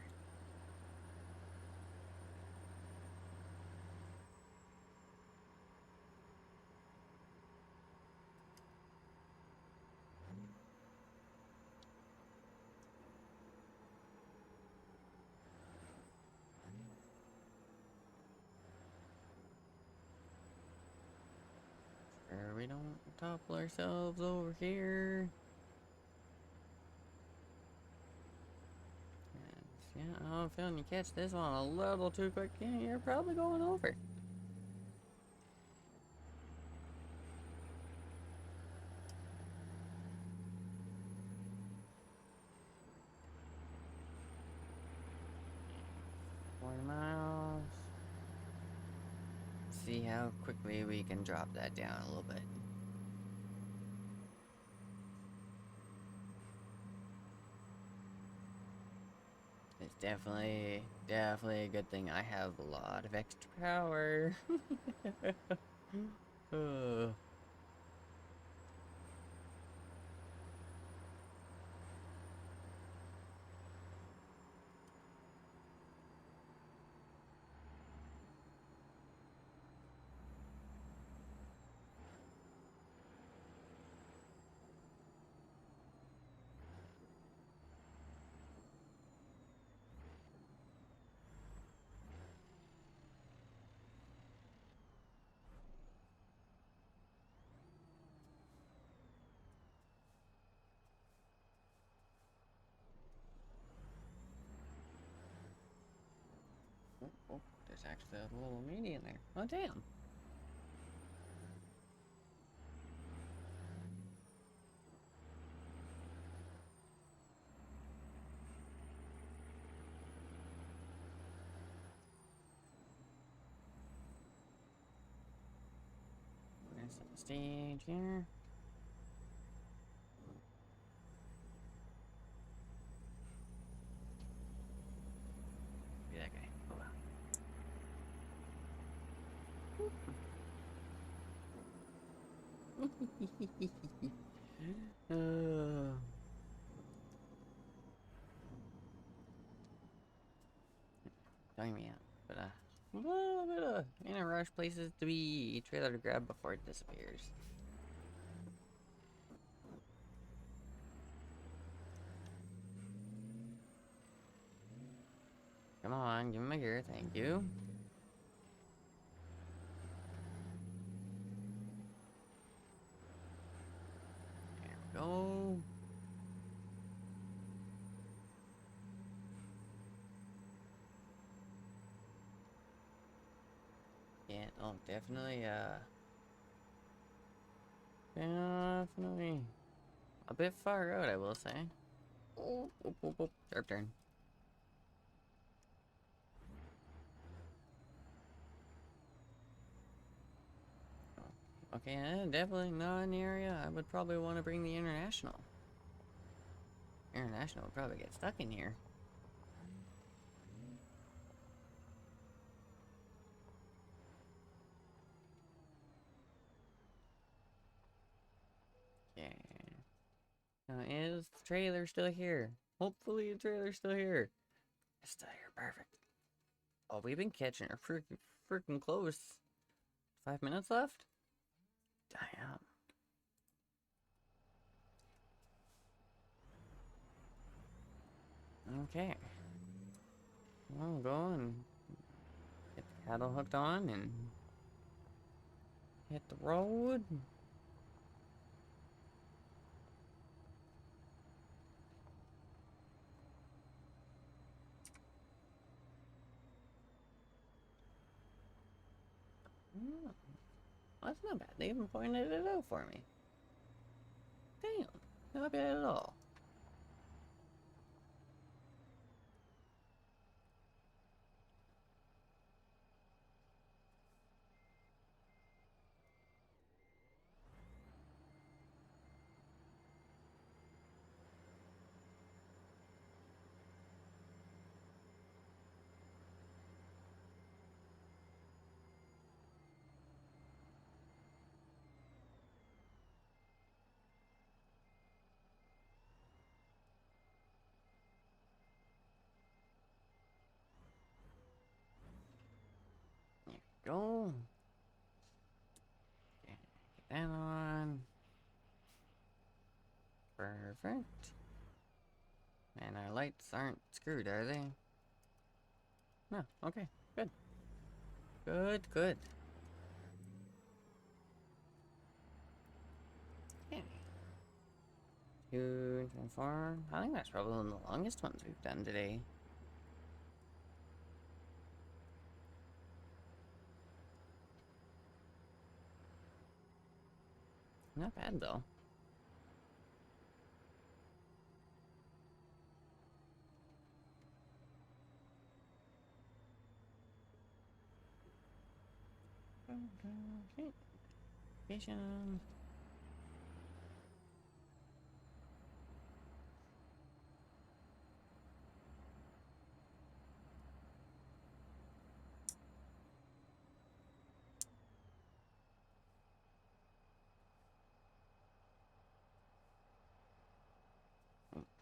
Sure we don't topple ourselves over here. And, yeah, I'm feeling you catch this one a little too quick. Yeah, you're probably going over. 40 miles. See how quickly we can drop that down a little bit. It's definitely a good thing I have a lot of extra power. Ugh. Oh, there's actually a little meaty in there. Oh, damn. There's the stage here. Be that guy. Oh, wow. Telling me out. But, a little bit of in a rush places to be. Trailer to grab before it disappears. Come on, give me a gear, thank you. There we go. Yeah, oh, definitely, definitely a bit far out, I will say. Oh, oh, oh, oh. Sharp turn. Okay, definitely not an area I would probably want to bring the International. International would probably get stuck in here. Yeah. Now, is the trailer still here? Hopefully the trailer's still here. It's still here, perfect. Oh, we've been catching her freaking close. 5 minutes left? Damn. Okay. Well, go and get the cattle hooked on and hit the road. Oh, that's not bad. They even pointed it out for me. Damn. Not bad at all. There we go. Okay, get that on. Perfect. And our lights aren't screwed, are they? No, okay, good. Good, good. Yeah. 2 and 4. I think that's probably one of the longest ones we've done today. Not bad though. Okay. Patient.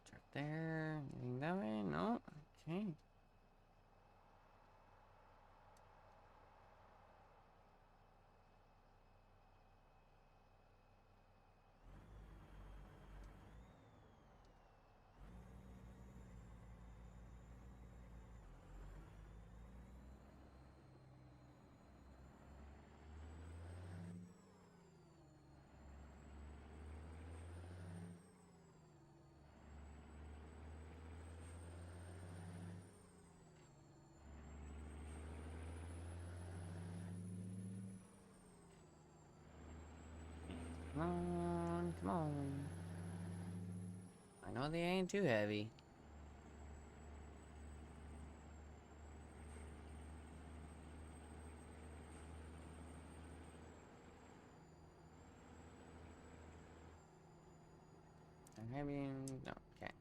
Check there. Anything that way? No. Okay. Come on, come on. I know they ain't too heavy. Our high beams, no, okay.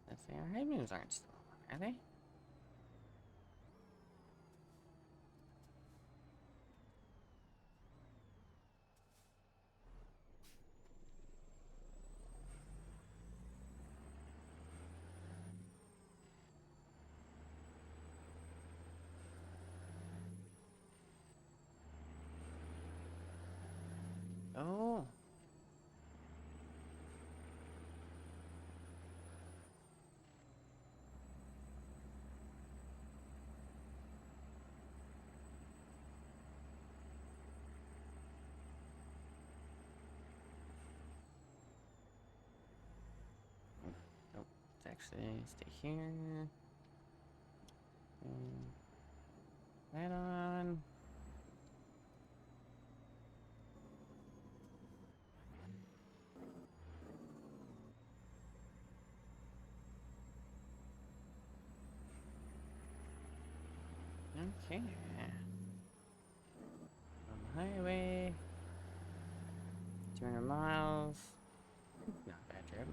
Let's see, our high beams aren't still on, are they? Oh. Nope. Let's actually stay here. Right on. Okay. On the highway. 200 miles. Not a bad trip.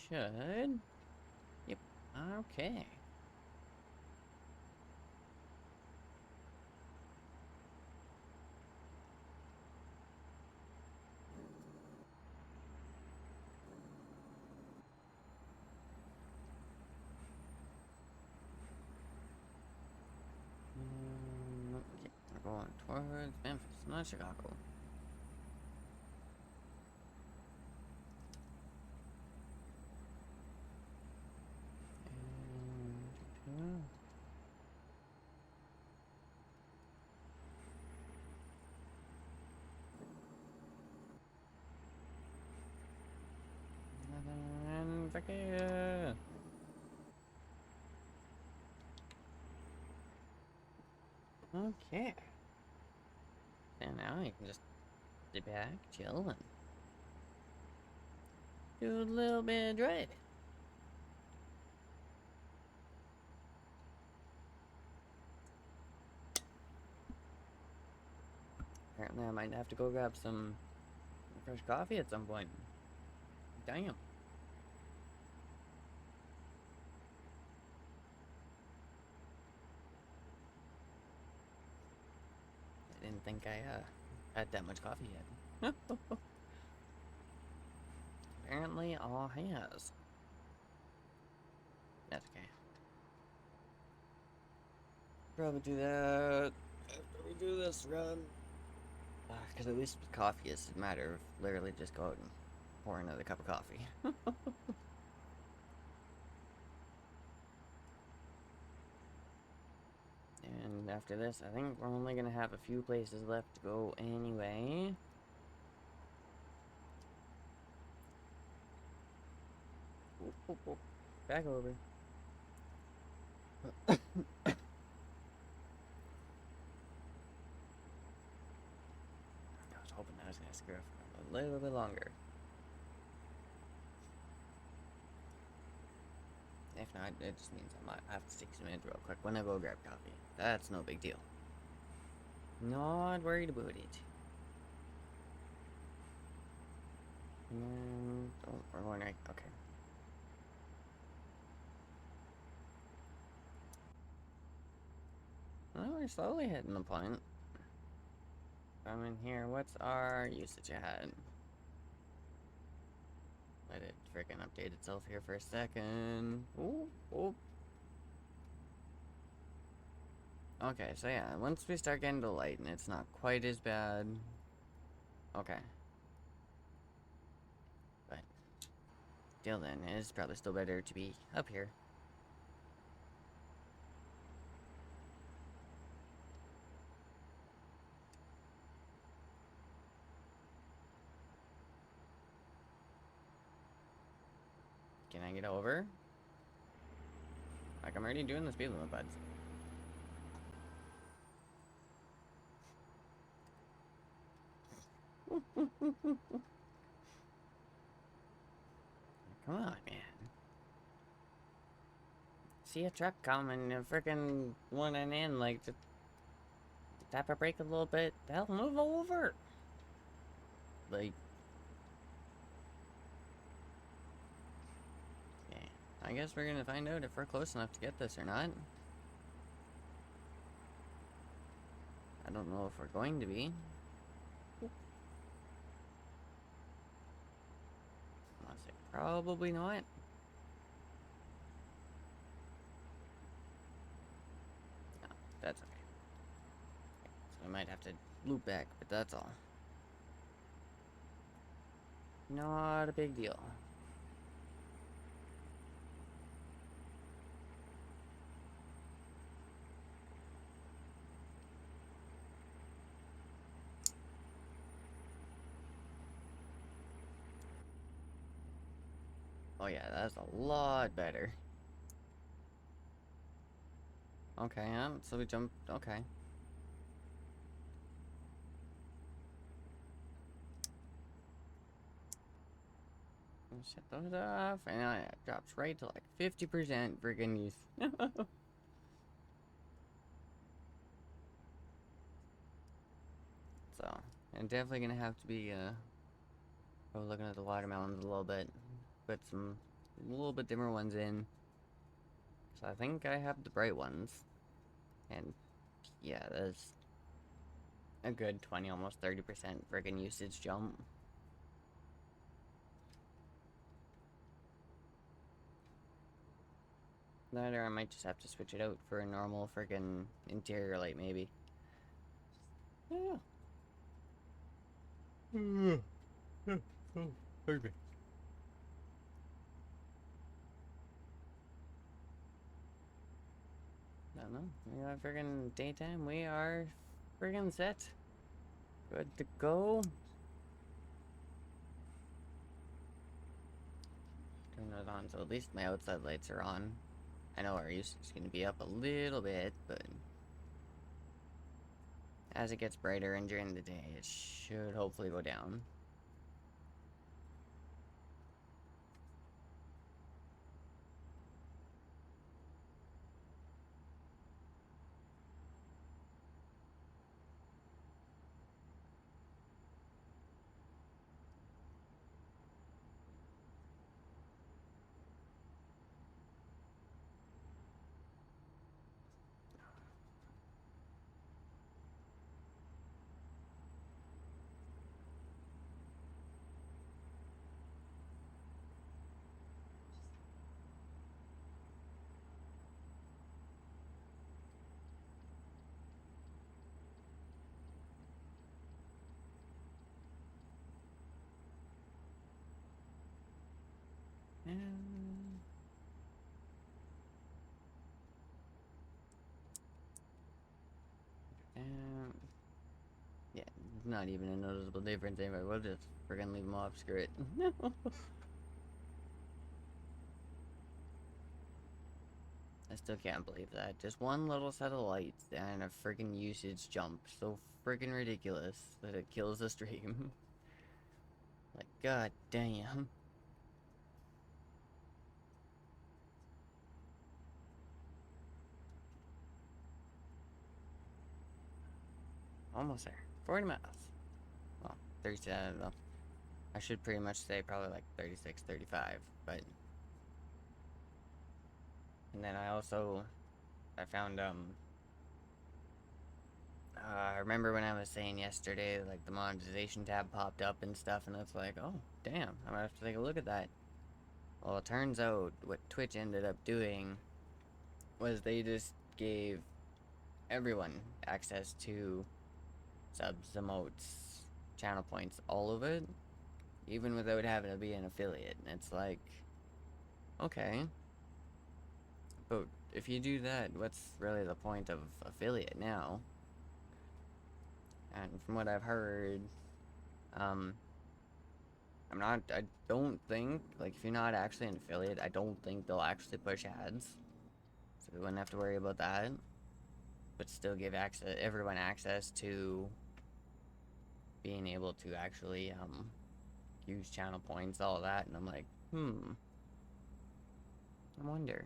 Should. Yep. Okay. Okay. We're going towards Memphis, not Chicago. And Rebecca. Okay. And now you can just sit back, chill, and do a little bit of driving. Apparently, I might have to go grab some fresh coffee at some point. Damn. I didn't think I had that much coffee yet. Apparently, all has. That's okay. Probably do that after we do this run. Because at least with coffee, it's a matter of literally just go out and pour another cup of coffee. And after this, I think we're only going to have a few places left to go anyway. Oop, oop, oop. Back over. little bit longer. If not, it just means I might have to take some minutes real quick when I go grab coffee. That's no big deal. Not worried about it. Oh, we're going right. Okay. Well, we're slowly hitting the point. I'm in here. What's our usage ahead? Let it freaking update itself here for a second. Ooh, ooh. Okay, so yeah, once we start getting to light and it's not quite as bad. Okay. But till then, it's probably still better to be up here. Can I get over? Like, I'm already doing the speed limit, buds. Come on, man. See a truck coming and freaking running in, like, just tap a brake a little bit. Hell, move over. Like, yeah. I guess we're gonna find out if we're close enough to get this or not. I don't know if we're going to be. I'll say probably not. No, that's okay. So we might have to loop back, but that's all. Not a big deal. Oh yeah, that's a lot better. Okay, so we jumped, okay. Shut those off, and it drops right to like 50% freaking use. So, I'm definitely gonna have to be, probably looking at the watermelons a little bit. Put some, a little bit dimmer ones in. So I think I have the bright ones. And, yeah, that's a good 20, almost 30% friggin' usage jump. That, or I might just have to switch it out for a normal friggin' interior light, maybe. Yeah. Perfect. I don't know. We got friggin' daytime. We are friggin' set. Good to go. Turn those on so at least my outside lights are on. I know our usage is going to be up a little bit, but as it gets brighter and during the day, it should hopefully go down. Yeah, not even a noticeable difference anyway. We'll just friggin' leave them off, screw it. I still can't believe that. Just one little set of lights and a friggin' usage jump. So friggin' ridiculous that it kills the stream. Like, god damn. Almost there. 40 miles. Well, 37. Well, I should pretty much say probably like 36, 35, but... And then I found, I remember when I was saying yesterday, like, the monetization tab popped up and stuff, and it's like, oh, damn, I'm gonna have to take a look at that. Well, it turns out what Twitch ended up doing was they just gave everyone access to subs, emotes, channel points, all of it, even without having to be an affiliate. And it's like, okay, but if you do that, what's really the point of affiliate now? And from what I've heard, I don't think, like, if you're not actually an affiliate, I don't think they'll actually push ads. So we wouldn't have to worry about that. But still give everyone access to being able to actually, use channel points, all of that. And I'm like, I wonder.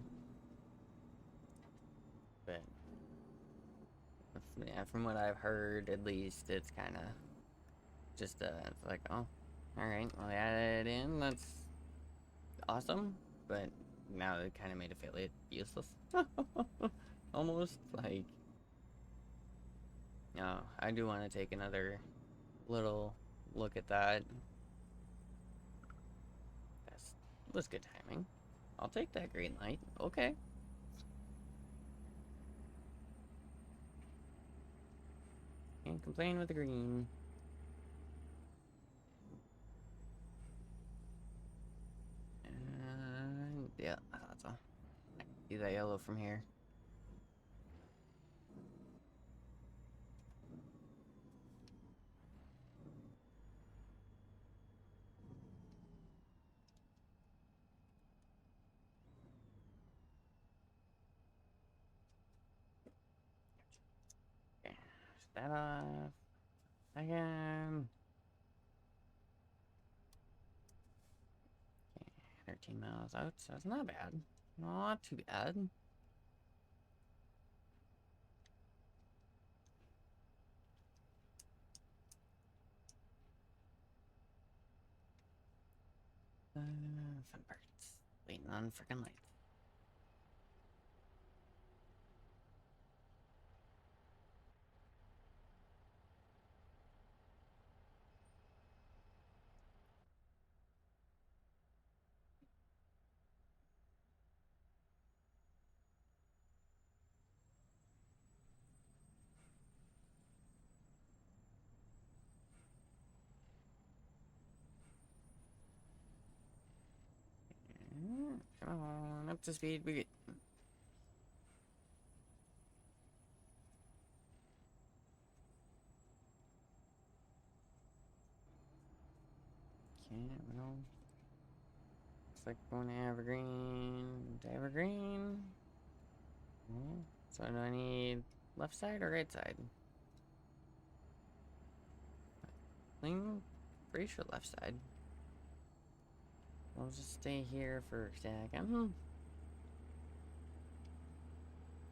But, yeah, from what I've heard, at least, it's kind of just, it's like, oh, alright, well, they added it in, that's awesome, but now they kind of made affiliate useless. Almost, like, no, I do want to take another little look at that. That was good timing. I'll take that green light, okay. Can't complain with the green. Yeah, I thought so. I can see that yellow from here. Okay, shut that off. Again. Okay, 13 miles out, so it's not bad. Not too bad. Fun parts. Waiting on freaking lights. Come on, up to speed. We get. Can't, well. Looks like going to Evergreen. To Evergreen. So do I need left side or right side? I'm pretty sure left side. I'll just stay here for a second.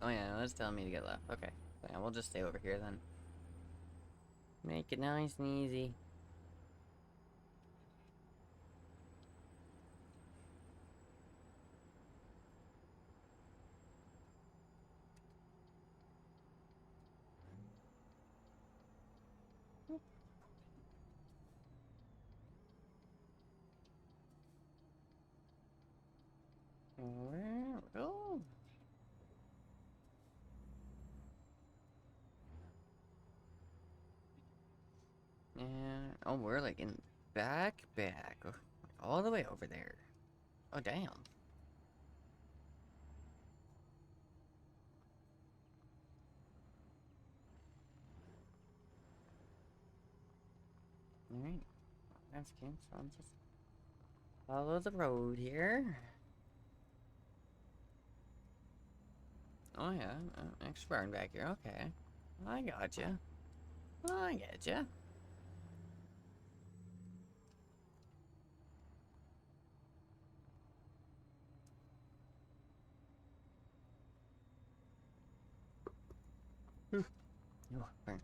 Oh yeah, no, it's telling me to get left. Okay. So yeah, we'll just stay over here then. Make it nice and easy. Where? Oh. And oh, we're like in back, all the way over there. Oh damn. All right, that's okay. So I'll just follow the road here. Oh yeah, extra barn back here. Okay, I gotcha. I getcha. Oh, burn.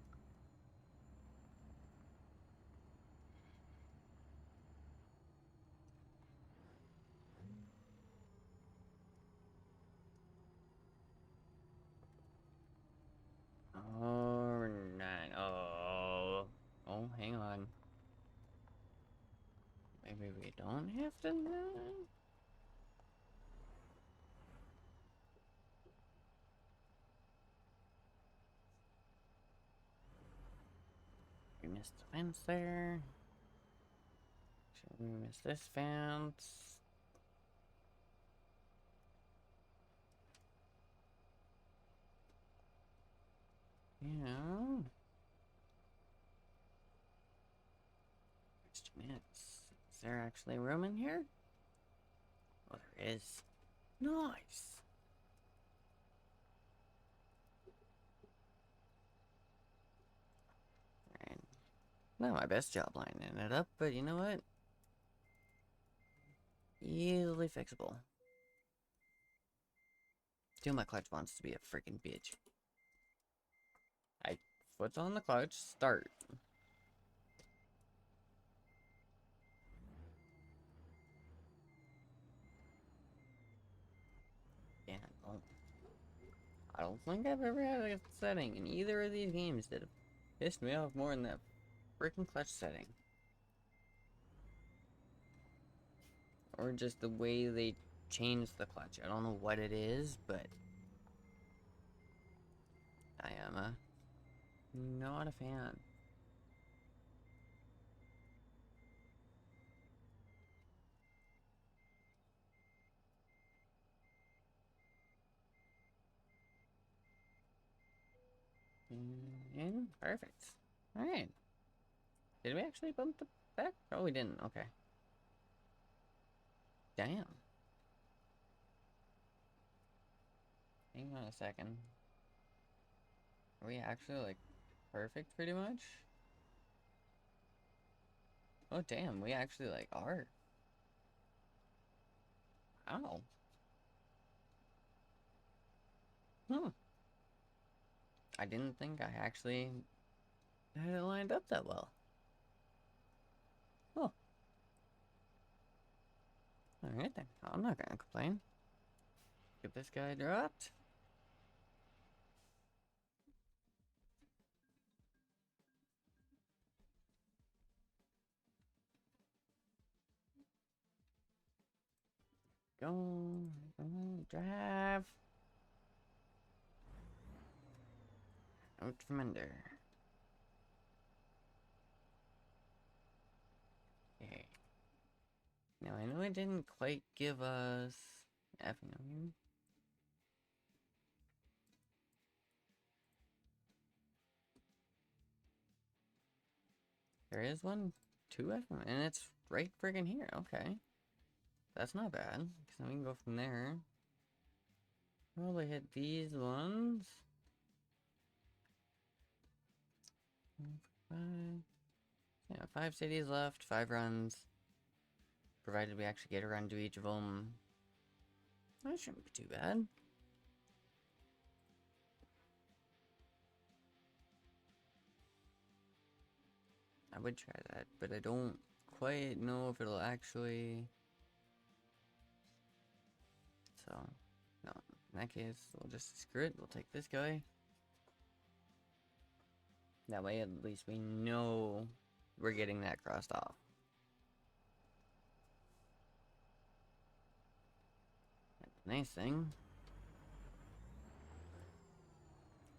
Oh, nine. Oh. Oh, hang on. Maybe we don't have to. We missed the fence there. Should we miss this fence? Yeah. Question is there actually room in here? Oh, there is. Nice. Alright. Not my best job lining it up, but you know what? Easily fixable. Still, my clutch wants to be a freaking bitch. Foot's on the clutch. Start. Yeah, I don't think I've ever had a setting in either of these games that have pissed me off more than that freaking clutch setting. Or just the way they changed the clutch. I don't know what it is, but I am not a fan. And perfect. Alright. Did we actually bump the back? Oh, we didn't. Okay. Damn. Hang on a second. Are we actually, like, perfect pretty much? Oh, damn. We actually, like, are. Ow. Hmm. I didn't think I actually had it lined up that well. Oh. Alright then. I'm not gonna complain. Get this guy dropped. Go. Drive. Out from under. Okay. Now I know it didn't quite give us effing. There is one, two effing, and it's right friggin' here. Okay. That's not bad. Because then we can go from there. Probably hit these ones. 5. Yeah, 5 cities left, 5 runs. Provided we actually get a run to each of them. That shouldn't be too bad. I would try that, but I don't quite know if it'll actually... So, no. In that case, we'll just screw it. We'll take this guy. That way, at least we know we're getting that crossed off. Nice thing.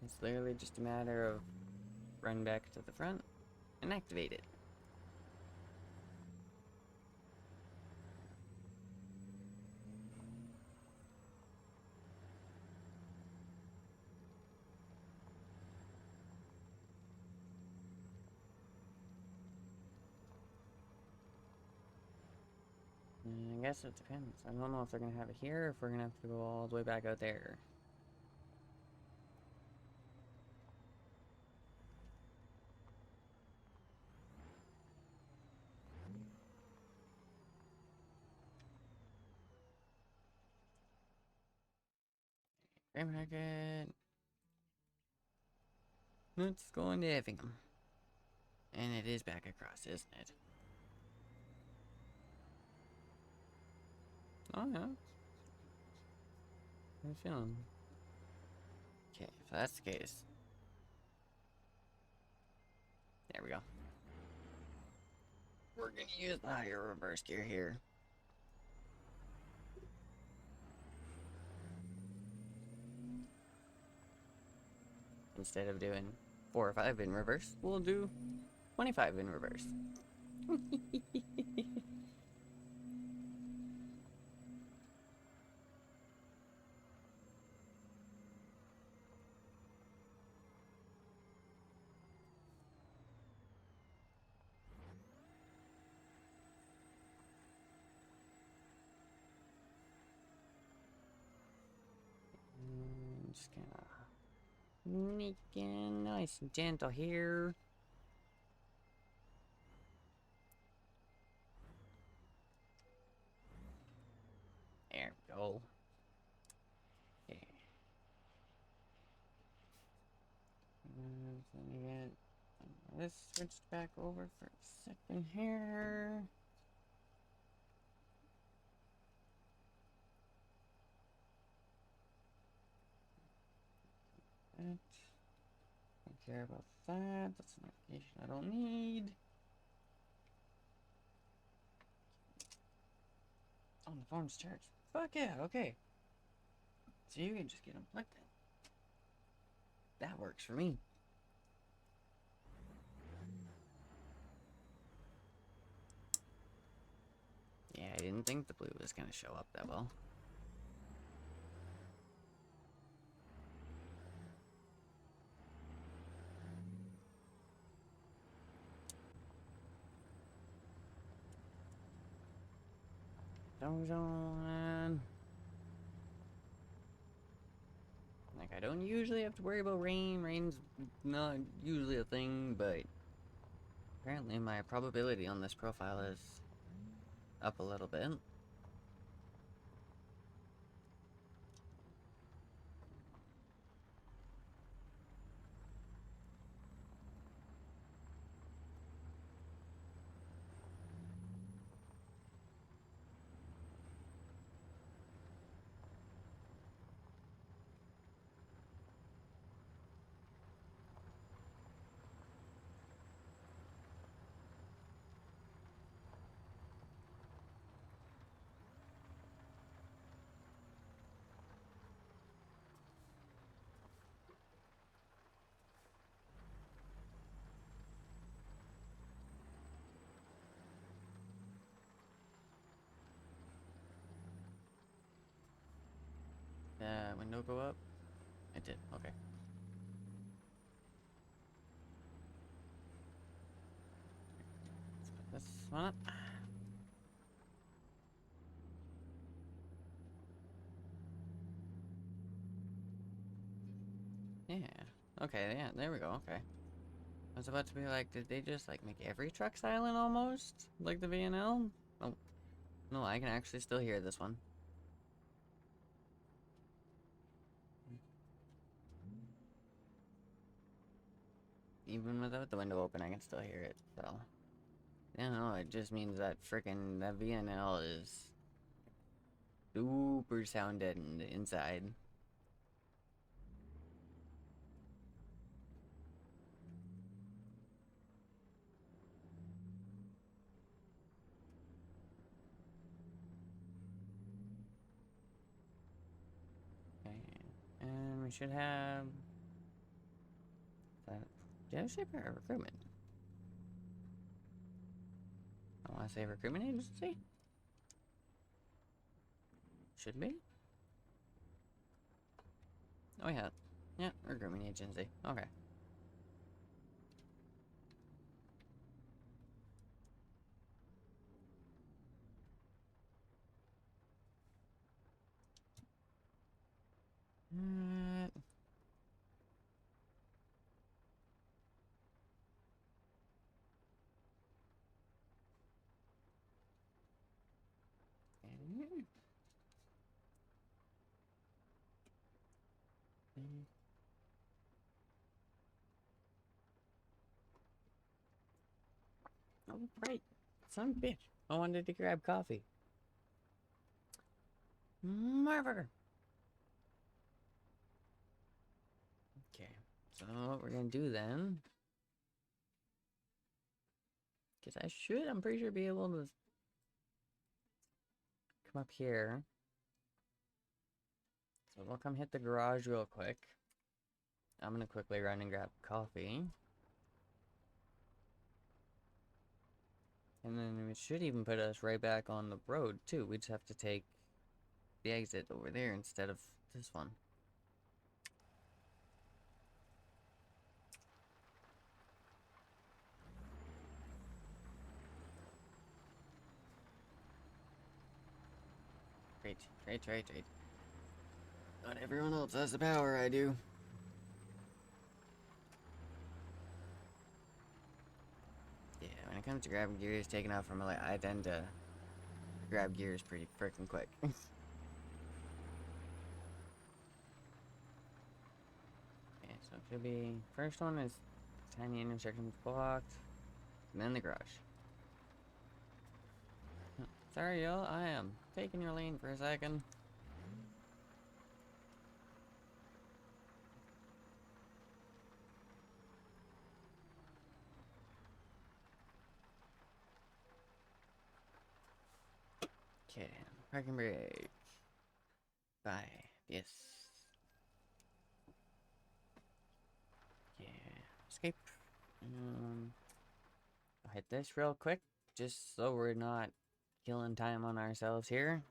It's literally just a matter of run back to the front and activate it. I guess it depends. I don't know if they're gonna have it here or if we're gonna have to go all the way back out there. Graham Hackett. Let's go into Effingham. And it is back across, isn't it? Oh, yeah. How you feeling? Okay, if that's the case. There we go. We're gonna use the higher reverse gear here. Instead of doing 4 or 5 in reverse, we'll do 25 in reverse. Just kind of sneaking nice and gentle here. There we go. Yeah. Let me get this switched back over for a second here. That. Don't care about that. That's an application I don't need. Oh, the phone's charged. Fuck yeah, okay. So you can just get them plugged in. That works for me. Yeah, I didn't think the blue was gonna show up that well. Like, I don't usually have to worry about rain. Rain's not usually a thing, but apparently my probability on this profile is up a little bit. Window go up? It did, okay. Let's put this one up. Yeah. Okay, yeah, there we go, okay. I was about to be like, did they just like make every truck silent almost? Like the VNL? Oh. No, I can actually still hear this one. Even without the window open, I can still hear it, so. Yeah, no, it just means that frickin' that VNL is super sound deadened inside. Okay, and we should have that dealership or recruitment. I want to say recruitment agency. Should be. Oh yeah, yeah, recruitment agency. Okay. Uh, Oh, right. Son of a bitch. I wanted to grab coffee. Motherfucker. Okay. So what we're gonna do then, because I'm pretty sure be able to come up here. So we'll come hit the garage real quick. I'm gonna quickly run and grab coffee. And then it should even put us right back on the road too. We just have to take the exit over there instead of this one. Great. Not everyone else has the power I do. Yeah, when it comes to grabbing gears, taking off from a light, I tend to grab gears pretty freaking quick. Okay, so it should be, first one is tiny intersections blocked, and then the garage. Sorry y'all, I am taking your lane for a second. Okay, parking brake. Bye. Yes. Yeah. Escape. I'll hit this real quick, just so we're not killing time on ourselves here.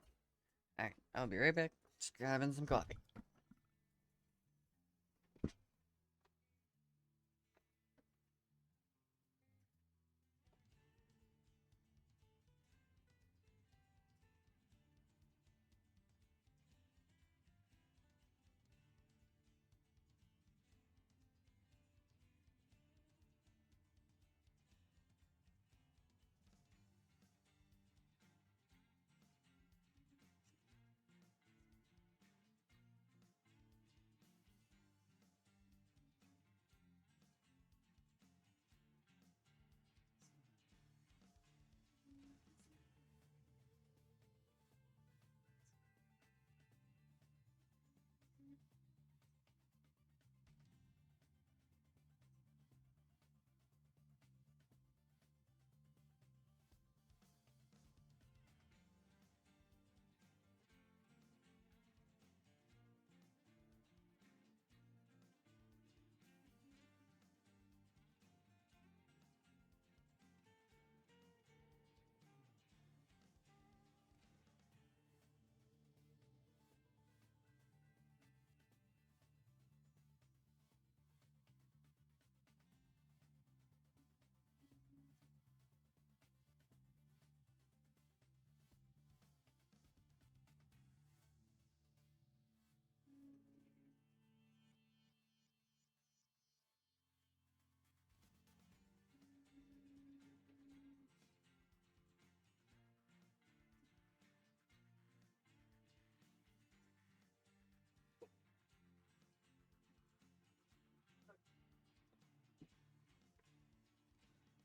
Alright, I'll be right back. Just grabbing some coffee.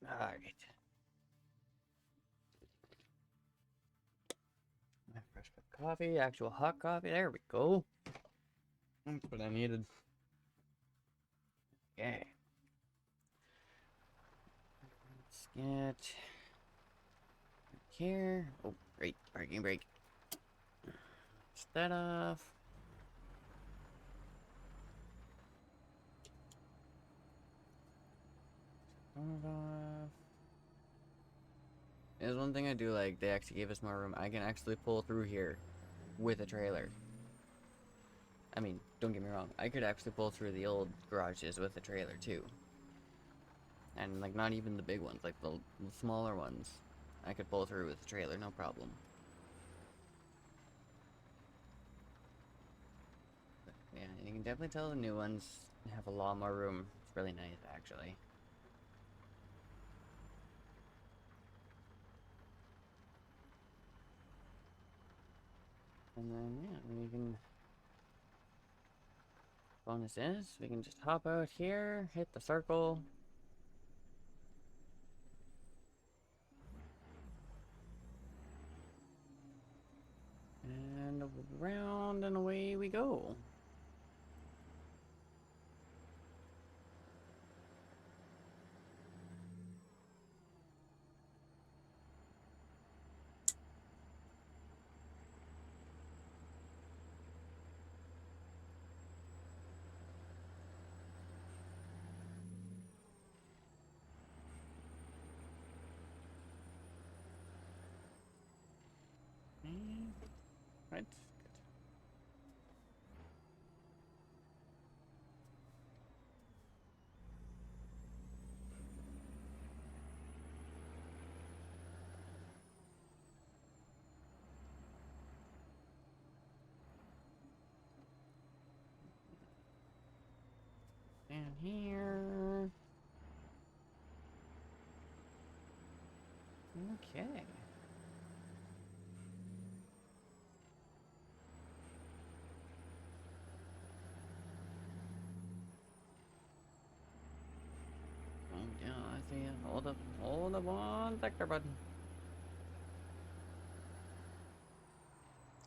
Alright. My fresh cup of coffee, actual hot coffee. There we go. That's what I needed. Okay. Let's get here. Oh, great. Parking brake. Shut that off. Turn it off. There's one thing I do like. They actually gave us more room. I can actually pull through here with a trailer. I mean, don't get me wrong. I could actually pull through the old garages with a trailer too. And like not even the big ones, like the smaller ones. I could pull through with a trailer, no problem. But, yeah, you can definitely tell the new ones have a lot more room. It's really nice, actually. And then, yeah, we can... Bonus is, we can just hop out here, hit the circle. around and away we go. Right. Good. Down here. Okay. Oh, yeah, I see it. Hold up on sector button.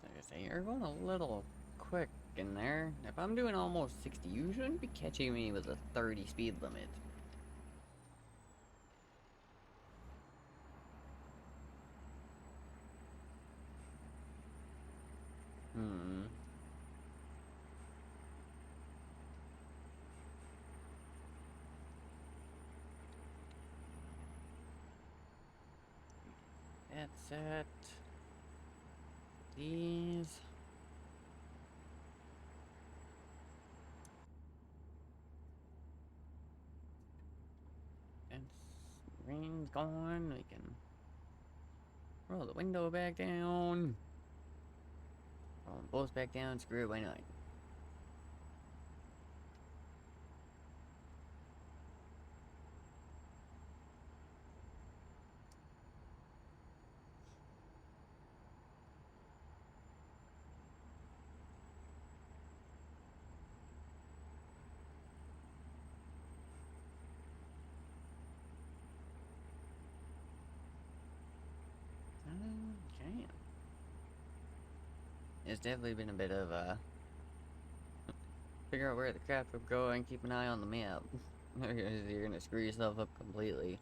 Like I say, you're going a little quick in there. If I'm doing almost 60, you shouldn't be catching me with a 30 speed limit. Hmm. That's it. These. And rain's gone. We can roll the window back down. Roll them both back down. Screw it, why not? Okay. It's definitely been a bit of figure out where the craft will go and keep an eye on the map. You're gonna screw yourself up completely.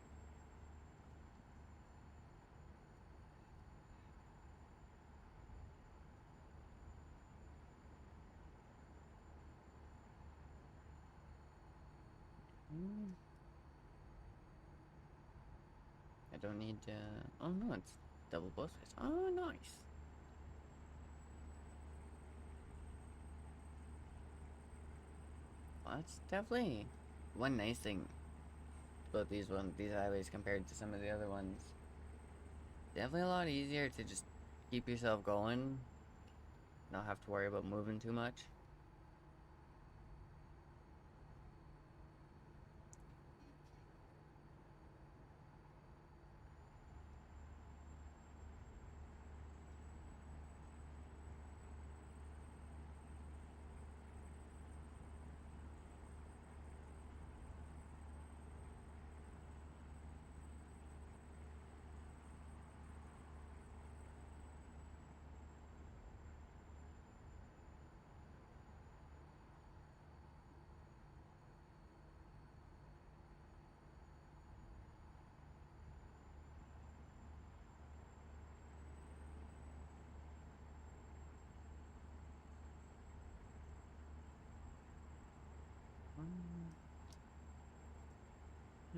I don't need to. Oh no, it's double both sides. Oh, nice. Well, that's definitely one nice thing about these highways compared to some of the other ones. Definitely a lot easier to just keep yourself going, not have to worry about moving too much.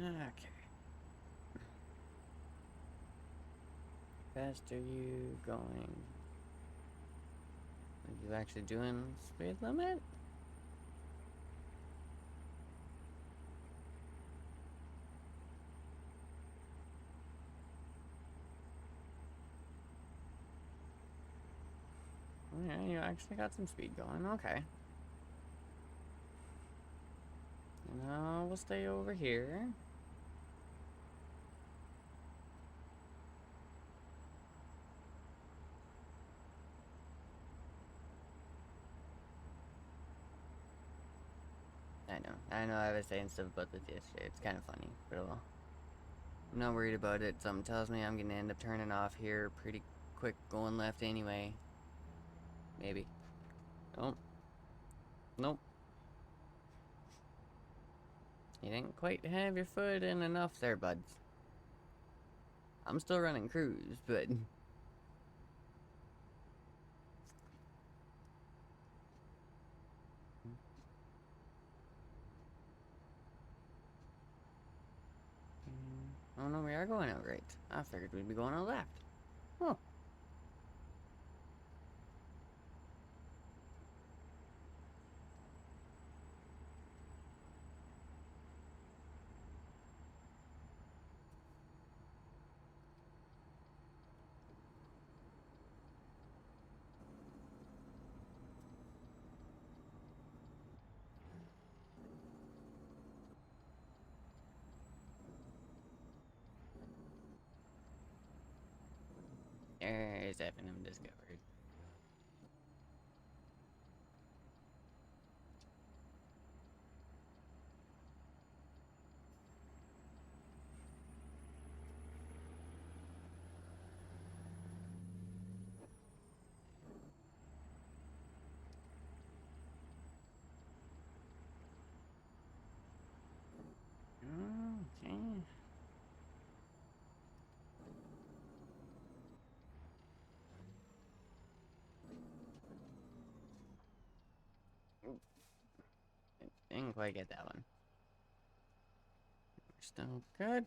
Okay. Fast are you going? Are you actually doing speed limit? Yeah, you actually got some speed going. Okay. Now we'll stay over here. I know I was saying stuff about this yesterday. It's kind of funny, but well. I'm not worried about it. Something tells me I'm gonna end up turning off here pretty quick going left anyway. Maybe. Nope. Nope. You didn't quite have your foot in enough there, buds. I'm still running cruise, but... Oh no, we are going out right. I figured we'd be going out left. Oh. There's FNM discovered. Okay. Didn't quite get that one. We're still good.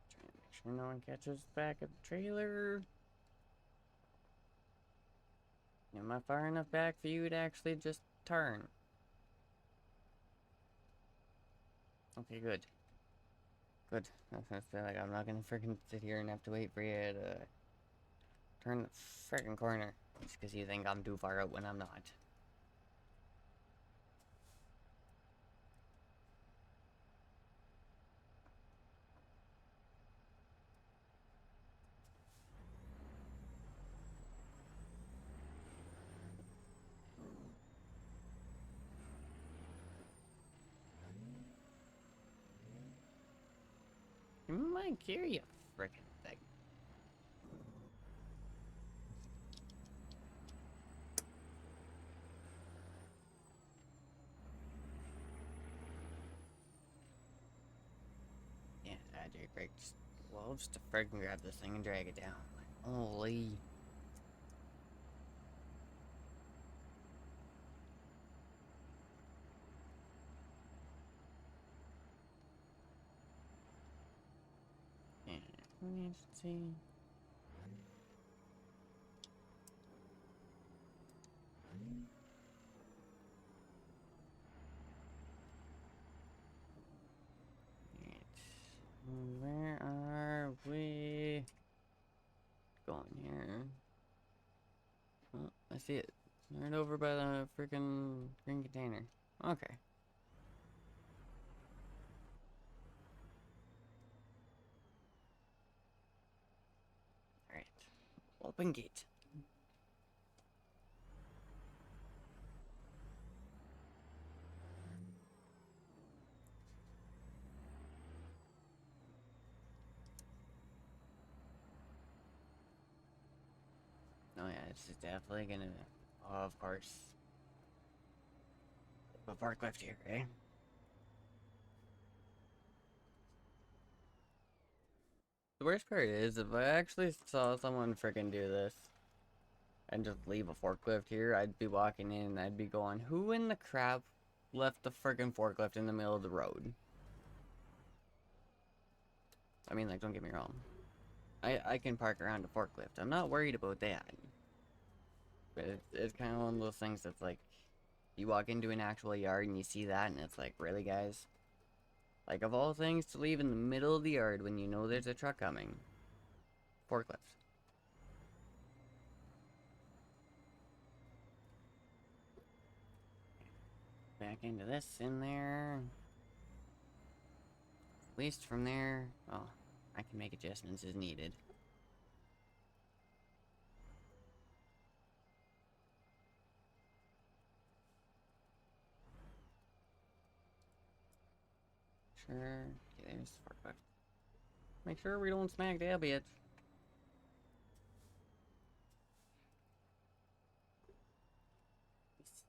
Trying to make sure no one catches back at the trailer. Am I far enough back for you to actually just turn? Okay, good. Good. I feel like I'm not gonna freaking sit here and have to wait for you to turn the freaking corner. Just because you think I'm too far out when I'm not. You might cure you freaking thing. Yeah, Jake Break just loves to freaking grab this thing and drag it down. Like, holy. Yeah, we need to see. Right. Where are we going here? Oh, I see it. Right over by the freaking green container. Okay. Alright. Open gate. Oh yeah, this is definitely gonna... Oh, of course. A forklift here, eh? The worst part is, if I actually saw someone freaking do this and just leave a forklift here, I'd be walking in and I'd be going, who in the crap left the freaking forklift in the middle of the road? I mean, like, don't get me wrong. I can park around a forklift. I'm not worried about that. But it's kind of one of those things that's like, you walk into an actual yard and you see that and it's like, really, guys? Like, of all things to leave in the middle of the yard when you know there's a truck coming. Forklift. Back into this in there. At least from there, oh, I can make adjustments as needed. Sure. Okay, there's $4. Make sure we don't smack that bitch.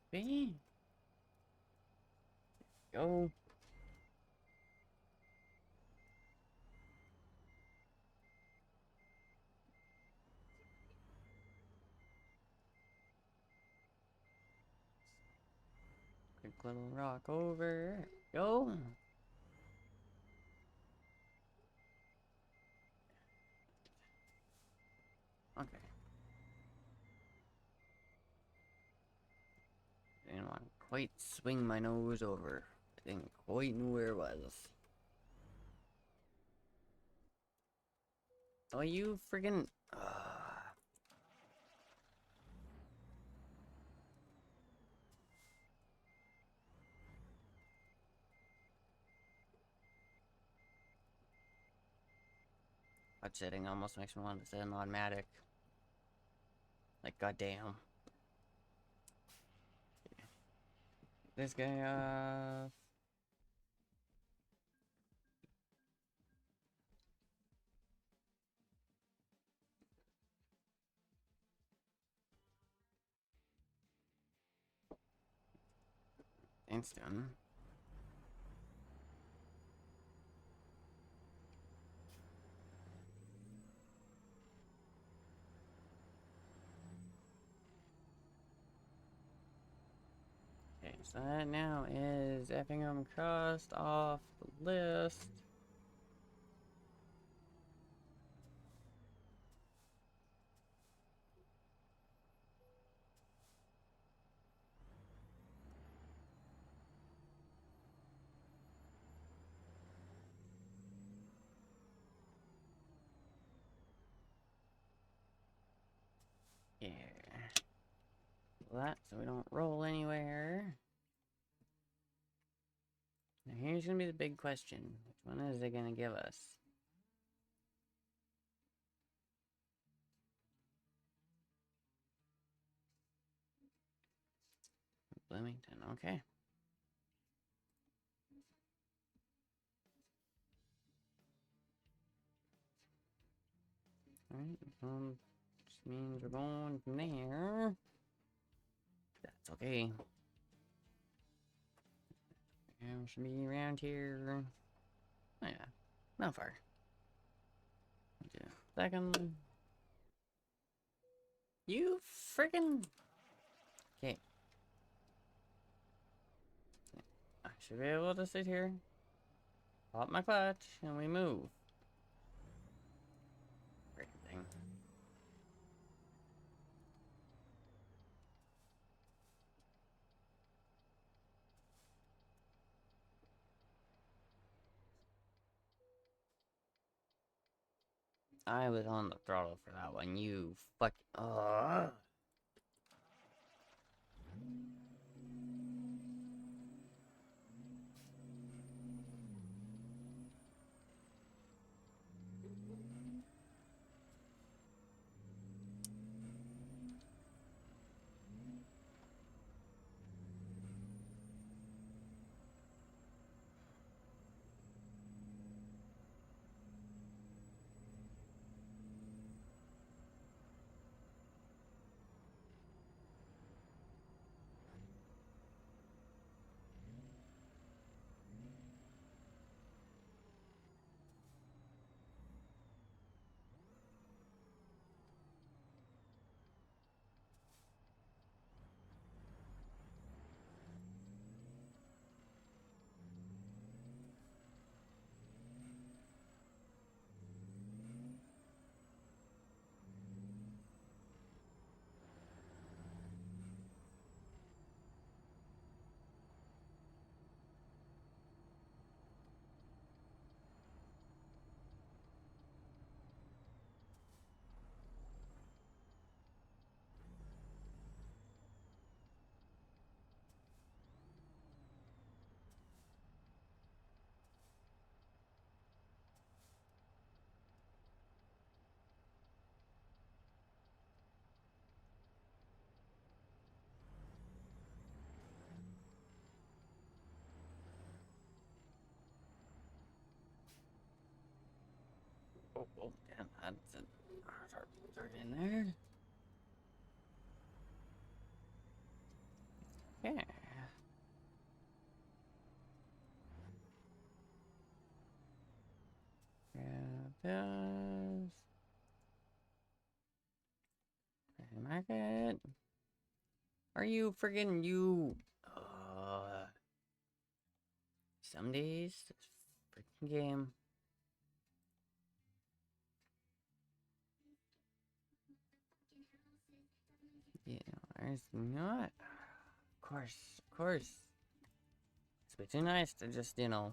Speed. Go. Quick little rock over. Go. Okay. Didn't want to quite swing my nose over. I didn't quite know where it was. Oh, you friggin'. That setting almost makes me want to set an automatic. Like, goddamn. This guy, instant. Okay, so that now is Effingham crossed off the list. Yeah. That so we don't roll anywhere. Now here's gonna be the big question. Which one is it gonna give us? Bloomington, okay. Alright, just means we're going from there. That's okay. And we should be around here. Oh yeah, not far. Okay. Second. You freaking. Okay. I should be able to sit here, pop my clutch, and we move. Freaking thing. I was on the throttle for that one. You fuck. Oh, damn, that's it. Start in there. Yeah. Grab this. Market. Are you friggin' you? Some days, this freaking game. Yeah, there's not. Of course, of course. It's a bit too nice to just, you know,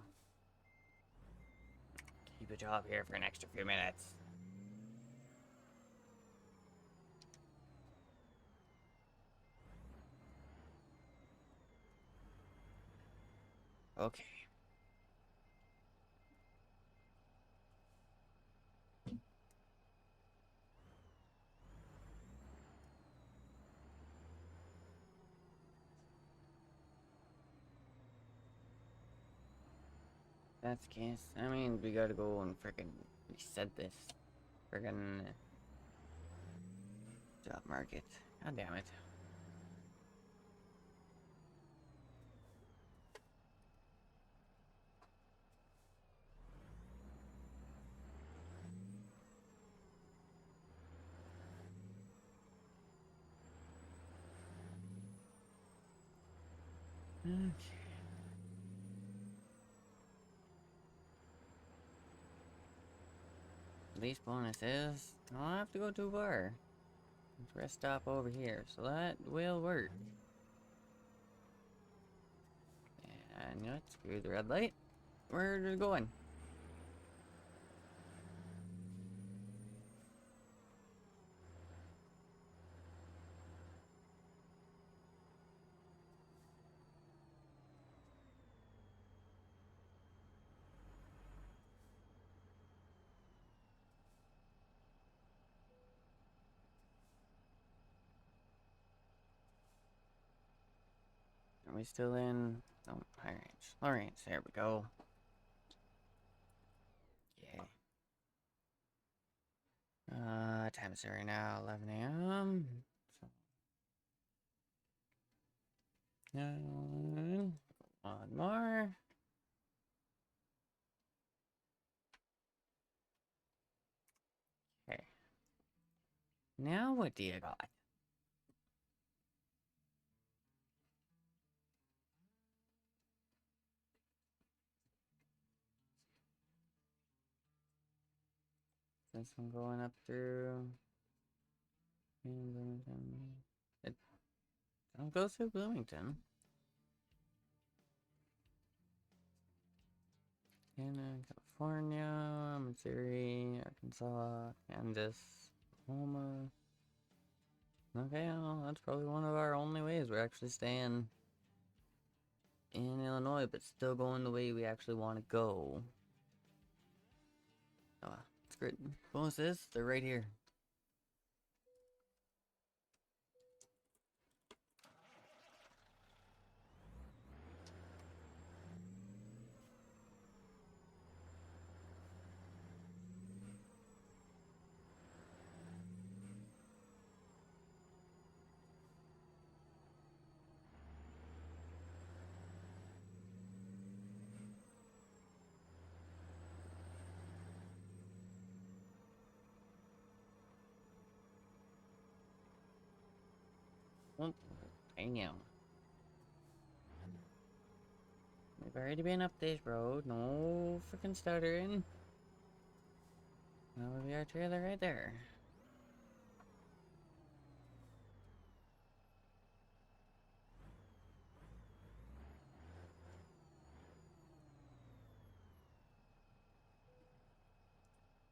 keep a job here for an extra few minutes. Okay. That's the case. I mean, we gotta go and freaking reset this friggin' job market. God damn it. Okay. Least bonus is I don't have to go too far. Let's rest stop over here, so that will work. And you know what? Screw the red light. Where are we going? Are we still in? Oh, high range. Low range. There we go. Yeah. Time is right now 11 a.m. So, one more. Okay. Now what do you got? This one going up through Bloomington. It don't go through Bloomington. In California, Missouri, Arkansas, Kansas, Oklahoma. Okay, well, that's probably one of our only ways we're actually staying in Illinois, but still going the way we actually want to go. Oh, it's great. Bonus is, they're right here. Oh, damn. We've already been up this road. No freaking stuttering. That would be our trailer right there.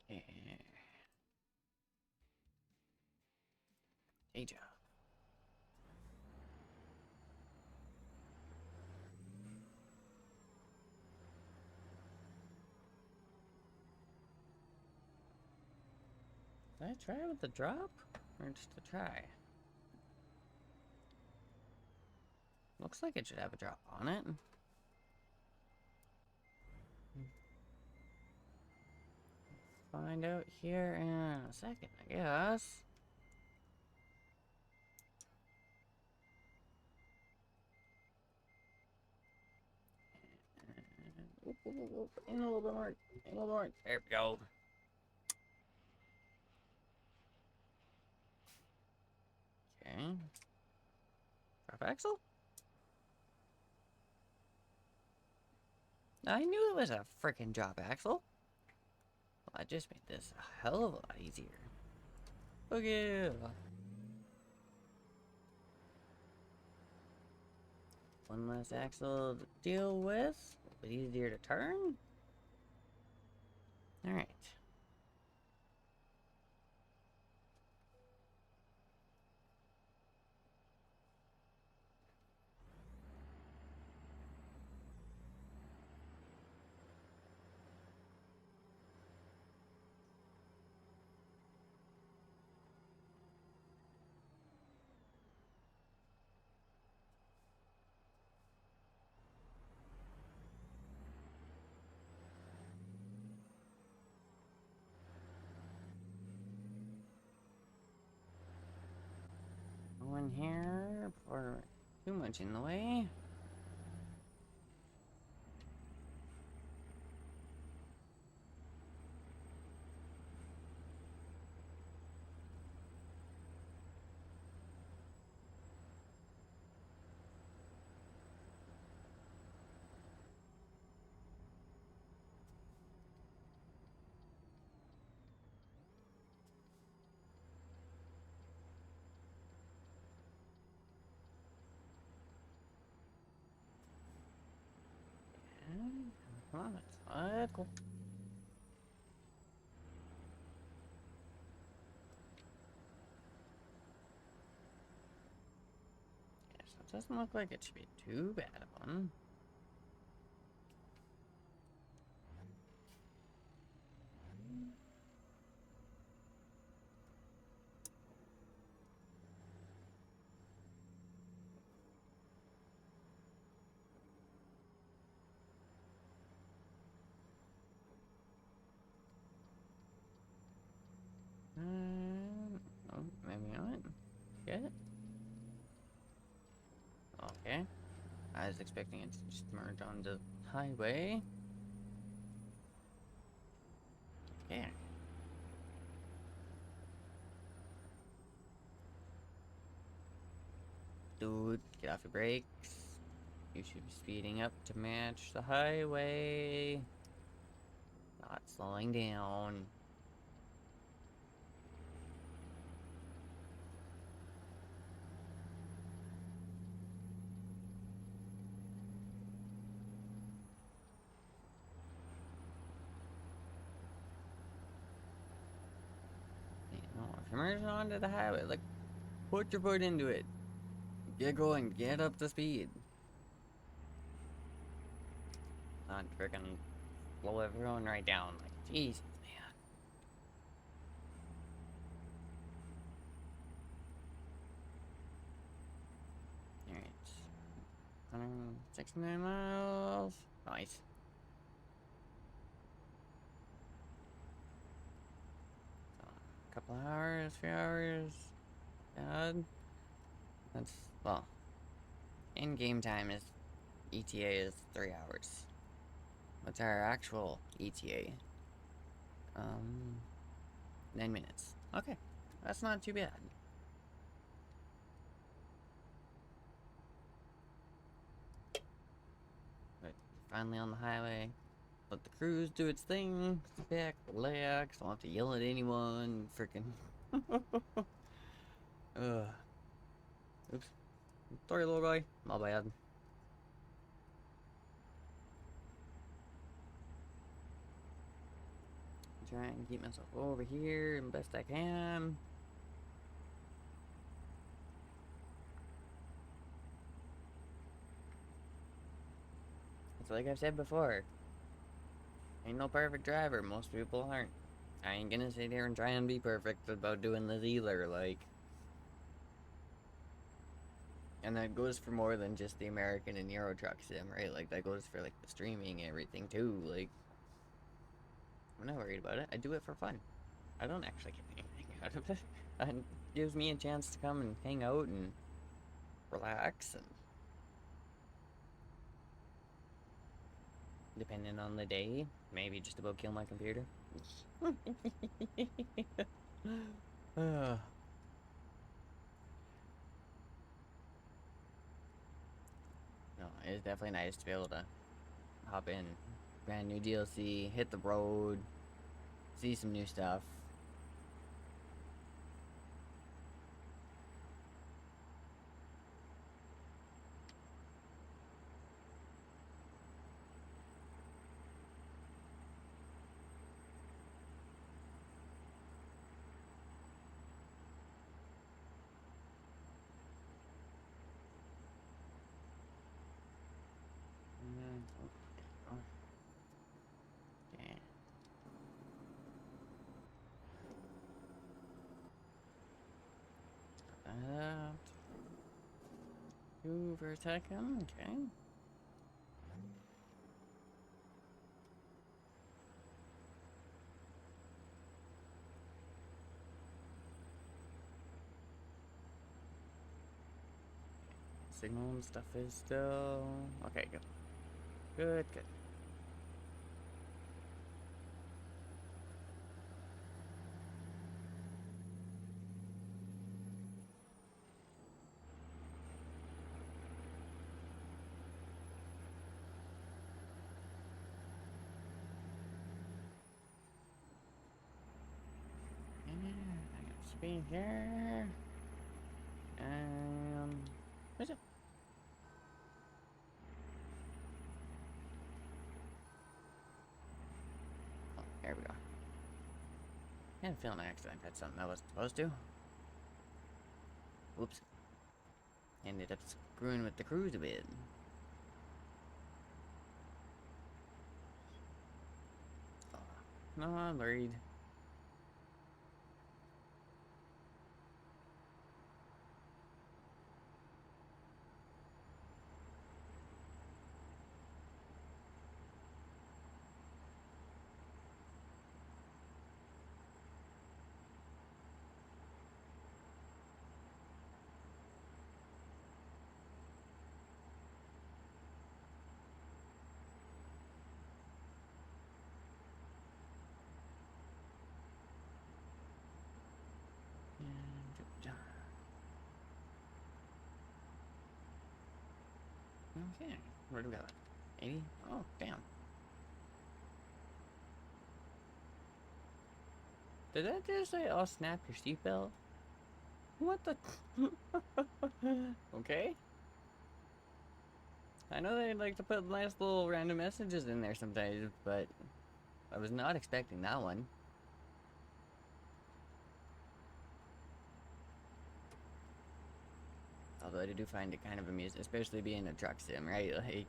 Yeah. Hey, job. Did I try with the drop? Or just to try? Looks like it should have a drop on it. find out here in a second, I guess. In a little bit more. In a little more. There we go. Okay. Drop axle? I knew it was a frickin' drop axle. Well, I just made this a hell of a lot easier. Okay. One less axle to deal with. A bit easier to turn. Alright. Go in here before too much in the way. Come on, that's cool. Yeah, so it doesn't look like it should be too bad of one. Oh, maybe not. Get it? Okay. I was expecting it to just merge onto the highway. Yeah. Dude, get off your brakes. You should be speeding up to match the highway. Not slowing down. You know, if you're merging onto the highway, like, put your foot into it. Get going, get up to speed. Not freaking slow everyone right down. Like, Jesus, man. Alright. 169 miles. Nice. So, a couple hours, 3 hours. Bad. That's, well, in game time is ETA is 3 hours. What's our actual ETA? 9 minutes. Okay, that's not too bad. But finally on the highway. Let the cruise do its thing. Sit back, relax. Don't have to yell at anyone. Freaking. Oops. Sorry, little guy. My bad. Try and keep myself over here the best I can. It's like I've said before. Ain't no perfect driver. Most people aren't. I ain't gonna sit here and try and be perfect about doing this either, like. And that goes for more than just the American and Euro Truck Sim, right? Like, that goes for, like, the streaming and everything, too, like. I'm not worried about it. I do it for fun. I don't actually get anything out of it. And it gives me a chance to come and hang out and relax, and depending on the day, maybe just about kill my computer. No, it's definitely nice to be able to hop in, brand new DLC, hit the road, see some new stuff. Okay. Two for a second, okay. Signal and stuff is still... Okay, good. Good, good. Speed here. Where's it? Oh, there we go. I had a feeling I accidentally had something I wasn't supposed to. Whoops. Ended up screwing with the cruise a bit. Oh, no, I'm worried. Okay, where do we go? 80? Oh, damn. Did that just say, oh, snap your seatbelt? What the? Okay. I know they like to put nice little random messages in there sometimes, but I was not expecting that one. Although I do find it kind of amusing, especially being a truck sim, right? Like,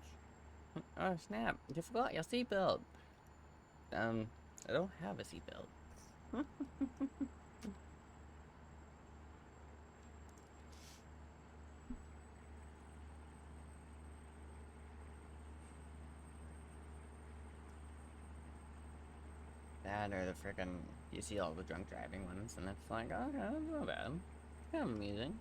oh snap, you forgot your seatbelt. I don't have a seatbelt. That or the frickin' you see all the drunk driving ones, and it's like, oh, okay, that's not bad. It's kind of amusing.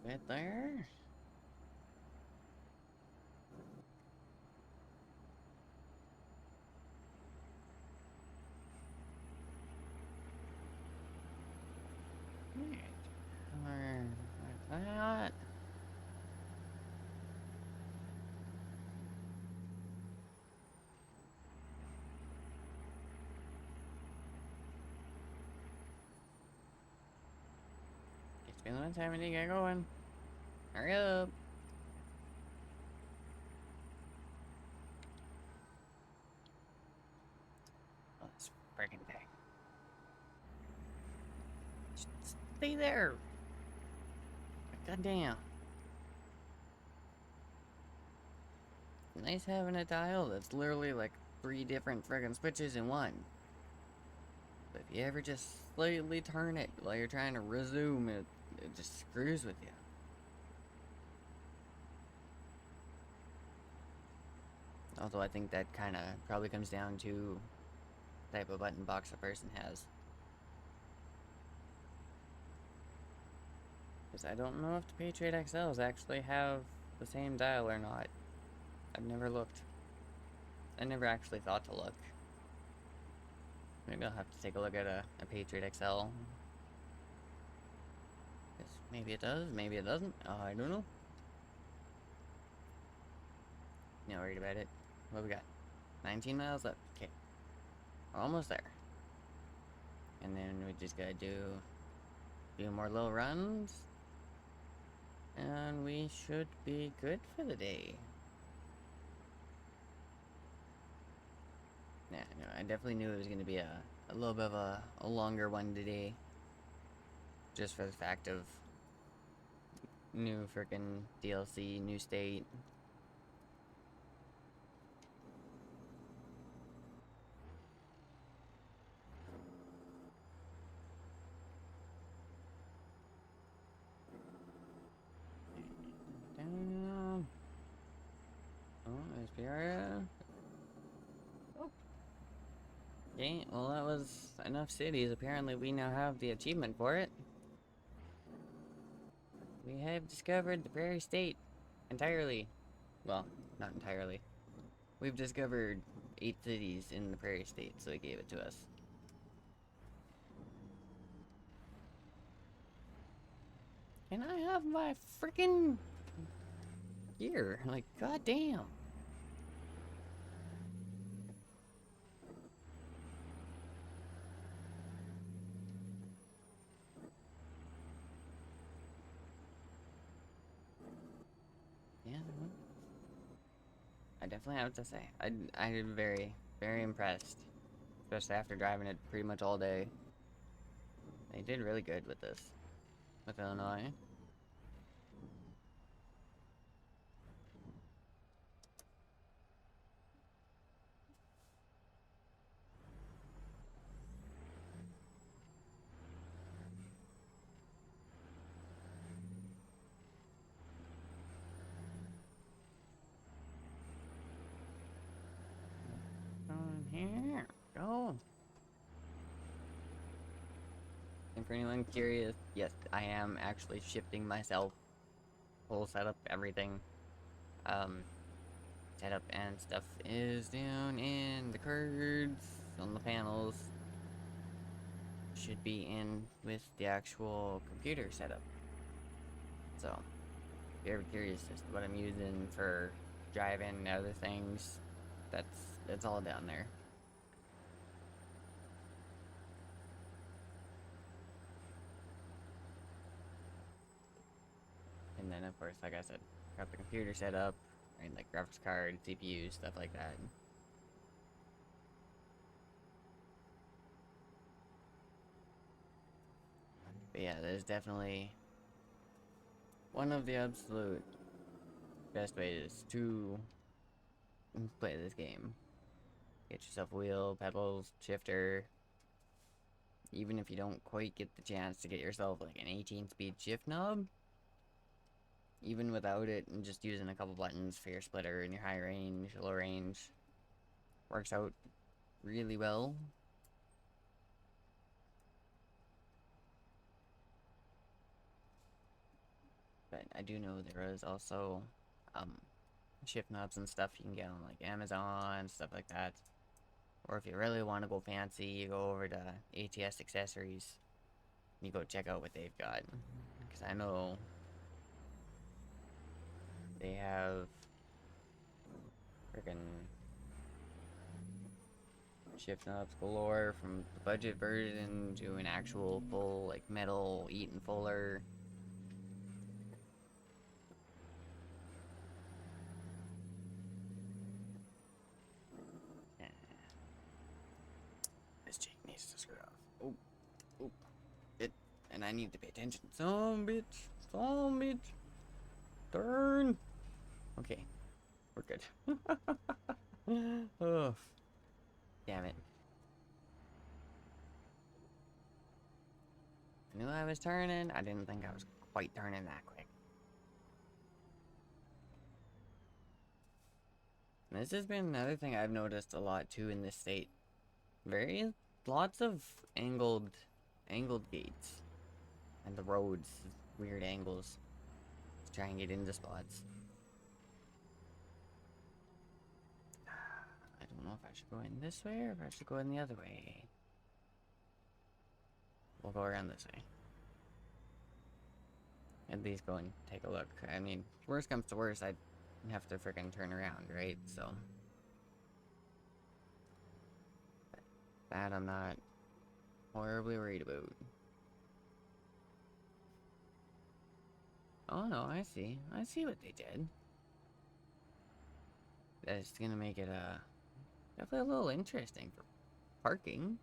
Right there. Right. Like that. It's been a long time and you get going. Hurry up. Oh, this friggin' thing. Just stay there. God damn. Nice having a dial that's literally like 3 different friggin' switches in one. But if you ever just slightly turn it while you're trying to resume it, it just screws with you. Although I think that kind of probably comes down to the type of button box a person has. Because I don't know if the Patriot XLs actually have the same dial or not. I've never looked. I never actually thought to look. Maybe I'll have to take a look at a Patriot XL. Maybe it does, maybe it doesn't. I don't know. Not worried about it. What we got? 19 miles left. Okay. Almost there. And then we just gotta do more little runs. And we should be good for the day. Yeah, no, I definitely knew it was gonna be a little bit of a longer one today. Just for the fact of new freaking DLC, new state. Down. Oh, there's Peoria. Oh. Okay, well that was enough cities. Apparently we now have the achievement for it. We have discovered the Prairie State entirely. Well, not entirely. We've discovered 8 cities in the Prairie State, so they gave it to us. And I have my freaking gear. Like, goddamn. Yeah, I definitely have to say, I'm very, very impressed. Especially after driving it pretty much all day. They did really good with this. With Illinois. On here. Go. And for anyone curious, yes, I am actually shifting myself. Whole setup, everything. Setup and stuff is down in the cards on the panels. Should be in with the actual computer setup. So, if you're ever curious as to what I'm using for driving and other things, that's all down there. And then, of course, like I said, got the computer set up, and like graphics card, CPU, stuff like that. But yeah, there's definitely one of the absolute best ways to play this game. Get yourself a wheel, pedals, shifter. Even if you don't quite get the chance to get yourself like an 18-speed shift knob, even without it and just using a couple buttons for your splitter and your high range, low range, works out really well. But I do know there is also shift knobs and stuff you can get on like Amazon, stuff like that. Or if you really want to go fancy, you go over to ATS Accessories. You go check out what they've got. Because I know they have freaking shift knobs galore, from the budget version to an actual full like metal Eaton Fuller. This cheek needs to screw off. Oh, oh, it And I need to pay attention. Some bitch. Some bitch. Turn. Okay. We're good. Oh. Damn it. I knew I was turning. I didn't think I was quite turning that quick. And this has been another thing I've noticed a lot too in this state. Lots of angled gates. And the roads, weird angles. To try and get into spots. I don't know if I should go in this way or if I should go in the other way. We'll go around this way. At least go and take a look. I mean, worst comes to worst, I'd have to freaking turn around, right? So that I'm not horribly worried about. Oh no, I see. I see what they did. That's gonna make it definitely a little interesting for parking.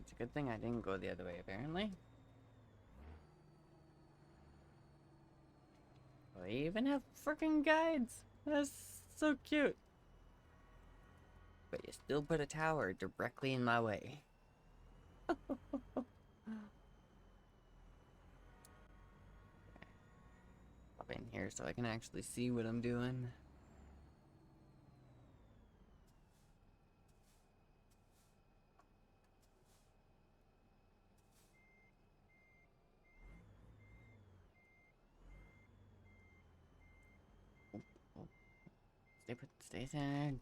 It's a good thing I didn't go the other way, apparently. Well, they even have freaking guides. That's so cute. But you still put a tower directly in my way. Pop in here so I can actually see what I'm doing. Stay centered.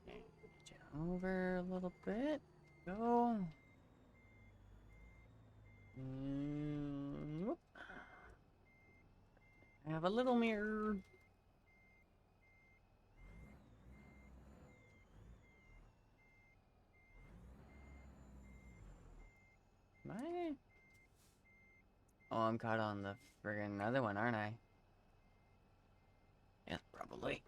Okay, get you over a little bit. Go. Whoop. I have a little mirror. Am I? Oh, I'm caught on the friggin' other one, aren't I? Yeah, probably.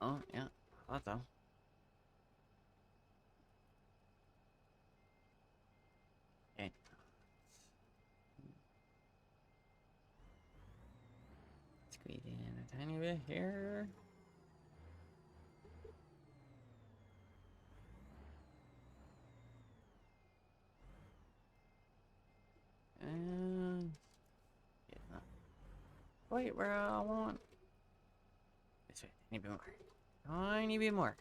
Oh, yeah. I thought so. Okay. Squeeze in a tiny bit here. And yeah, not quite where I want. This way, tiny bit more. Tiny bit more.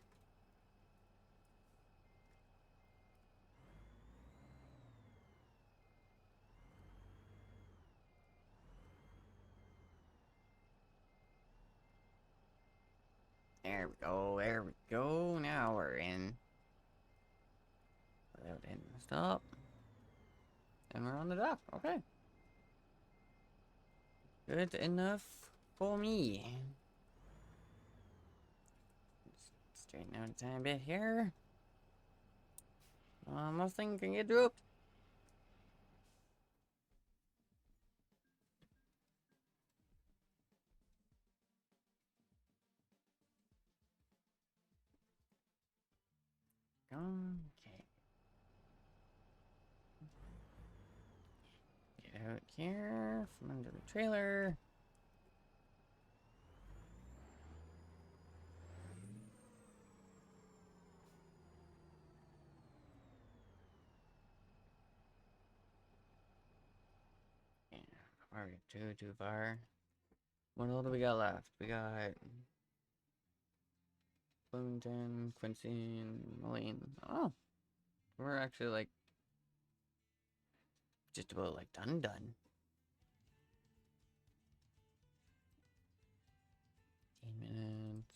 There we go, there we go. Now we're in. Without hitting stop. And we're on the dock. Okay. Good enough for me. Straighten out a tiny bit here. Almost thing can get drooped. Okay. Get out here from under the trailer. Yeah, probably too far. What all do we got left? We got Bloomington, Quincy, and Moline. Oh, we're actually like just about like done. 15 minutes.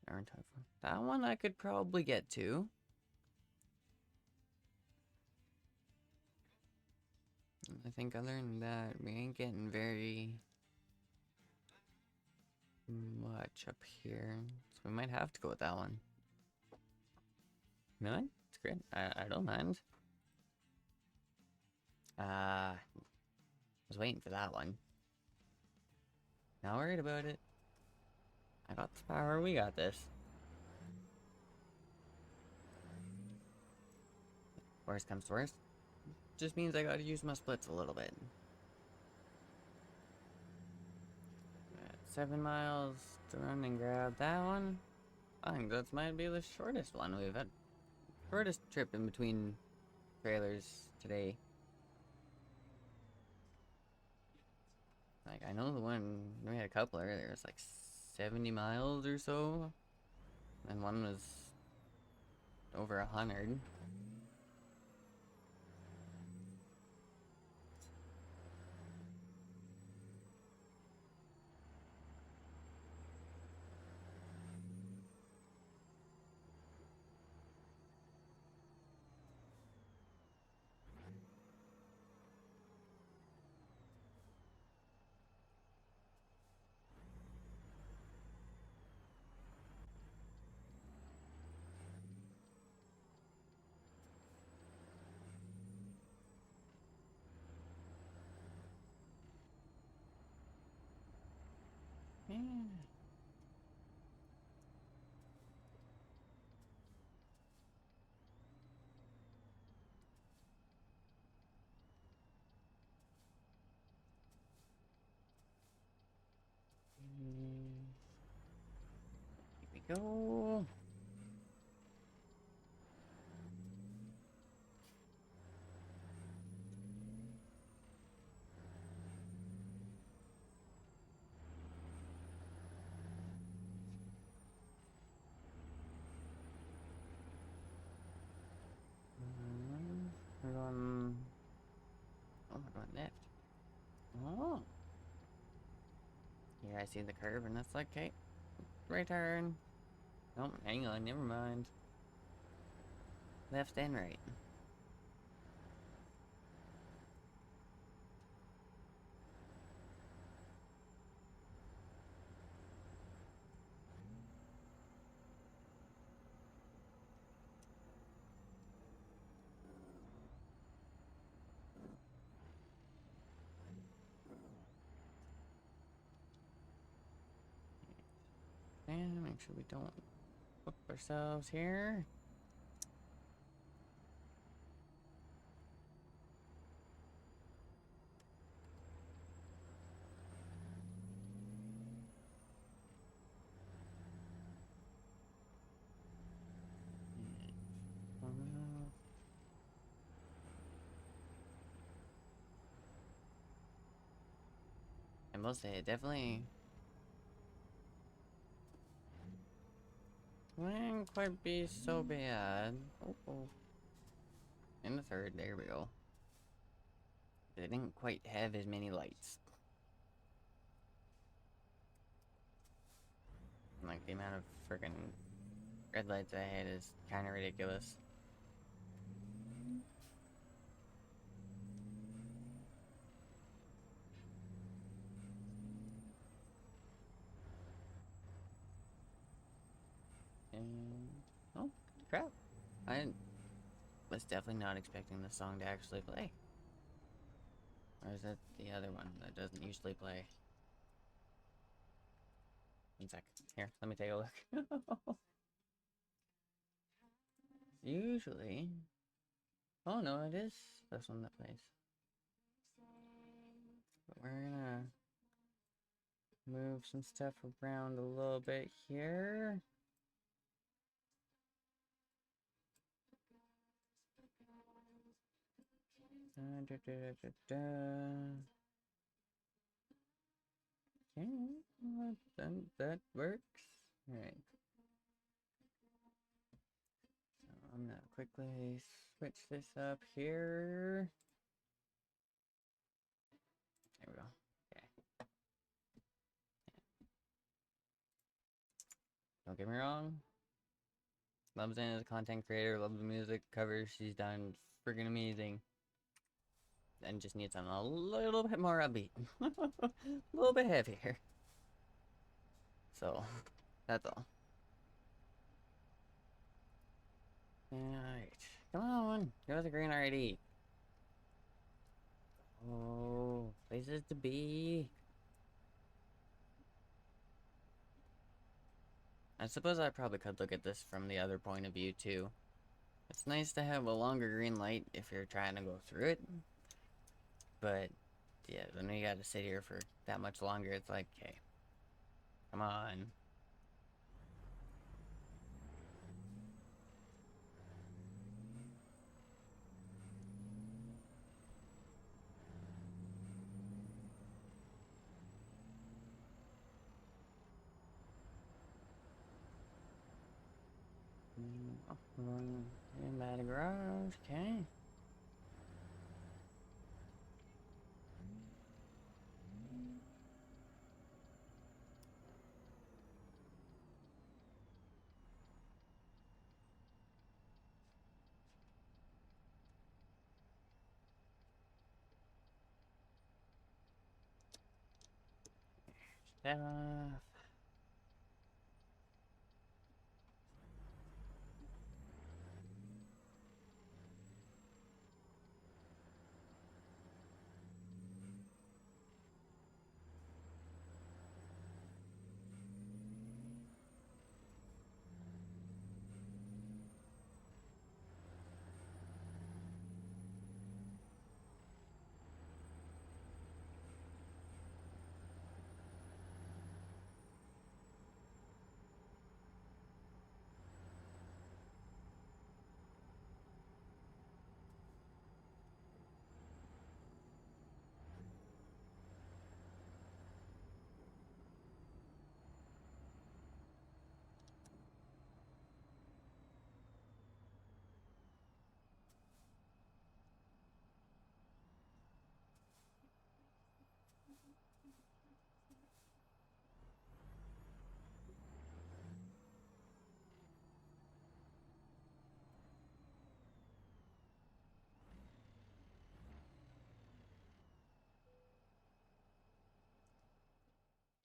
Hour and 24. That one I could probably get to. I think other than that, we ain't getting very much up here, so we might have to go with that one. Really? It's great. I don't mind. I was waiting for that one. Not worried about it. I got the power. We got this. Worst comes to worst. Just means I gotta use my splits a little bit. 7 miles to run and grab that one. I think that might be the shortest one we've had. Shortest trip in between trailers today. Like, I know the one, we had a couple earlier, it was like 70 miles or so. And one was over 100. Yeah. Here we go. We're going... Oh, we're going left. Oh. Here I see the curve and that's like, okay, right turn. Oh, hang on, never mind. Left and right. And make sure we don't whoop ourselves here. I must say, it definitely wouldn't quite be so bad. Oh, oh. In the third, there we go. They didn't quite have as many lights. Like, the amount of freaking red lights I had is kind of ridiculous. And... oh, crap. I was definitely not expecting this song to actually play. Or is that the other one that doesn't usually play? One sec. Here, let me take a look. Usually... oh no, it is this one that plays. But we're gonna move some stuff around a little bit here. Da, da, da, da, da. Okay, that works. Alright. So I'm gonna quickly switch this up here. There we go. Okay. Don't get me wrong. Loves Ann as a content creator, loves the music, covers she's done, friggin' amazing. And just needs something a little bit more upbeat. A little bit heavier. So, that's all. Alright. Come on. Go to the green already. Oh, places to be. I suppose I probably could look at this from the other point of view too. It's nice to have a longer green light if you're trying to go through it. But, yeah, when you gotta sit here for that much longer, it's like, okay, come on. In by the garage, okay. Stuff.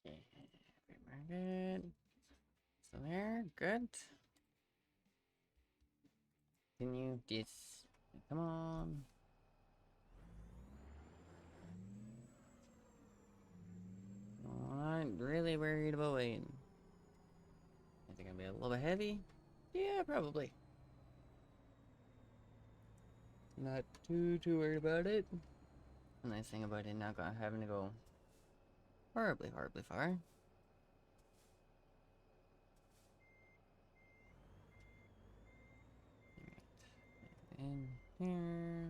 Okay, market. So there, good. Continue this. Come on. Not really worried about waiting. Is it gonna be a little bit heavy? Yeah, probably. Not too worried about it. The nice thing about it not having to go horribly far. In here.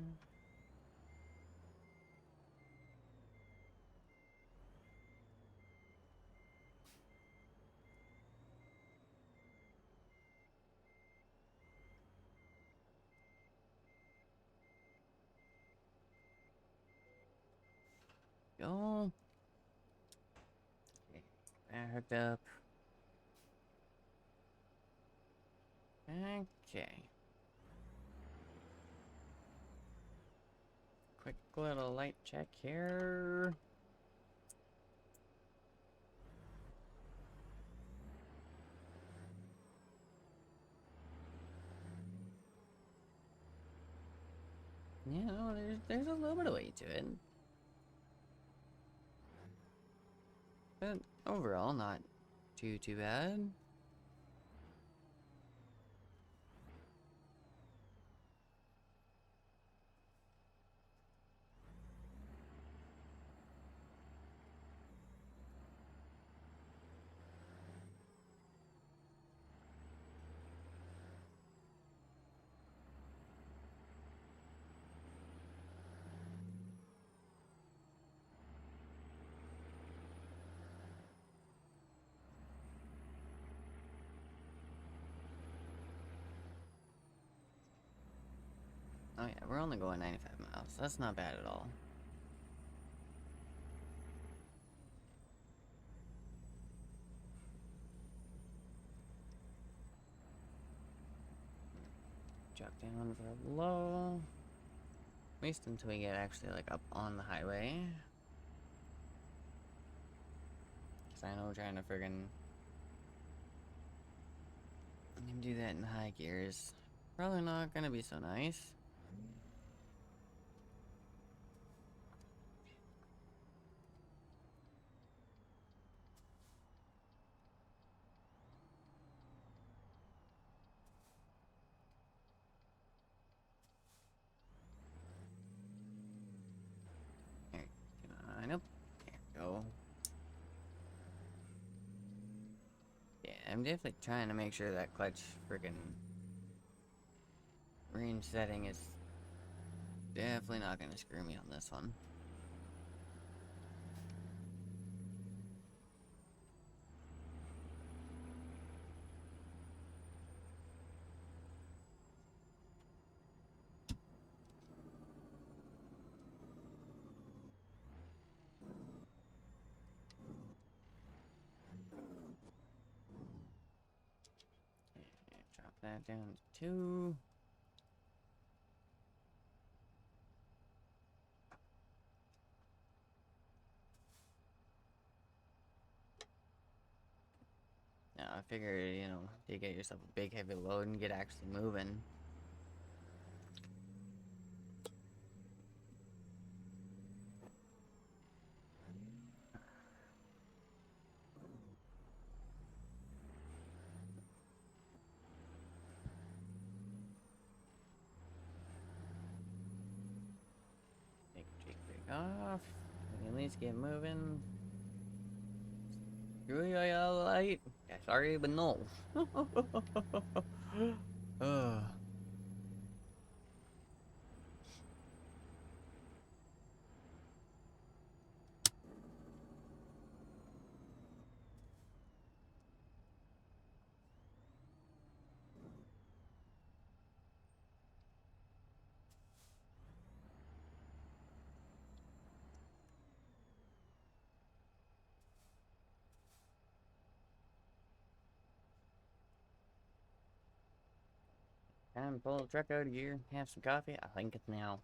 Go. Okay, hooked up. Okay. Quick little light check here. Yeah, no, there's a little bit of weight to it. But overall, not too bad. Oh yeah, we're only going 95 miles. That's not bad at all. Drop down for low. At least until we get actually like up on the highway. Cause I know trying to friggin' And do that in high gears. Probably not gonna be so nice. There, line up. There we go. Yeah, I'm definitely trying to make sure that clutch freaking range setting is definitely not gonna screw me on this one. Yeah, drop that down to 2. Now, I figured, you know, to get yourself a big heavy load and get actually moving. Take Jake brake off. At least get moving. Screw you, yellow light. Yeah, sorry, but no. Ugh. Time to pull the truck out of gear, have some coffee. I think it's now.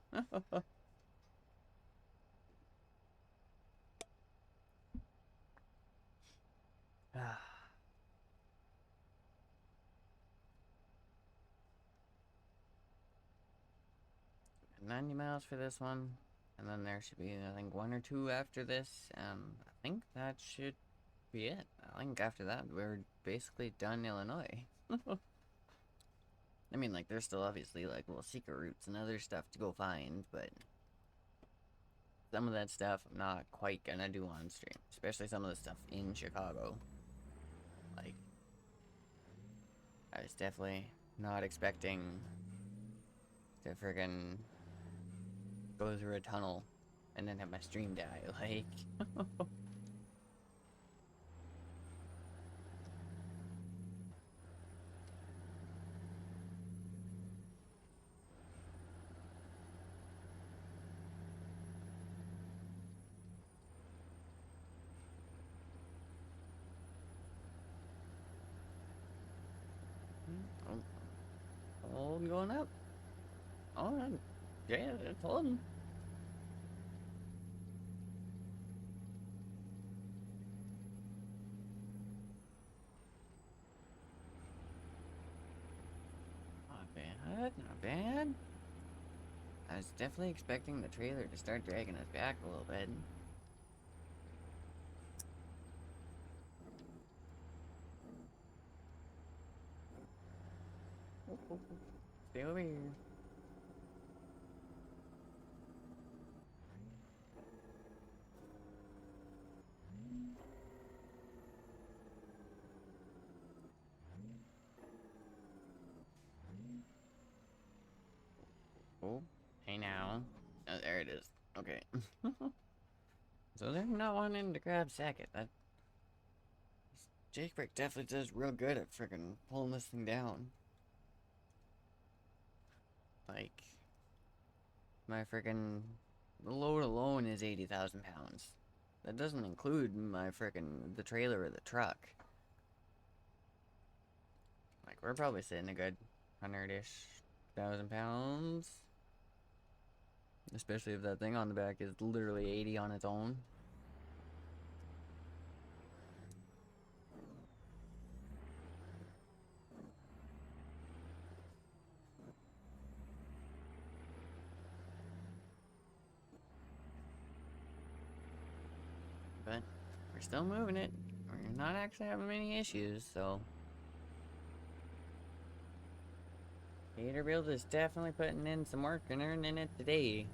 90 miles for this one, and then there should be, I think, 1 or 2 after this, and I think that should be it. I think after that, we're basically done Illinois. I mean, like, there's still obviously, like, little secret routes and other stuff to go find, but some of that stuff I'm not quite gonna do on stream, especially some of the stuff in Chicago. Like, I was definitely not expecting to friggin' go through a tunnel and then have my stream die, like... Oh, going up. Oh, yeah, it's holding. Not bad, not bad. I was definitely expecting the trailer to start dragging us back a little bit. Stay over here. Oh, hey now. Oh, there it is. Okay. So they're not wanting to grab Sackett. That Jake Brick definitely does real good at freaking pulling this thing down. Like, my freaking load alone is 80,000 pounds. That doesn't include my freaking the trailer or the truck. Like, we're probably sitting a good 100-ish thousand pounds. Especially if that thing on the back is literally 80 on its own. But we're still moving it. We're not actually having many issues, so. Peterbilt is definitely putting in some work and earning it today.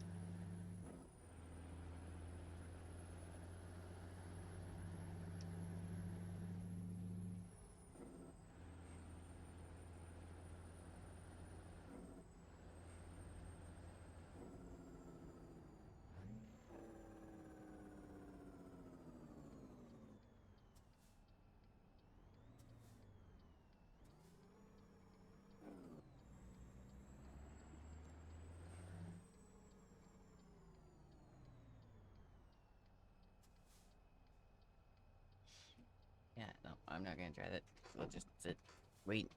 Yeah, no, I'm not gonna try that. We'll just sit. Wait.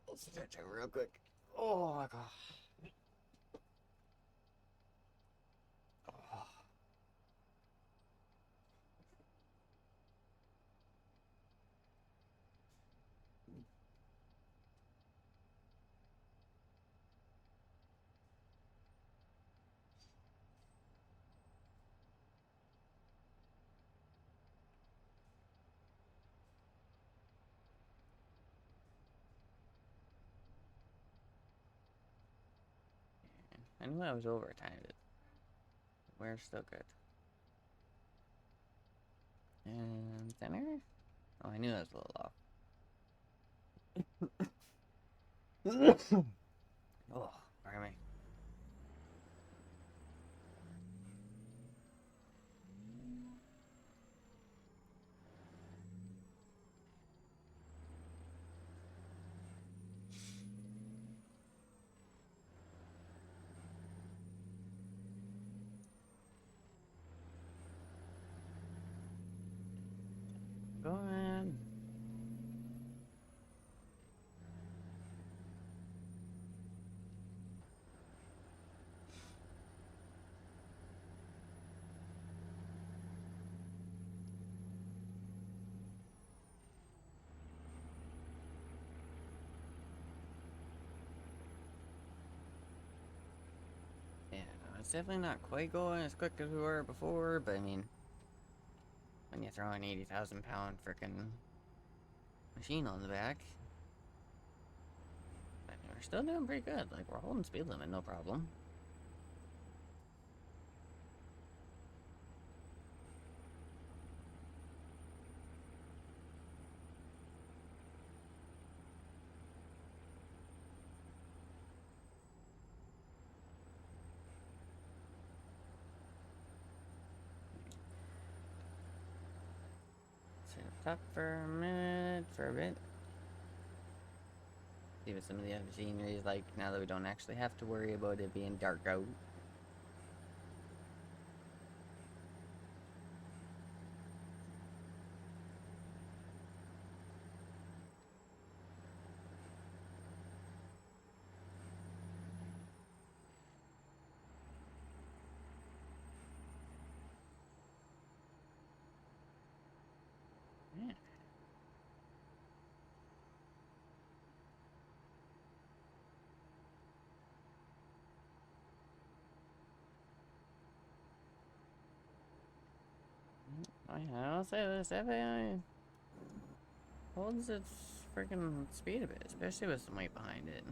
I'll stretch out real quick. Oh my god. Oh. I knew I was overtimed it. We're still good. And center? Oh, I knew I was a little off. Oh, pardon me. Go ahead. Yeah, no, it's definitely not quite going as quick as we were before, but I mean, when you throw an 80,000 pound freaking machine on the back, I mean, we're still doing pretty good. Like, we're holding speed limit, no problem. So, talk for a minute, for a bit. See what some of the other scenery is like now that we don't actually have to worry about it being dark out. Yeah. I'll say this, FAI holds its freaking speed a bit, especially with some weight behind it.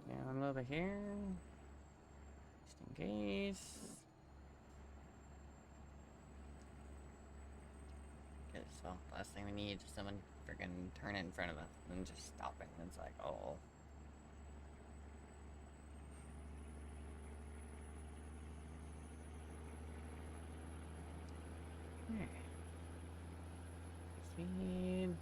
Down over here, just in case. Because, well, last thing we need is someone freaking turn it in front of us and just stop it. And it's like, oh. Yeah. Speed.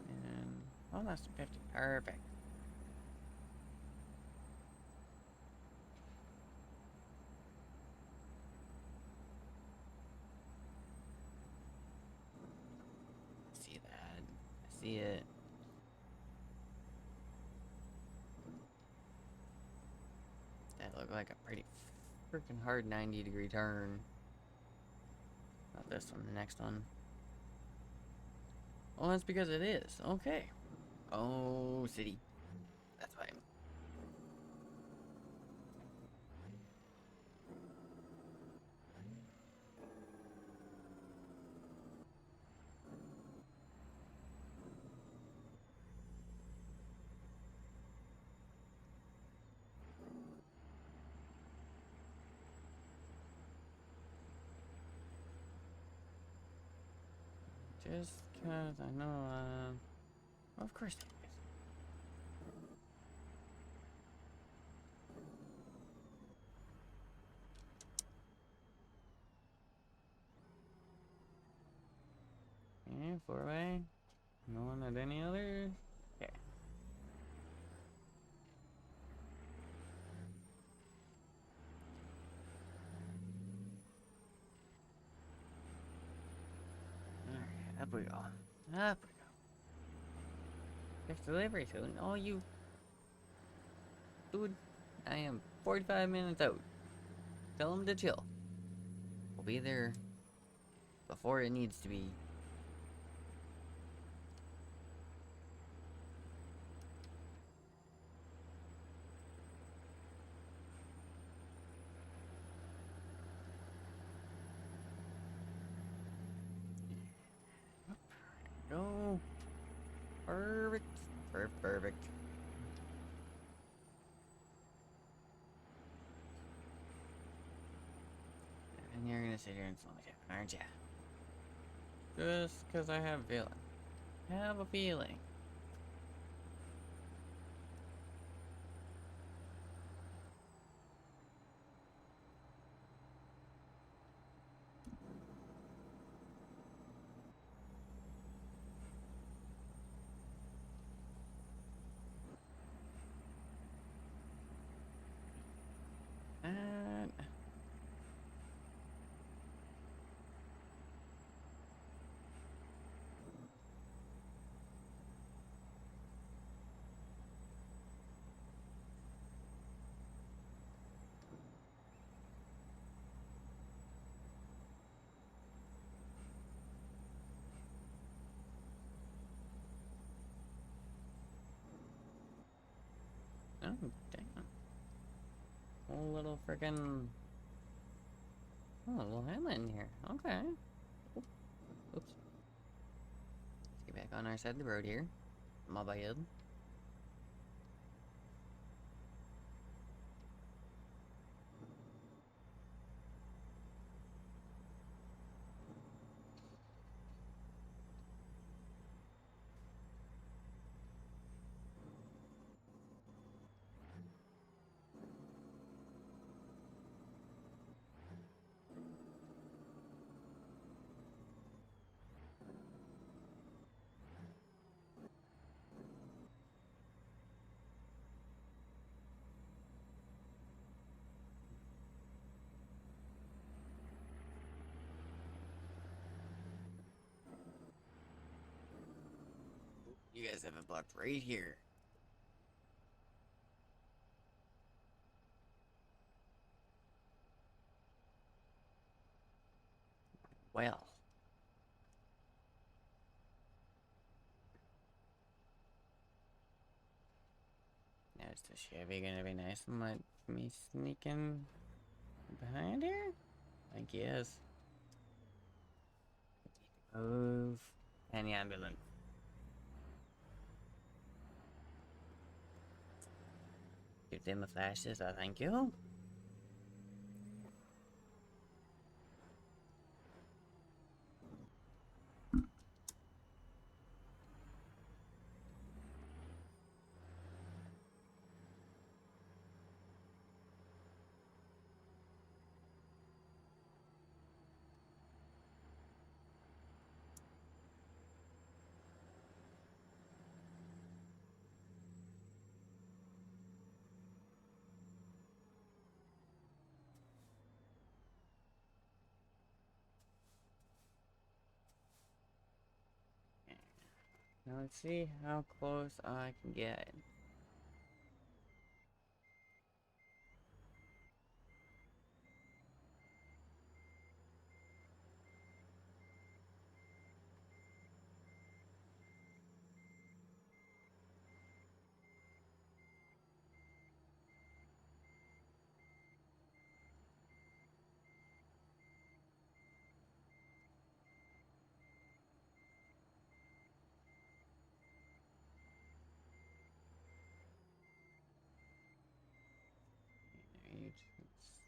And, oh, that's 50. Perfect. See that. I see it. That looked like a pretty freaking hard 90-degree turn. Not this one, the next one. Oh, that's because it is. Okay. Oh, city. That's fine. Just cause I know, of course it is. Okay, 4-way. No one at any other? Okay. Alright, up we go. Up we go. Next delivery soon. Oh, you... Dude, I am 45 minutes out. Tell him to chill. We'll be there before it needs to be. Go. Perfect. Perfect. And you're gonna sit here and slow me down, aren't ya? Just cause I have a feeling. Have a feeling. And... oh, damn. Whole little frickin'... Oh, a little hamlet in here. Okay. Oops. Let's get back on our side of the road here. My bad. You guys have it blocked right here. Well. Now is the Chevy gonna be nice and let me sneaking behind here? I guess. Move. And the ambulance. Give them the flashes, I thank you. Now let's see how close I can get.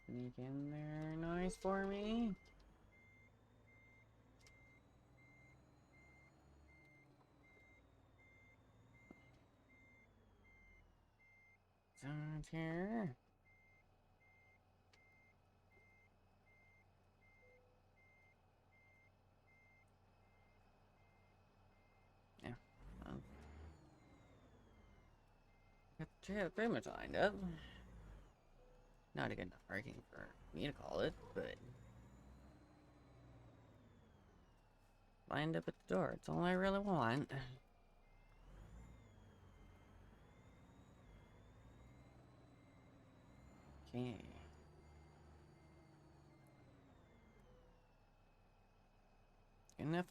Sneak in there nice for me. Someone's here. Yeah. Well, got the trail pretty much lined up. Not a good enough parking for me to call it, but lined up at the door. It's all I really want. Okay. Enough.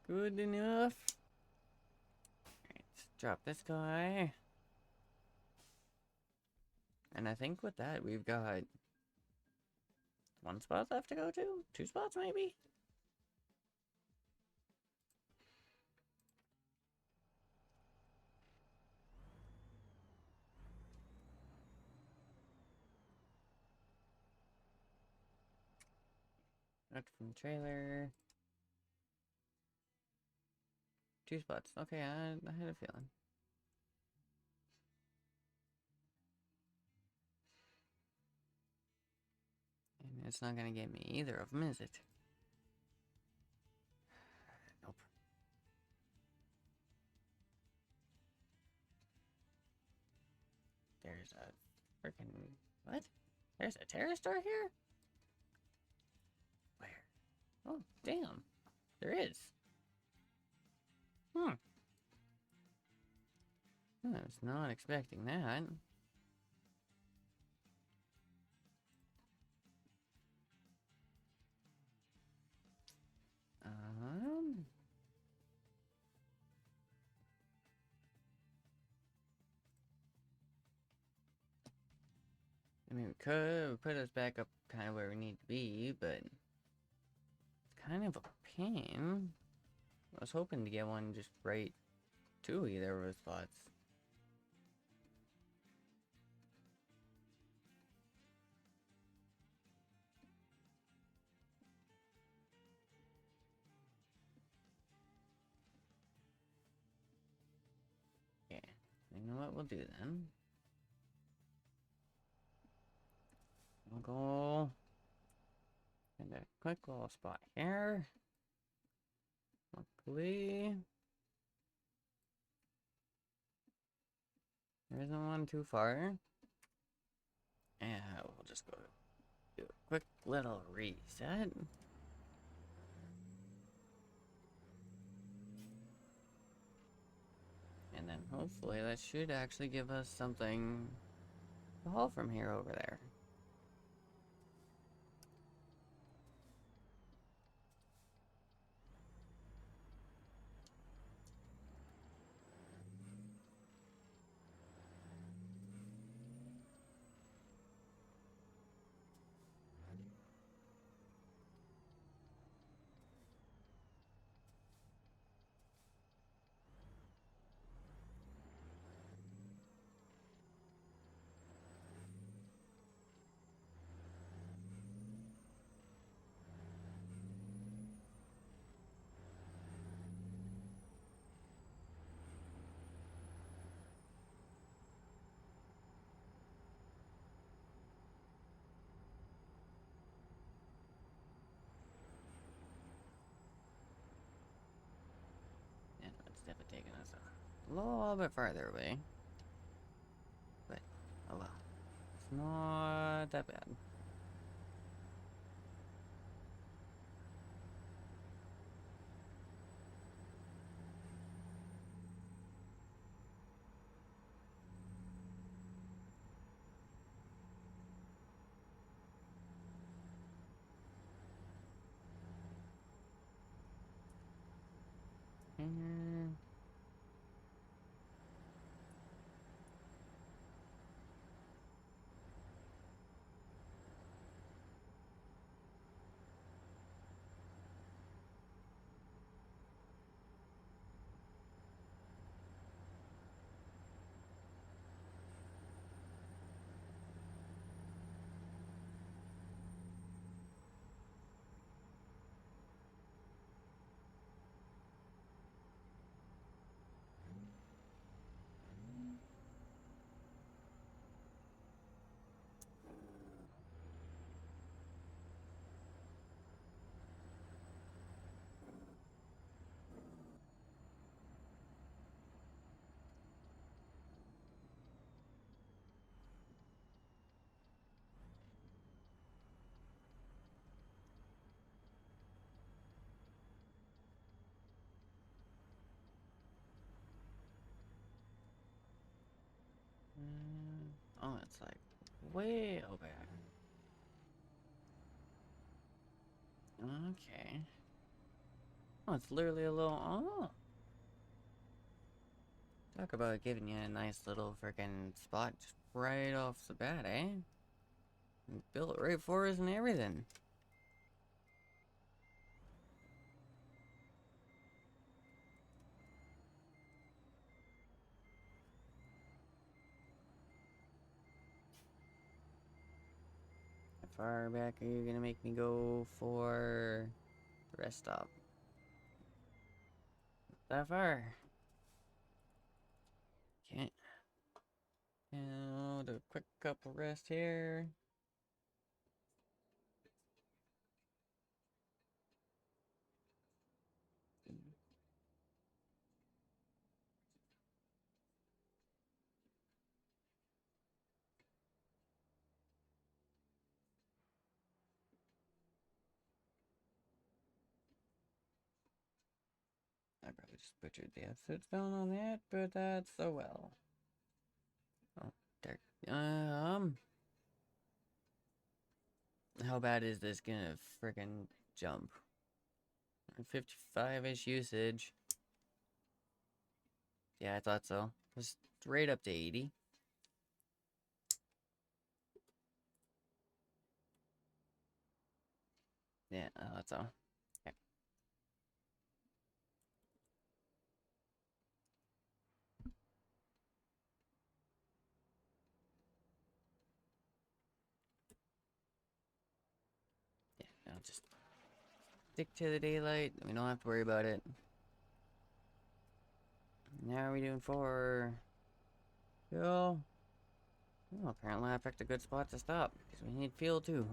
Good enough. Alright, let's drop this guy. And I think with that, we've got 1 spot left to go to? 2 spots, maybe? Not from the trailer. 2 spots. Okay, I had a feeling. And it's not gonna get me either of them, is it? Nope. There's a freaking what? There's a terror store here? Where? Oh, damn. There is. Hmm. I was not expecting that. Um. I mean, we could put us back up kind of where we need to be, but it's kind of a pain. I was hoping to get one just right to either of those spots. Yeah, you know what we'll do then? We'll go in a quick little spot here. Luckily, there isn't one too far. And we'll just go do a quick little reset. And then hopefully that should actually give us something to haul from here over there. And it's definitely taking us a little bit farther away. But, oh well. It's not that bad. And Oh, it's like way over back. Okay. Oh, it's literally a little. Oh. Talk about giving you a nice little freaking spot just right off the bat, eh? Built it right for us and everything. How far back are you gonna make me go for the rest stop? That far. Okay. And do a quick couple rest here. I probably just butchered the episode spelling on that, but that's so well. Oh, dark. How bad is this gonna frickin' jump? 55-ish usage. Yeah, I thought so. Just right up to 80. Yeah, I thought so. Okay. Yeah, I'll just stick to the daylight. We don't have to worry about it. Now we doing for fuel. Oh, apparently I picked a good spot to stop because we need fuel too.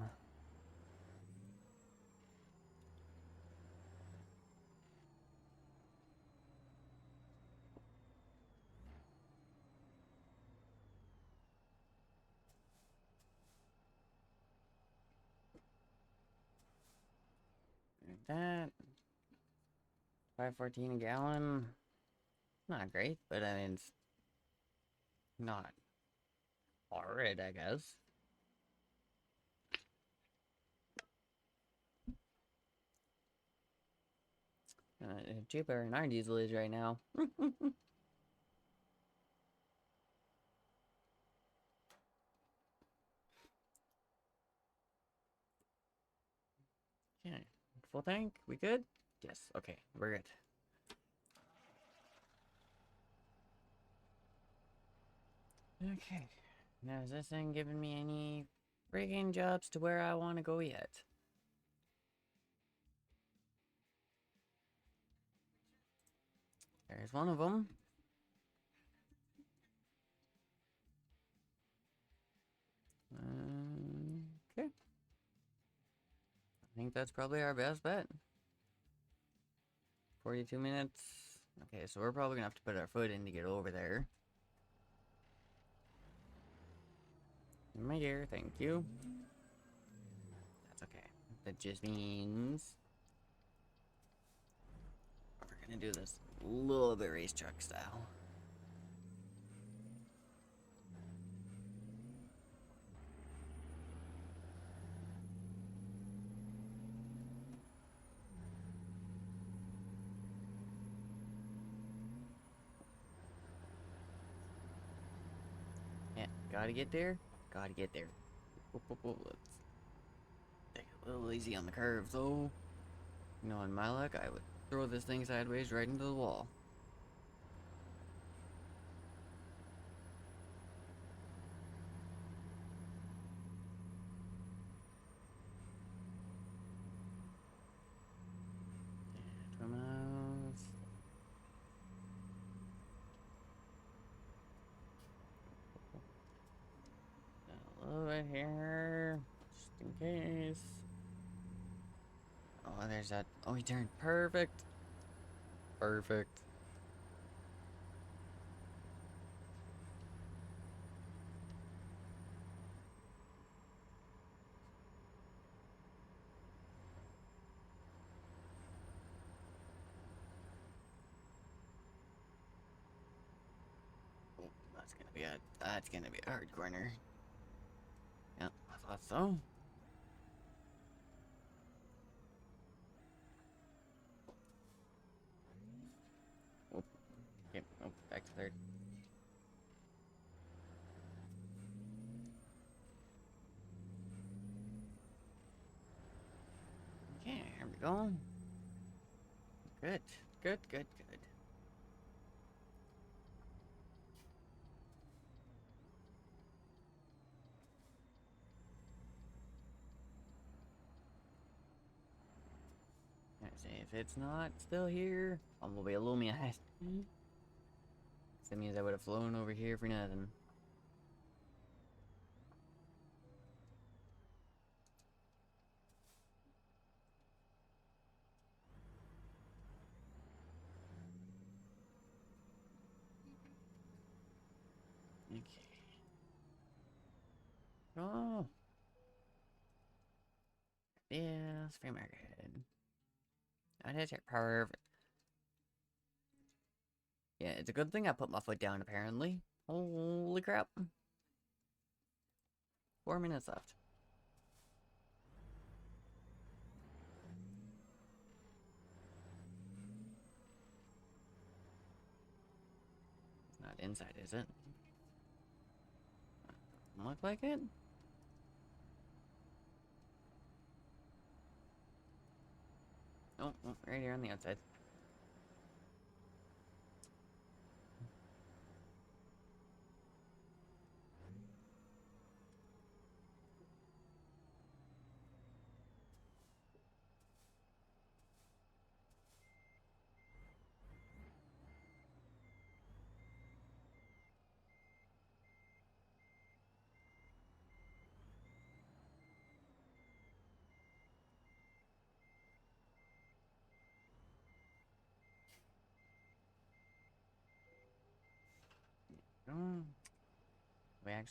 Like that. 5.14 a gallon. Not great, but I mean it's not horrid, I guess. Cheaper than our diesel is right now. Okay. Full tank? We good? Yes. Okay, we're good. Okay. Now, is this thing giving me any friggin' jobs to where I want to go yet? There's one of them. Okay. I think that's probably our best bet. 42 minutes. Okay, so we're probably gonna have to put our foot in to get over there. In my gear, thank you. That's okay. That just means we're gonna do this a little bit race truck style. Yeah, gotta get there. Gotta get there. Let's take it a little easy on the curves, though. You know, in my luck, I would throw this thing sideways right into the wall. Come out. A little bit here, just in case. Oh, there's that. Oh, he turned perfect. Perfect. that's gonna be a hard corner. Yeah, I thought so. Oh, yep, oh, back to third. Okay, here we go. Good, good, good, good. Let's see if it's not still here. I'm gonna be a little mad. That means I would have flown over here for nothing. Okay. Oh. Yes, free market. That is perfect. Yeah, it's a good thing I put my foot down, apparently. Holy crap. 4 minutes left. It's not inside, is it? Doesn't look like it. Oh, oh, right here on the outside.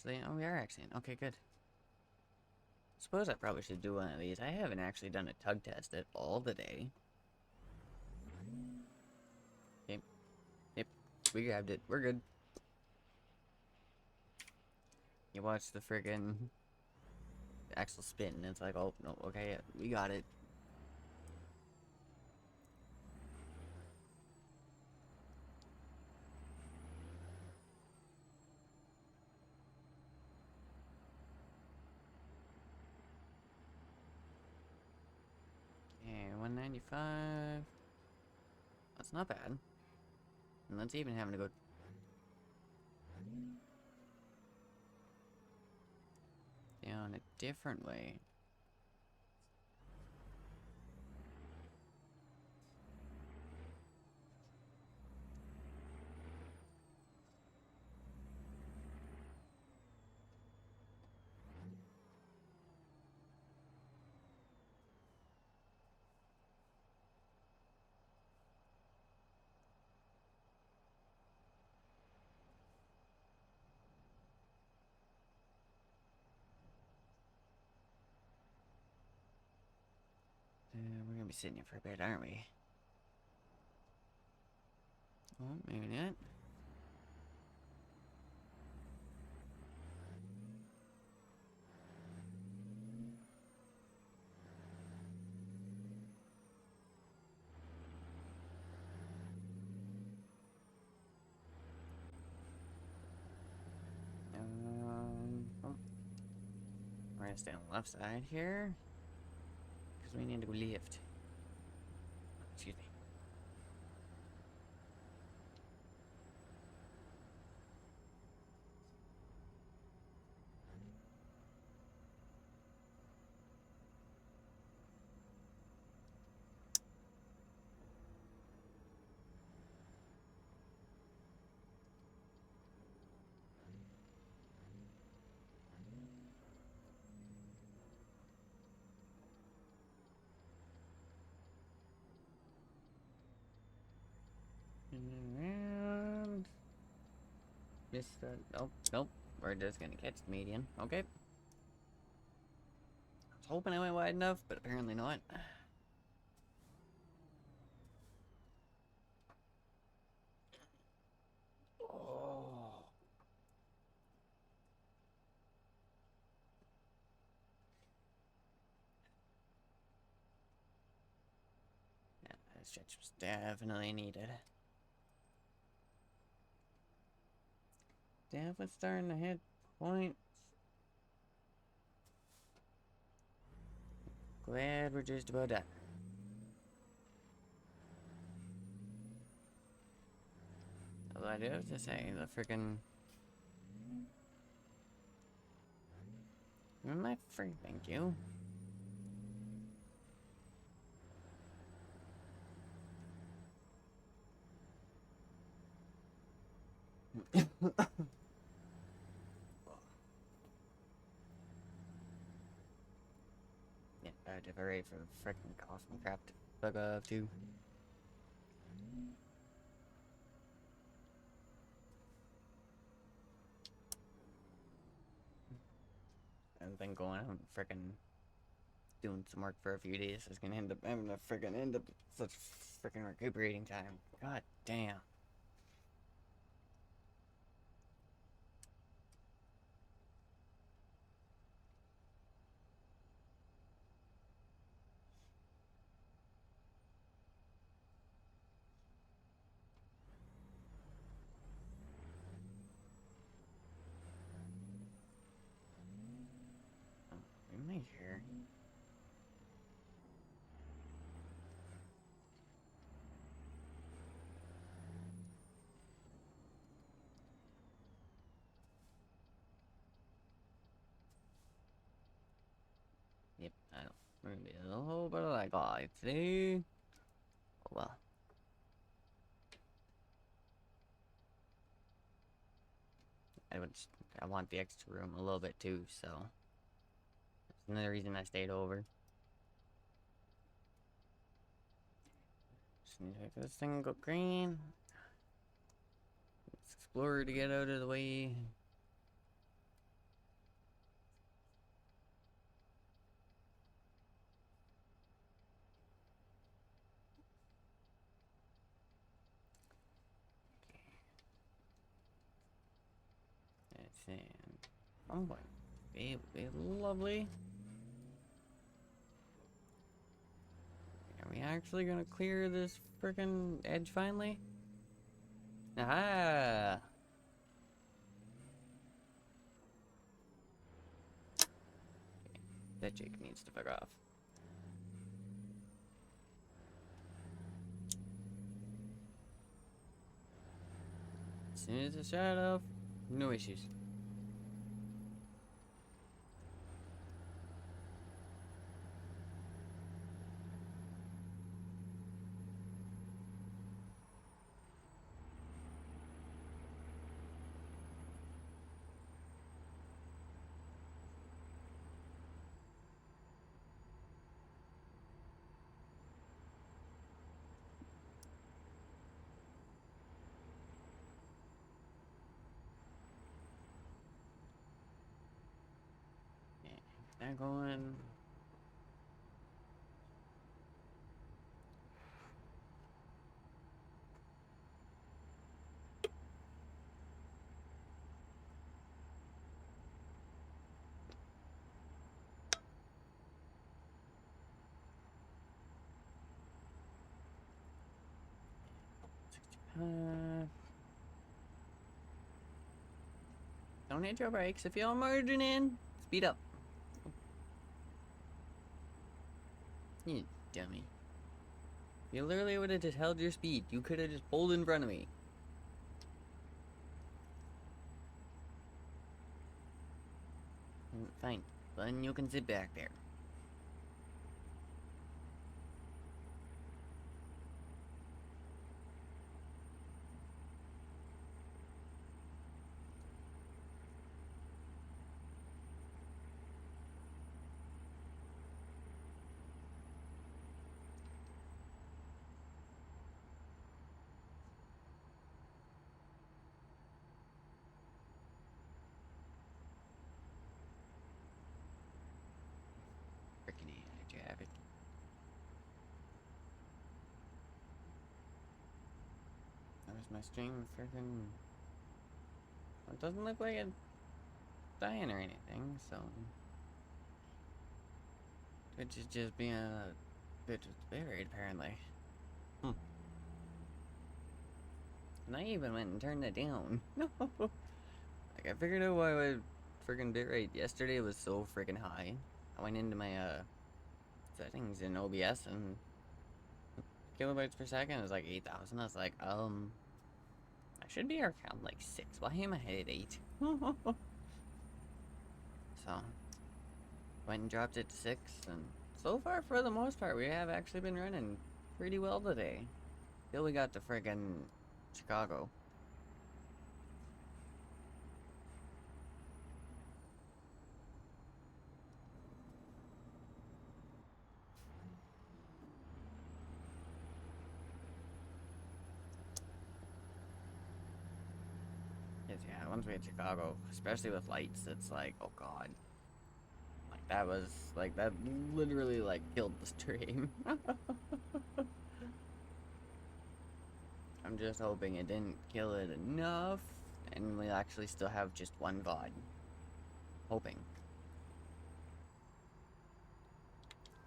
Oh, we are actually. Okay, good. Suppose I probably should do one of these. I haven't actually done a tug test at all today. Okay. Yep. We grabbed it. We're good. You watch the friggin' axle spin, and it's like, oh, no, okay, we got it. Okay, 195. That's not bad. And let's even having to go down a different way. We're gonna be sitting here for a bit, aren't we? Oh, maybe not. Oh. We're gonna stay on the left side here. Because we need to go left. Excuse me. And missed that. Nope, nope. We're just gonna catch the median. Okay. I was hoping I went wide enough, but apparently not. Oh. That stretch was definitely needed. Dev was starting to hit points. Glad we're just about done. All I do is to say the freaking. My free, thank you. Yeah, I had to be ready for the freaking cough and crap to bug off too. I've been going out and freaking doing some work for a few days. It's gonna end up having to freaking end up such freaking recuperating time. God damn. Am I here? Yep, I don't. We're gonna be a whole bit of like life today. Oh well. I want the extra room a little bit too, so that's another reason I stayed over. Just need to make this thing go green. Let's explore to get out of the way. That's it. Oh boy. Be lovely. Are we actually gonna clear this frickin' edge finally? Ah! That Jake needs to fuck off. As soon as it's shut off, no issues. Yeah, get that going. Don't hit your brakes if you're merging in. Speed up. You dummy. You literally would have just held your speed. You could have just pulled in front of me. Fine. Then you can sit back there. Freaking AI traffic. There's my stream freaking. It doesn't look like it's dying or anything, so. Twitch is just being a bitch with buried, apparently. And I even went and turned it down. No. Like, I figured out why my friggin' bitrate yesterday was so friggin' high. I went into my, settings in OBS and kilobytes per second is like 8,000. I was like, I should be around like 6. Why am I at 8? So, went and dropped it to 6, and so far, for the most part, we have actually been running pretty well today. Till we got to friggin' Chicago. Yeah, once we hit Chicago, especially with lights, it's like, oh god. Like, that was, like, that literally, like, killed the stream. I'm just hoping it didn't kill it enough, and we actually still have just one VOD. Hoping.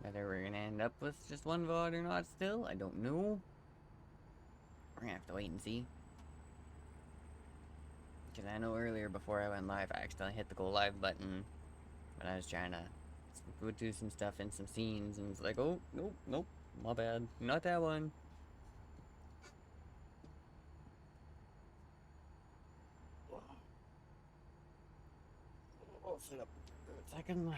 Whether we're gonna end up with just one VOD or not still, I don't know. We're gonna have to wait and see. Because I know earlier, before I went live, I accidentally hit the go live button when I was trying to do some stuff in some scenes, and it's like, oh, nope, nope, my bad, not that one. Oh, sit up for a second.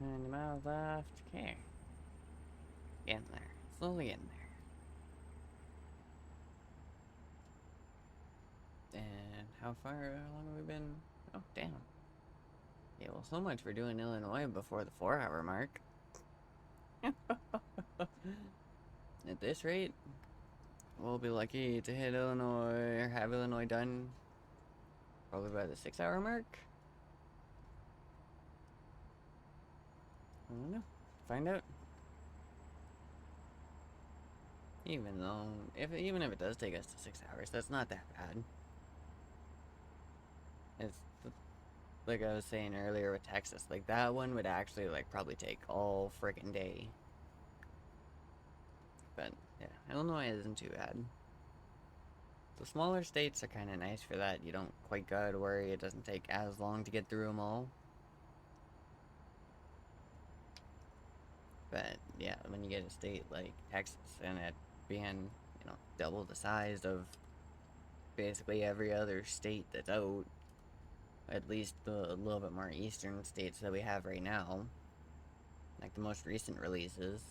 And 90 miles left. Okay. Getting there. Slowly getting there. And how long have we been? Oh, damn. Yeah, well, so much for doing Illinois before the 4-hour mark. At this rate, we'll be lucky to hit Illinois, or have Illinois done probably by the 6-hour mark. I don't know. Find out. Even though, even if it does take us to 6 hours, that's not that bad. It's like I was saying earlier with Texas, like that one would actually like probably take all friggin' day. But yeah, Illinois isn't too bad. The smaller states are kind of nice for that. You don't quite gotta worry. It doesn't take as long to get through them all. But yeah, when you get a state like Texas and it being, you know, double the size of basically every other state that's out, at least the little bit more eastern states that we have right now, like the most recent releases.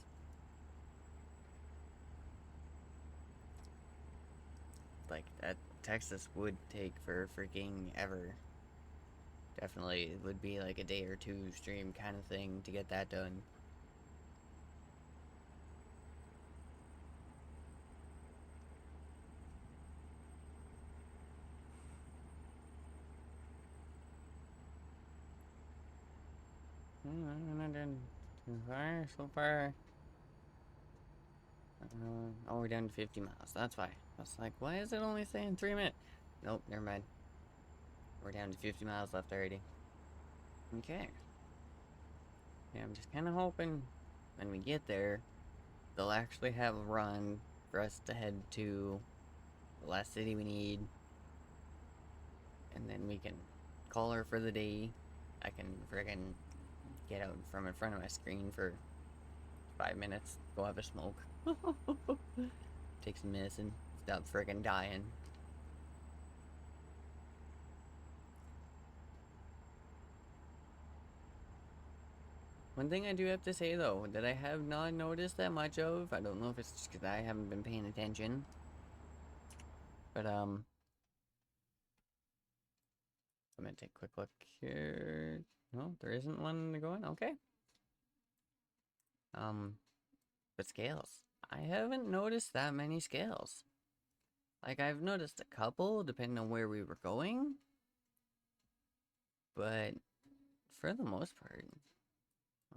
Like, that Texas would take for freaking ever. Definitely, it would be like a day or two stream kind of thing to get that done. I'm not doing too far so far. Oh, we're down to 50 miles. That's why. I was like, why is it only saying 3 minutes? Nope, never mind. We're down to 50 miles left already. Okay. Yeah, I'm just kind of hoping when we get there, they'll actually have a run for us to head to the last city we need. And then we can call her for the day. I can friggin' get out from in front of my screen for 5 minutes, go have a smoke. Take some medicine, stop friggin' dying. One thing I do have to say though, that I have not noticed that much of, I don't know if it's just because I haven't been paying attention, but I'm gonna take a quick look here. No, there isn't one going, okay. But scales. I haven't noticed that many scales. Like, I've noticed a couple, depending on where we were going. But, for the most part,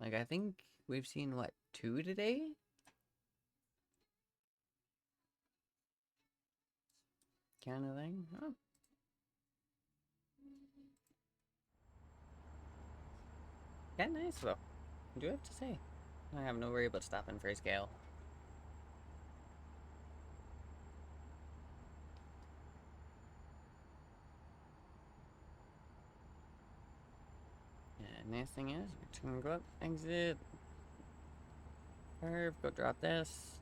like, I think we've seen, what, 2 today? Kind of thing. Oh. Yeah, nice, though. I do have to say. I have no worry about stopping for a scale. Yeah, nice thing is, we're just gonna go up, exit, curve, go drop this.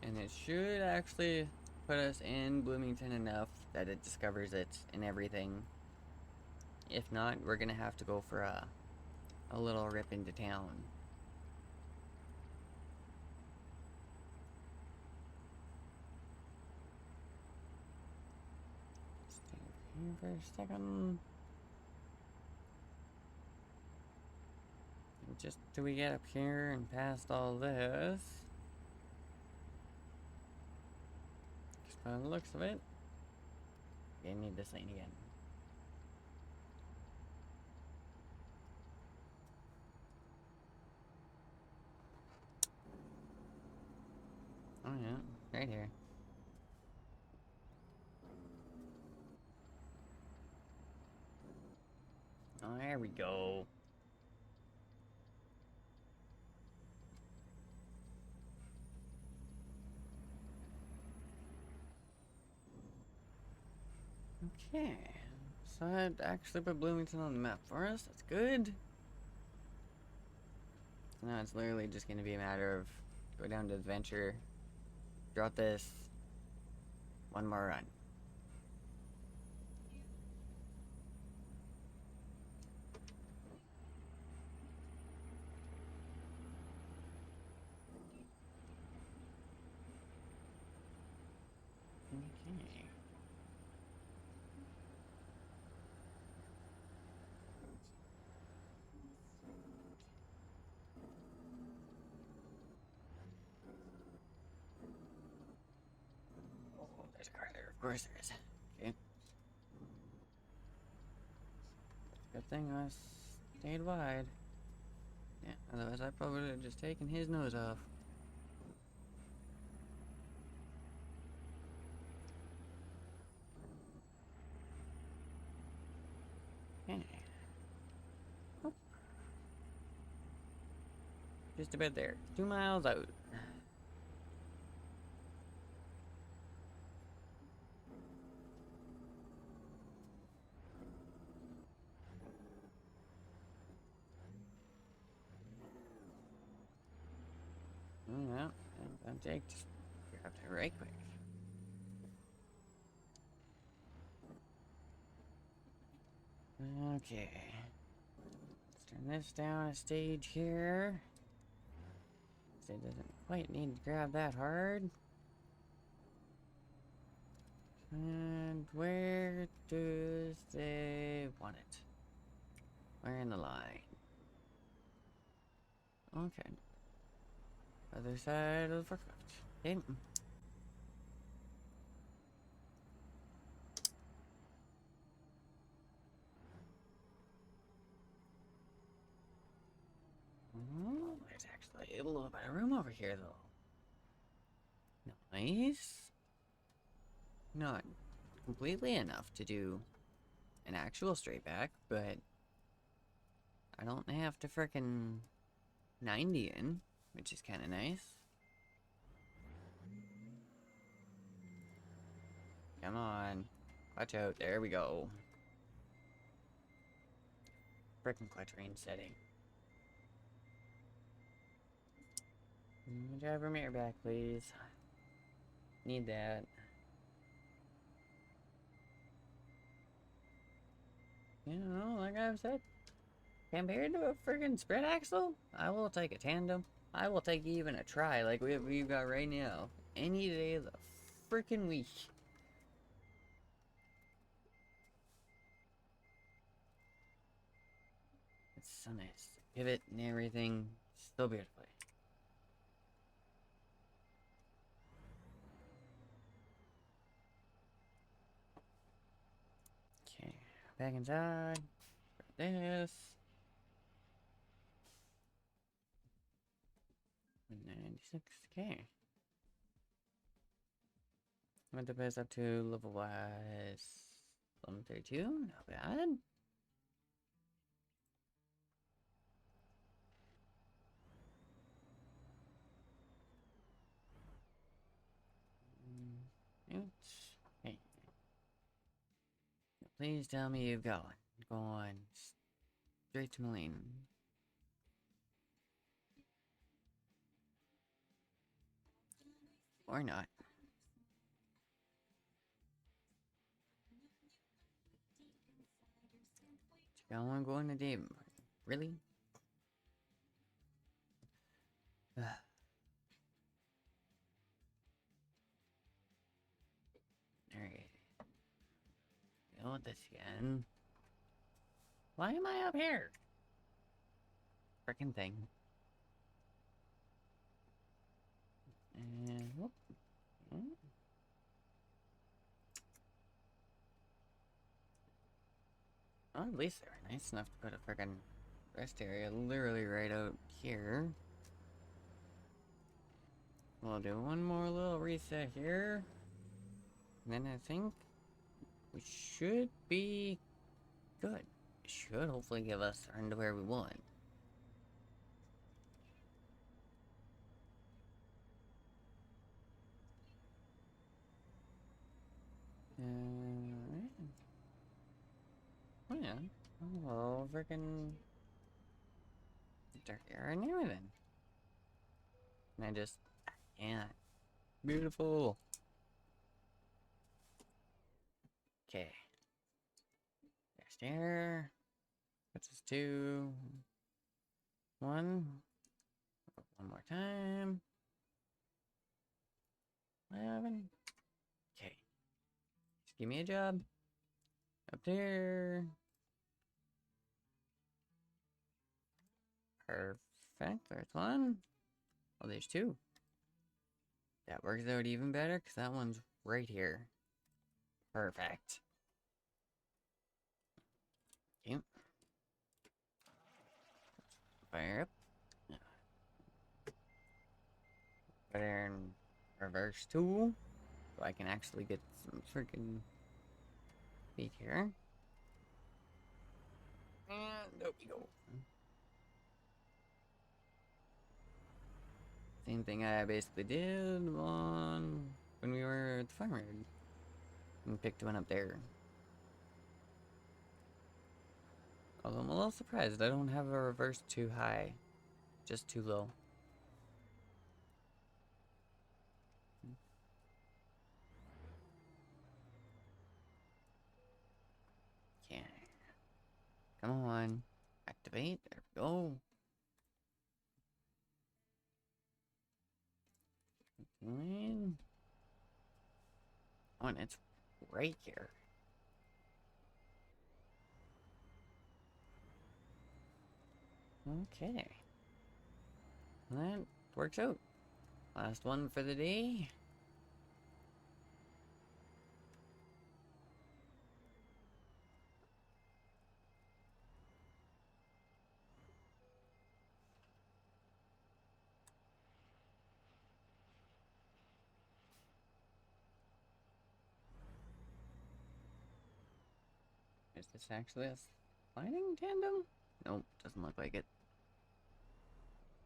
And it should actually put us in Bloomington enough that it discovers it and everything. If not, we're gonna have to go for a little rip into town. Stay here for a second. And just till we get up here and past all this. Just by the looks of it, we need this lane again. Oh yeah, right here. Oh, there we go. Okay. So I'd actually put Bloomington on the map for us. That's good. So now it's literally just going to be a matter of go down to Adventure, drop this, one more run. Okay. Oh, there's a car there. Of course there is. Okay. Good thing I stayed wide. Yeah, otherwise I probably would have just taken his nose off. Okay. Oh. Just about there. 2 miles out. Oh, yeah. And Jake just grabbed it right quick. Okay. Let's turn this down a stage here. So it doesn't quite need to grab that hard. And where does they want it? Where in the line? Okay. Other side of the forklift. Okay. Oh, there's actually a little bit of room over here, though. Nice. Not completely enough to do an actual straight back, but I don't have to frickin' 90 in, which is kind of nice. Come on. Clutch out. There we go. Frickin' clutch range setting. Driver mirror back, please. Need that. You know, like I've said, compared to a friggin' spread axle, I will take a tandem. I will take even a try like we've got right now. Any day of the freaking week. It's so nice. Pivot and everything. Still beautifully. Back inside. This. 96k. Went the best up to level wise. 1132, not bad. Oops. Hey. Please tell me you've got one. Go on. Straight to Moline. Or not. Got one going to Dave. Really? Alright. Deal with this again. Why am I up here? Frickin' thing. And whoop. Oh, at least they were nice enough to put a frickin' rest area literally right out here. We'll do one more little reset here. And then I think we should be good. It should hopefully give us our underwear we want. Oh yeah. Oh, freaking dark air and everything. And I just can't. Beautiful. Okay. There's air. Puts us 2, 1. One more time. 11. Okay. Just give me a job. Up there. Perfect. There's 1. Oh, there's 2. That works out even better because that one's right here. Perfect. Okay. Fire up. Put in reverse tool. So I can actually get some freaking feet here. And there we go. Same thing I basically did on when we were at the farm road. And picked one up there. Although I'm a little surprised I don't have a reverse too high. Just too low. Okay. Come on. Activate. There we go. Oh, and it's right here. Okay. That works out. Last one for the day. Is this actually a sliding tandem? Nope, doesn't look like it.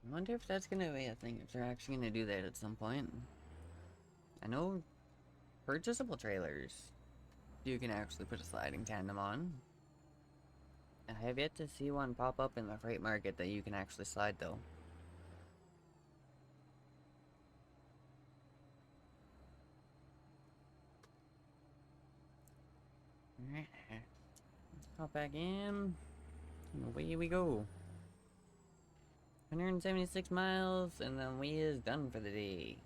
I wonder if that's gonna be a thing, if they're actually gonna do that at some point. I know purchasable trailers you can actually put a sliding tandem on. I have yet to see one pop up in the freight market that you can actually slide though. Alright, let's pop back in, and away we go. 176 miles, and then we is done for the day.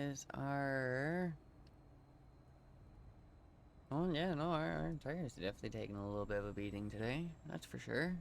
guys are... Oh, yeah, no, our tires are definitely taking a little bit of a beating today. That's for sure.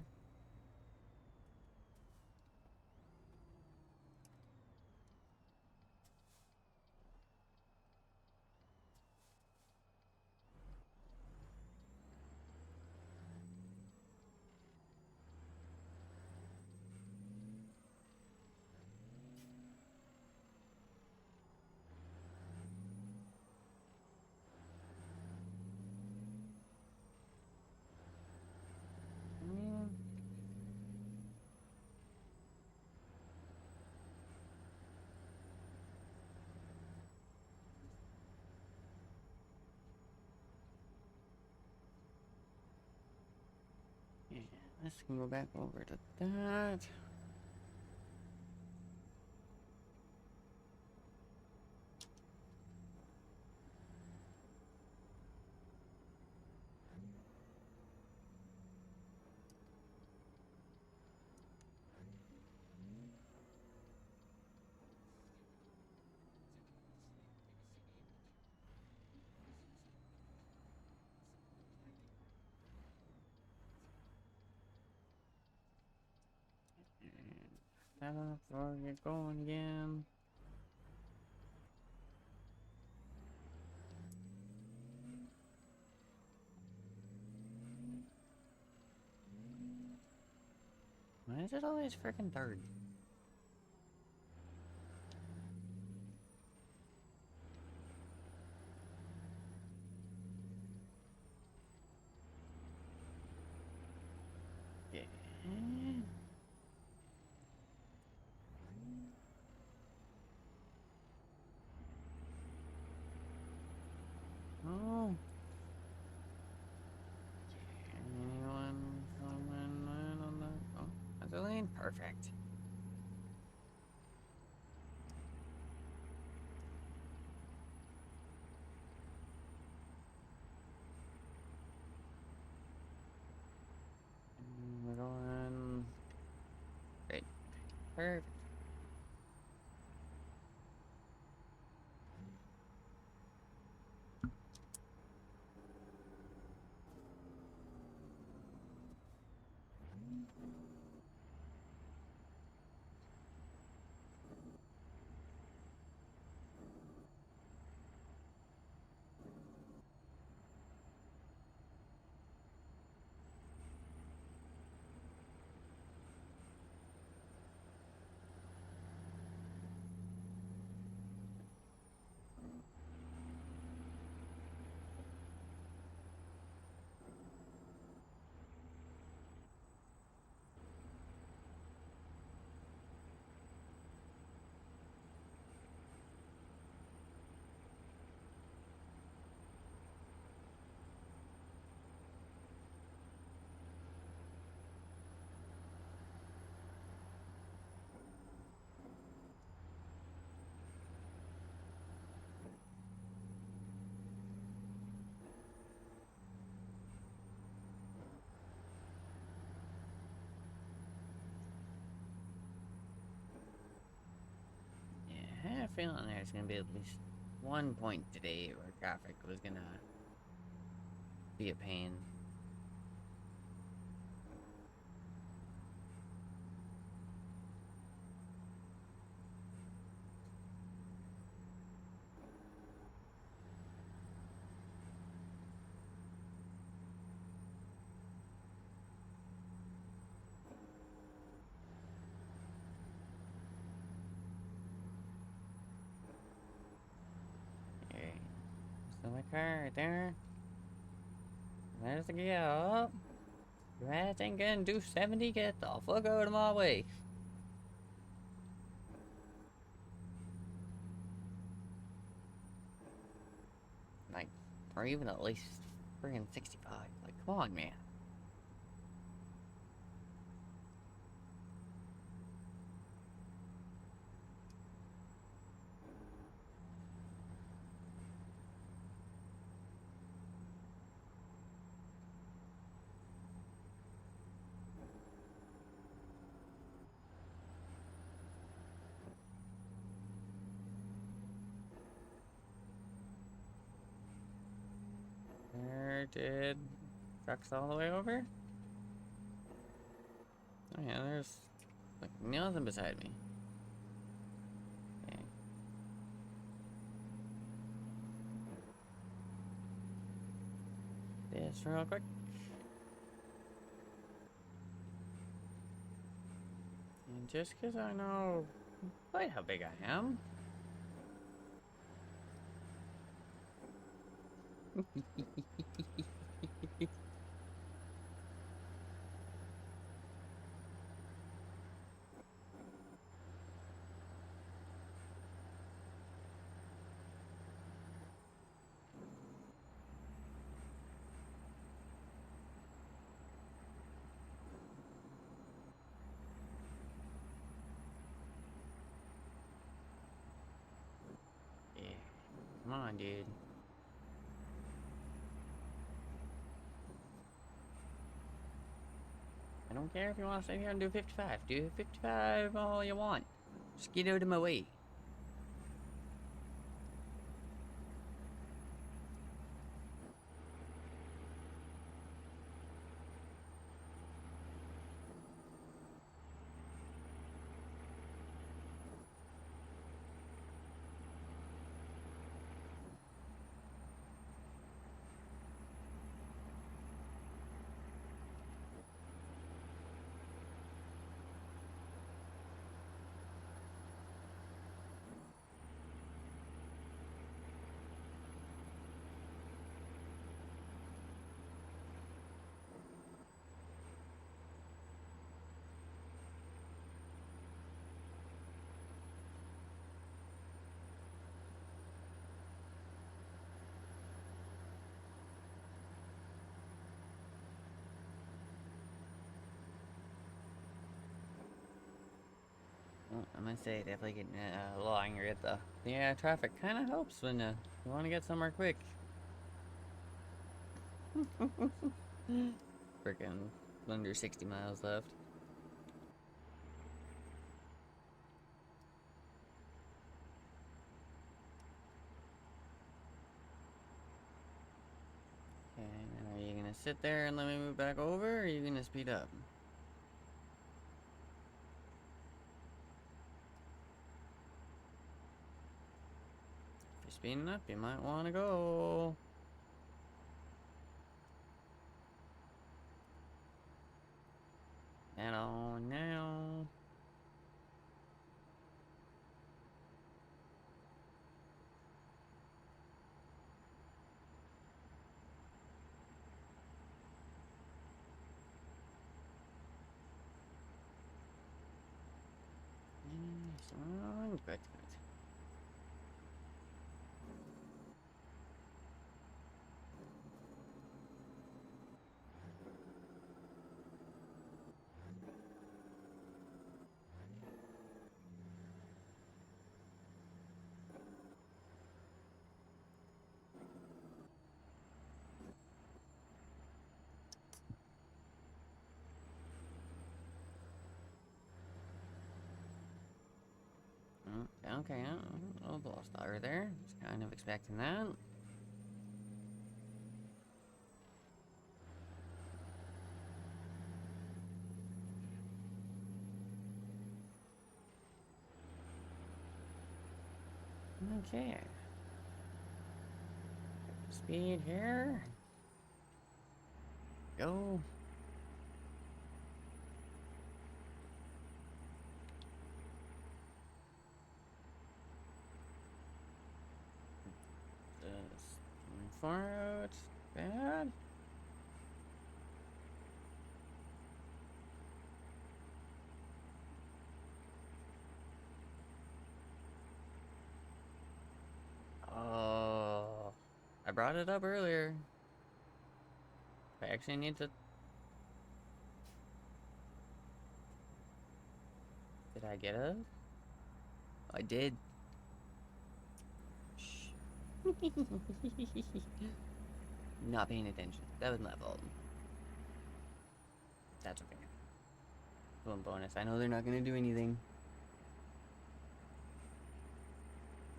Mm. Yeah, let's go back over to that. And before we get going again. Why is it always freaking third? Yeah. Oh. Anyone coming in on that? Oh, that's a lane. Perfect. And we're going. Great. Perfect. Yeah, I had a feeling there's gonna be at least one point today where traffic was gonna be a pain. Okay. So my car right there. There's the gear up. You guys ain't gonna do 70, get the fuck out of my way. Like, or even at least friggin' 65. Like, come on, man. directed trucks all the way over? Oh yeah, there's like nothing beside me. Okay. This real quick. And just because I know quite how big I am. Yeah. Come on, dude. I don't care if you want to sit here and do 55. Do 55 all you want. Just get out of my way. Well, I'm gonna say definitely getting a little angry at the traffic kind of helps when you want to get somewhere quick. Freaking under 60 miles left. Okay, now are you gonna sit there and let me move back over, or are you gonna speed up? If you're speeding up, you might want to go. And on now. Yes, good, good. Okay, oh, the lost dollar there. Just kind of expecting that. Okay. Speed here. Go. Just far out. Bad. Oh, I brought it up earlier. I actually need to. Did I get it? I did. Shh. Not paying attention. That was my fault. That's okay. Boom bonus. I know they're not gonna do anything.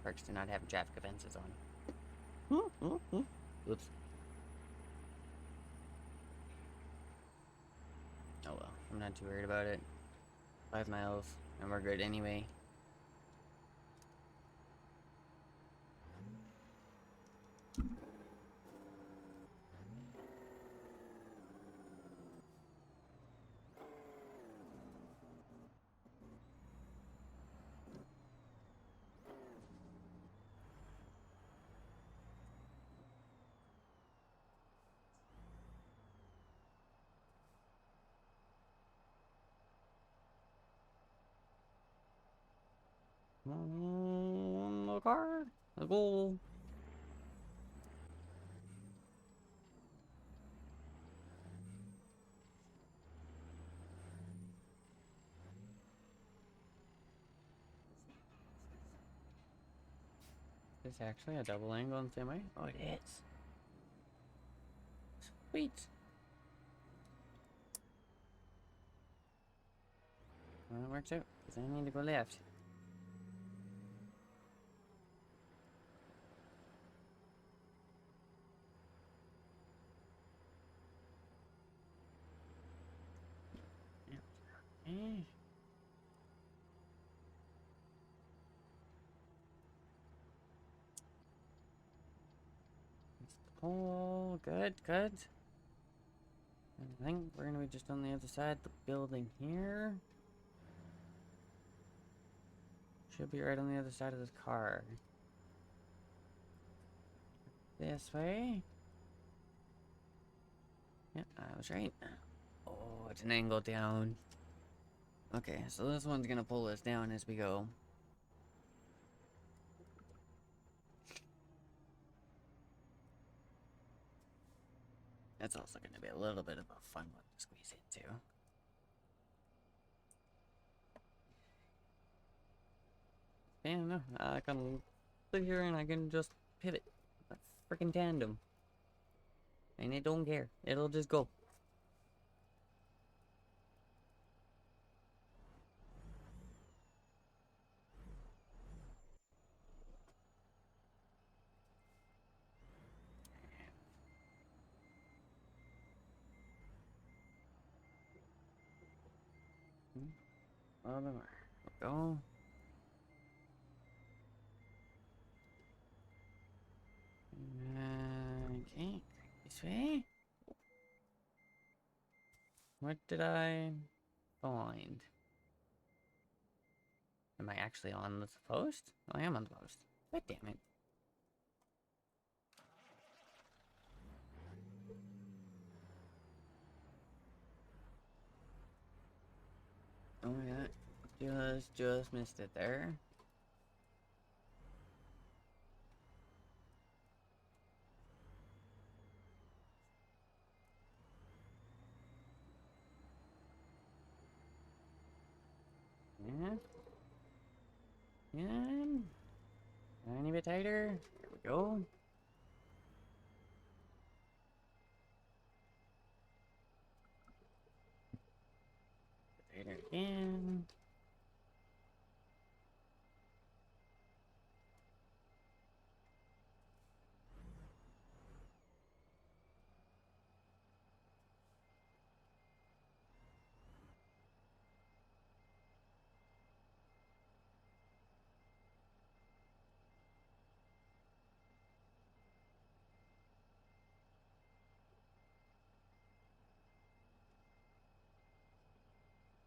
Perks to not have traffic offenses on. Oops. I'm not too worried about it. 5 miles, and we're good anyway. Come on, the car. Let's go. Is this actually a double angle in the same way? Oh, it is. Sweet. Well, that works out, because I need to go left. Okay. That's the pole. Good, good. I think we're gonna be just on the other side of the building here. Should be right on the other side of this car. This way. Yeah, I was right. Oh, it's an angle down. Okay, so this one's gonna pull us down as we go. That's also gonna be a little bit of a fun one to squeeze into. Yeah, no, I can sit here and I can just pivot. A freaking tandem. And it don't care. It'll just go. A little bit more. Go. Okay, this way. What did I find? Am I actually on the post? Oh, I am on the post. God damn it. Oh yeah, just missed it there. Yeah. And tiny bit tighter. There we go. Tighter again.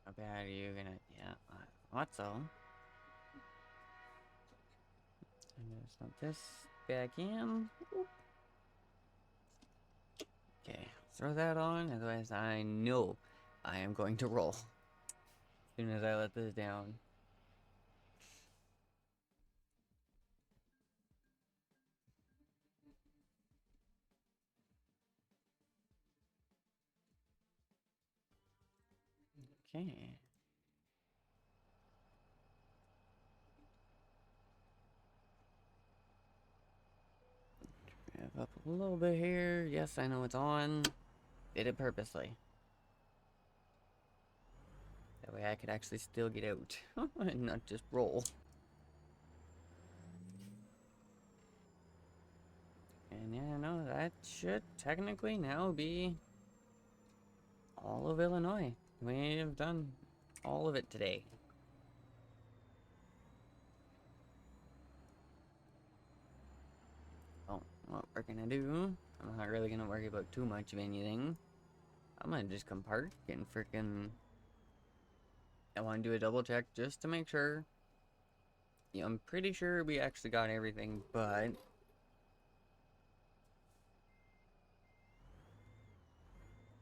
How bad are you gonna? Yeah, I thought so. I'm gonna slump this back in. Okay, throw that on, otherwise I know I am going to roll as soon as I let this down. Okay. Rev up a little bit here. Yes, I know it's on. Did it purposely. That way I could actually still get out and not just roll. And yeah, no, that should technically now be all of Illinois. we've done all of it today. Oh, what we're gonna do, I'm not really gonna worry about too much of anything. I'm gonna just come park and frickin'... I wanna do a double check just to make sure. Yeah, I'm pretty sure we actually got everything, but...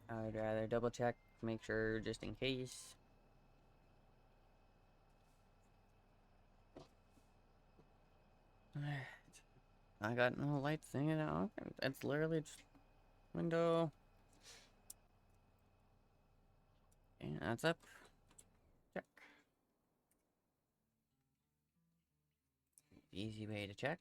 I'd rather double check, make sure just in case. I got no lights hanging out. It's literally just window. And that's up. Check. Easy way to check.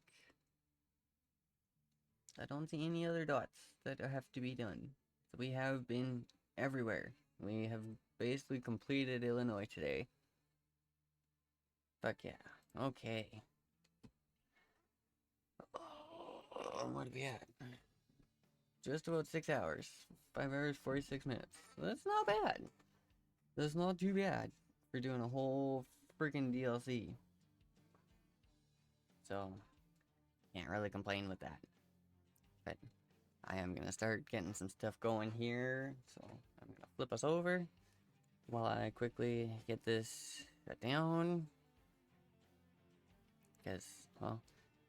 I don't see any other dots that have to be done. So we have been everywhere. We have basically completed Illinois today. Fuck yeah. Okay. Oh, what are we at? Just about 6 hours. 5 hours, 46 minutes. That's not bad. That's not too bad for doing a whole freaking DLC. So, can't really complain with that. But I am gonna start getting some stuff going here. So, I'm gonna flip us over while I quickly get this shut down. Because, well,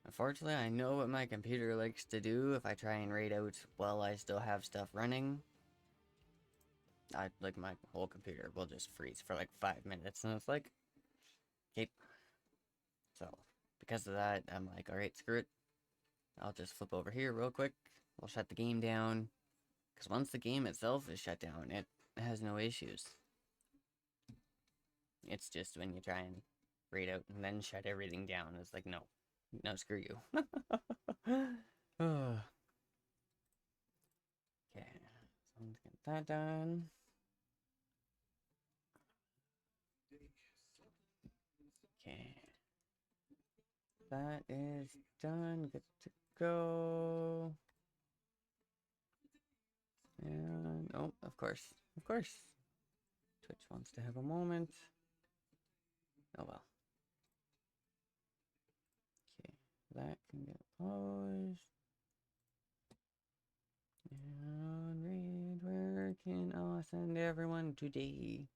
unfortunately, I know what my computer likes to do if I try and raid out while I still have stuff running. Like, my whole computer will just freeze for like 5 minutes, and it's like, okay. So, because of that, I'm like, alright, screw it. I'll just flip over here real quick. We'll shut the game down. Because once the game itself is shut down, it has no issues. It's just when you try and raid out and then shut everything down, it's like, no. No, screw you. Okay, so let's get that done. Okay. That is done. Good to go. And, oh, of course. Of course. Twitch wants to have a moment. Oh well. Okay, that can get paused. And read, where can I send everyone today?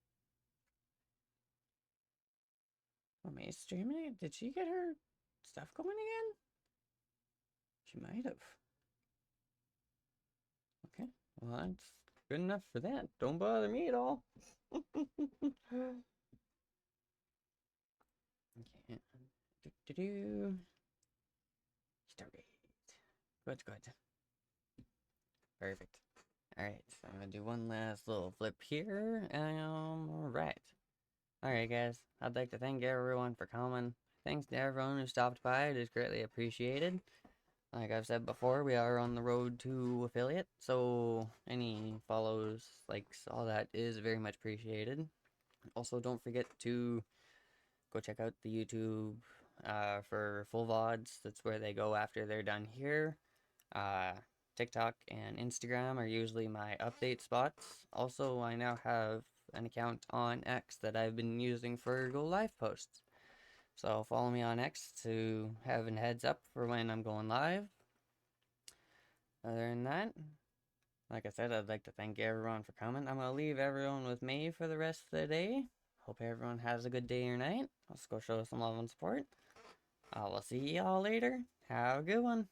Oh, May's streaming? Did she get her stuff going again? She might have. Okay, well, that's good enough for that. Don't bother me at all. Okay. Start it. Good. Perfect. Alright, so I'm gonna do one last little flip here. Alright. Alright, guys. I'd like to thank everyone for coming. Thanks to everyone who stopped by. It is greatly appreciated. Like I've said before, we are on the road to affiliate, so any follows, likes, all that is very much appreciated. Also, don't forget to go check out the YouTube for full VODs. That's where they go after they're done here. TikTok and Instagram are usually my update spots. Also, I now have an account on X that I've been using for go live posts. So follow me on X to have a heads up for when I'm going live. Other than that, like I said, I'd like to thank everyone for coming. I'm going to leave everyone with me for the rest of the day. Hope everyone has a good day or night. Let's go show some love and support. I will see y'all later. Have a good one.